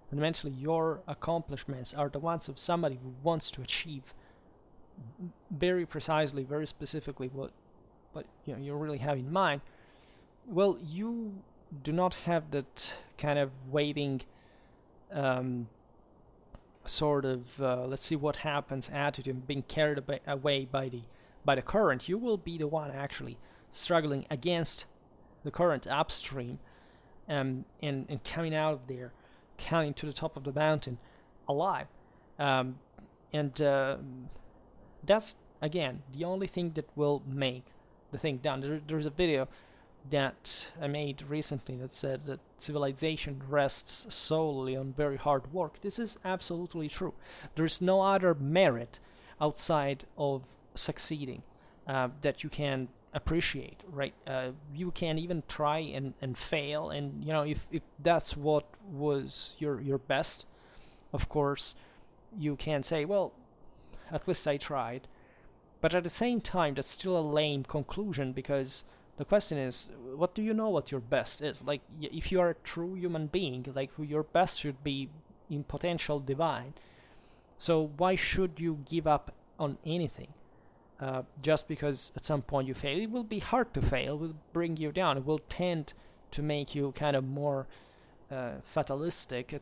S1: fundamentally your accomplishments are the ones of somebody who wants to achieve very precisely, very specifically what you really have in mind, well, you do not have that kind of waiting sort of let's see what happens attitude and being carried away by the current. You will be the one actually struggling against the current upstream, and coming out of there, coming to the top of the mountain alive. And that's, again, the only thing that will make the thing done. There's a video that I made recently that said that civilization rests solely on very hard work. This is absolutely true. There's no other merit outside of succeeding that you can appreciate, right? You can even try and fail, and if that's what was your best, of course you can say, well, at least I tried. But at the same time, that's still a lame conclusion, because the question is, what do you know what your best is? Like, if you are a true human being, like, your best should be in potential divine. So why should you give up on anything just because at some point you fail? It will be hard to fail. It will bring you down. It will tend to make you kind of more fatalistic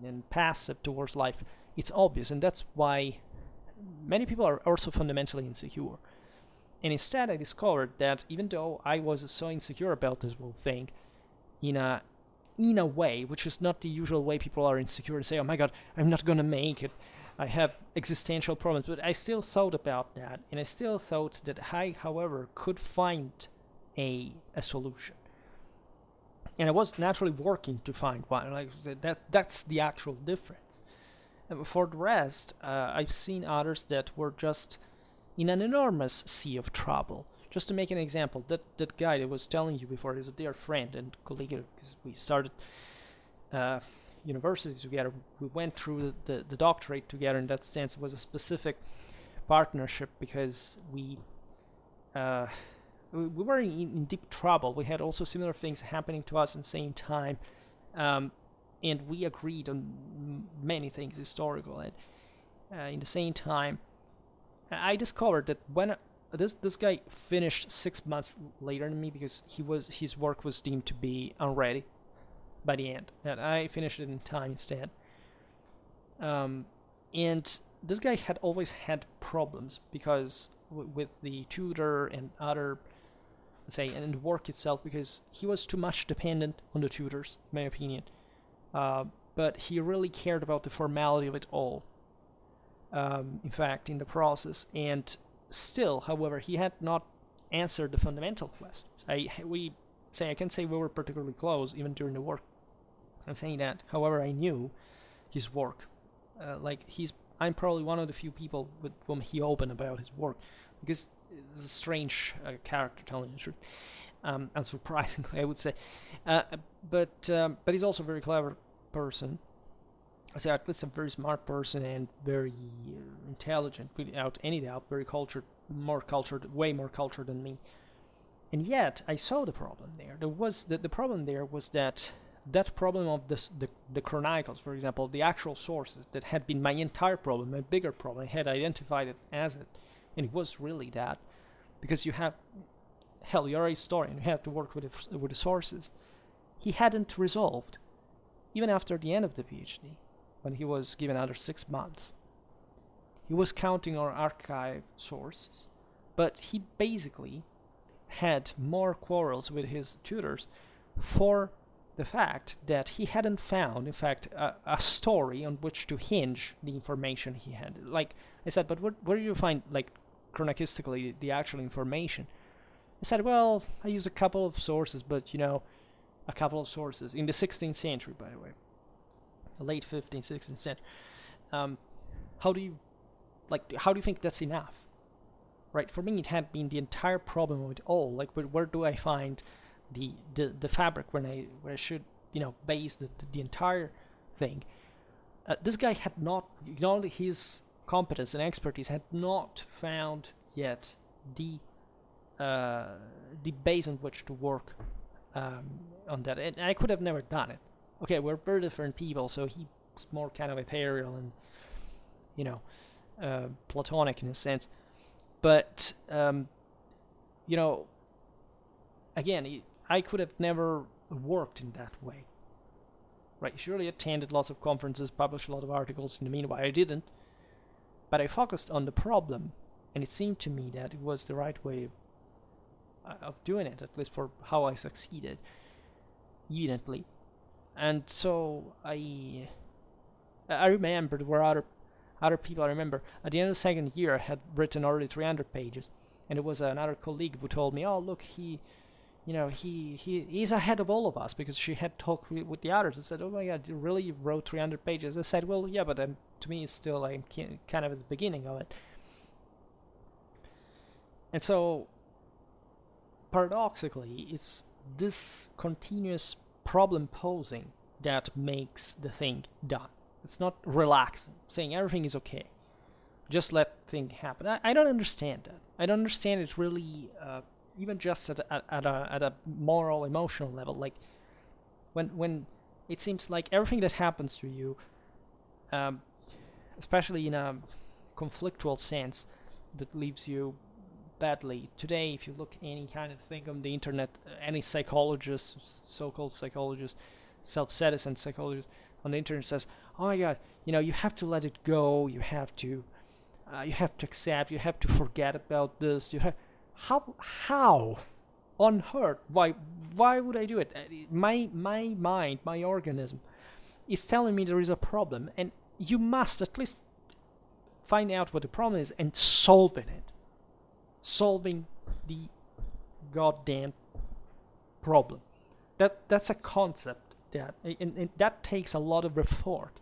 S1: and passive towards life. It's obvious, and that's why many people are also fundamentally insecure. And instead I discovered that even though I was so insecure about this whole thing, in a way which is not the usual way people are insecure and say, oh my god, I'm not gonna make it, I have existential problems, but I still thought about that, and I still thought that I, however, could find a solution. And I was naturally working to find one. Like, that's the actual difference. And for the rest, I've seen others that were just in an enormous sea of trouble. Just to make an example, that guy that was telling you before is a dear friend and colleague, because we started university together. We went through the doctorate together. In that sense, it was a specific partnership, because we were in deep trouble. We had also similar things happening to us at the same time. And we agreed on many things historical. And in the same time, I discovered that when this guy finished 6 months later than me, because his work was deemed to be unready by the end, and I finished it in time instead. And this guy had always had problems because with the tutor and other, let's say, and the work itself, because he was too much dependent on the tutors, in my opinion. But he really cared about the formality of it all, in fact, in the process. And still, however, he had not answered the fundamental questions. I can't say we were particularly close, even during the work. I'm saying that, however, I knew his work. I'm probably one of the few people with whom he opened about his work, because it's a strange character, telling the truth. Unsurprisingly, I would say. But he's also a very clever person. I say at least a very smart person, and very intelligent, without any doubt, very cultured, way more cultured than me. And yet, I saw the problem there. The problem there was that problem of the chronicles, for example, the actual sources, that had been my entire problem, my bigger problem. I had identified it as it, and it was really that, because you're a historian, you have to work with the sources. He hadn't resolved, even after the end of the PhD, when he was given another 6 months. He was counting our archive sources, but he basically had more quarrels with his tutors for the fact that he hadn't found, in fact, a story on which to hinge the information he had. Like I said, but where do you find, like, chronologistically, the actual information? I said, well, I use a couple of sources, but, a couple of sources in the 16th century, by the way, the late 15th, 16th century. How do you think that's enough? Right? For me, it had been the entire problem of it all. Like, where do I find the fabric where I should, base the entire thing? This guy had not, his competence and expertise, had not found yet the base on which to work on that. And I could have never done it. Okay, we're very different people, so he's more kind of ethereal and, Platonic in a sense. But, again, I could have never worked in that way. Right, surely attended lots of conferences, published a lot of articles. In the meanwhile, I didn't. But I focused on the problem, and it seemed to me that it was the right way of doing it, at least for how I succeeded, evidently. And so I remember there were other people. I remember at the end of the second year I had written already 300 pages, and it was another colleague who told me, "Oh, look, he's ahead of all of us," because she had talked with the others and said, "Oh my God, you really wrote 300 pages?" I said, "Well, yeah, but to me, it's still I'm kind of at the beginning of it." And so, paradoxically, it's this continuous problem posing that makes the thing done. It's not relaxing, saying everything is okay. Just let things happen. I don't understand that. I don't understand it really, even just at a moral, emotional level. Like when it seems like everything that happens to you, um, especially in a conflictual sense, that leaves you badly. Today, if you look any kind of thing on the internet, any psychologist, so-called psychologist, self-citizen psychologist on the internet says, "Oh my God, you have to let it go. You have to accept. You have to forget about this. How on earth? Why would I do it? My mind, my organism, is telling me there is a problem, and you must at least find out what the problem is and solving the goddamn problem. That's a concept and that takes a lot of effort.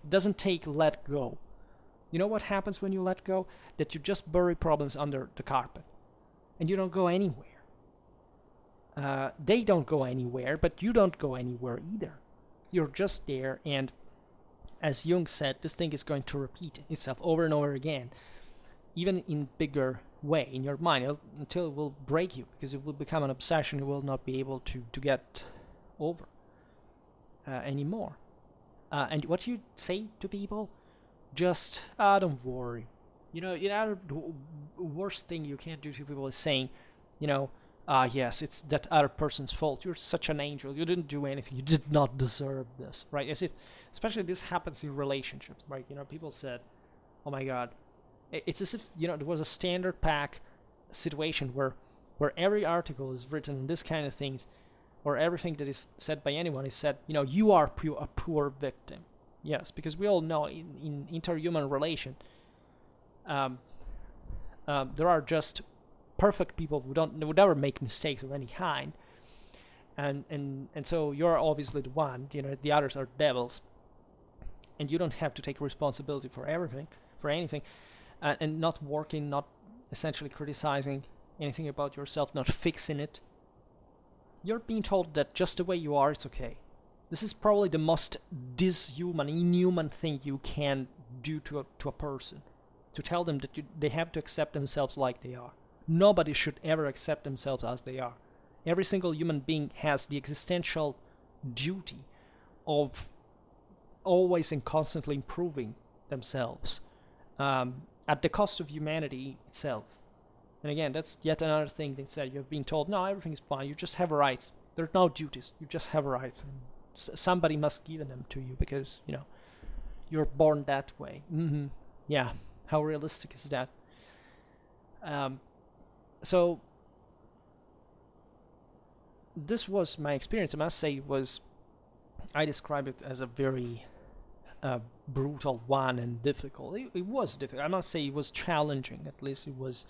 S1: It doesn't take let go. You know what happens when you let go? That you just bury problems under the carpet, and you don't go anywhere. They don't go anywhere, but you don't go anywhere either. You're just there, and as Jung said, this thing is going to repeat itself over and over again, even in bigger way in your mind, until it will break you, because it will become an obsession you will not be able to get over anymore. And what you say to people, just don't worry. The worst thing you can do to people is saying, yes, it's that other person's fault. You're such an angel. You didn't do anything. You did not deserve this, right? As if, especially this happens in relationships, right? People said, "Oh my God," it's as if there was a standard pack situation where every article is written on this kind of things, or everything that is said by anyone is said, you are a poor victim. Yes, because we all know in interhuman relation, there are just perfect people who would never make mistakes of any kind, and so you're obviously the one. The others are devils, and you don't have to take responsibility for anything, and not working, not essentially criticizing anything about yourself, not fixing it. You're being told that just the way you are, it's okay. This is probably the most inhuman thing you can do to a person, to tell them that they have to accept themselves like they are. Nobody should ever accept themselves as they are. Every single human being has the existential duty of always and constantly improving themselves, at the cost of humanity itself. And again, that's yet another thing they said. You're being told, no, everything is fine. You just have rights. There are no duties. You just have rights. And somebody must give them to you because, you're born that way. Yeah. How realistic is that? So this was my experience. I must say I describe it as a very brutal one and difficult. It was difficult. I must say it was challenging. At least it was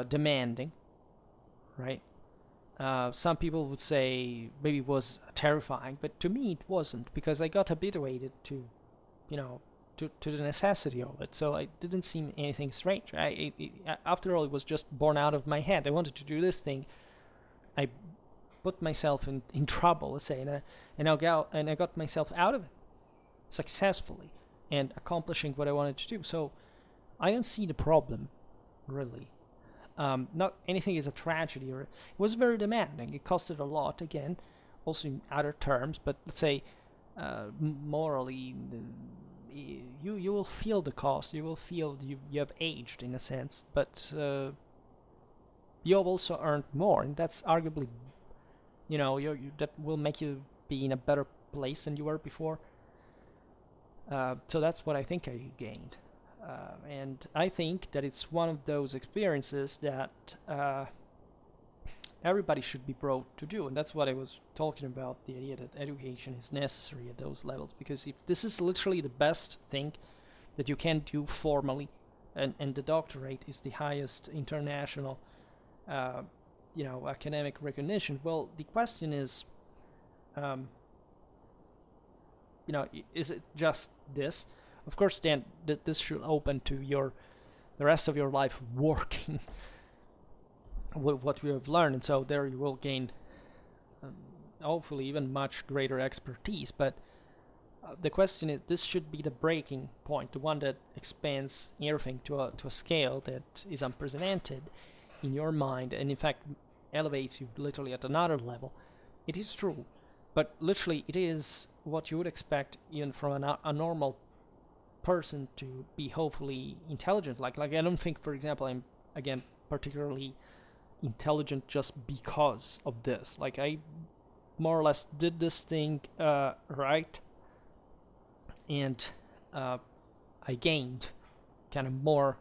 S1: demanding, right? Some people would say maybe it was terrifying, but to me it wasn't, because I got habituated to the necessity of it. So it didn't seem anything strange. After all, it was just born out of my head. I wanted to do this thing. I put myself in trouble, let's say, and I got myself out of it successfully and accomplishing what I wanted to do. So I don't see the problem, really. Not anything is a tragedy, or it was very demanding. It costed a lot, again, also in other terms, but let's say morally, you will feel the cost. You will feel you have aged in a sense, but you have also earned more, and that's arguably, that will make you be in a better place than you were before. So that's what I think I gained. And I think that it's one of those experiences that everybody should be brought to do. And that's what I was talking about, the idea that education is necessary at those levels, because if this is literally the best thing that you can do formally, and the doctorate is the highest international academic recognition, well, the question is, is it just this? Of course, then this should open to the rest of your life working with what you have learned, and so there you will gain hopefully even much greater expertise. But the question is, this should be the breaking point, the one that expands everything to a scale that is unprecedented in your mind, and in fact elevates you literally at another level. It is true, but literally it is what you would expect even from a normal person to be hopefully intelligent. Like I don't think, for example, I'm again particularly intelligent just because of this. Like I more or less did this thing right, and I gained kind of more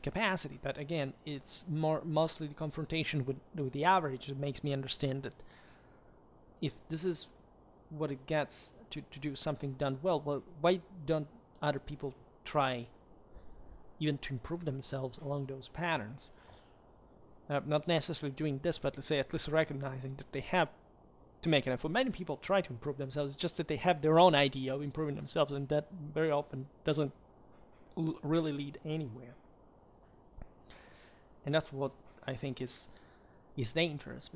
S1: capacity. But again, it's mostly the confrontation with the average that makes me understand that if this is what it gets to do something done well, why don't other people try even to improve themselves along those patterns? Not necessarily doing this, but let's say at least recognizing that they have to make an effort. Many people try to improve themselves, it's just that they have their own idea of improving themselves, and that very often doesn't really lead anywhere. And that's what I think is dangerous,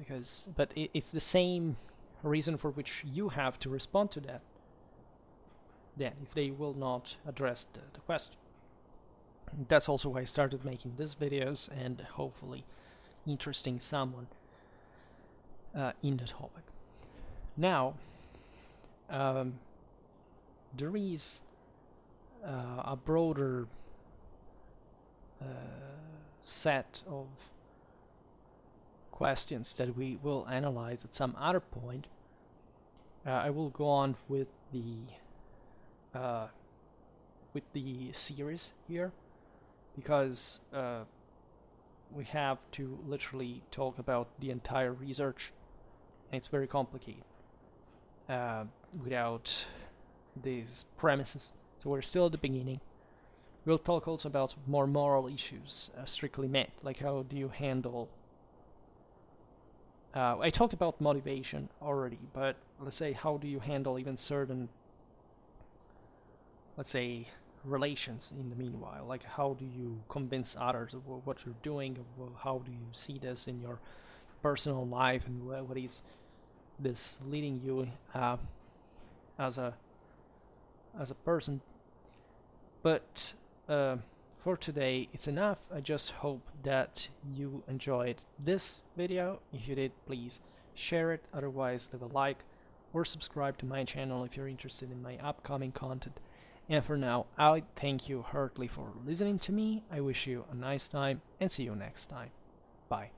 S1: but it's the same reason for which you have to respond to that then, if they will not address the question. That's also why I started making these videos, and hopefully interesting someone in the topic. Now, there is a broader set of questions that we will analyze at some other point. I will go on with the series here, because we have to literally talk about the entire research, and it's very complicated without these premises. So we're still at the beginning. We'll talk also about more moral issues, strictly met, like how do you handle... I talked about motivation already, but let's say how do you handle even certain, let's say, relations in the meanwhile? Like how do you convince others of what you're doing? How do you see this in your personal life, and what is this leading you as a person? But for today it's enough. I just hope that you enjoyed this video. If you did, please share it. Otherwise, leave a like or subscribe to my channel if you're interested in my upcoming content. And for now, I thank you heartily for listening to me. I wish you a nice time, and see you next time. Bye.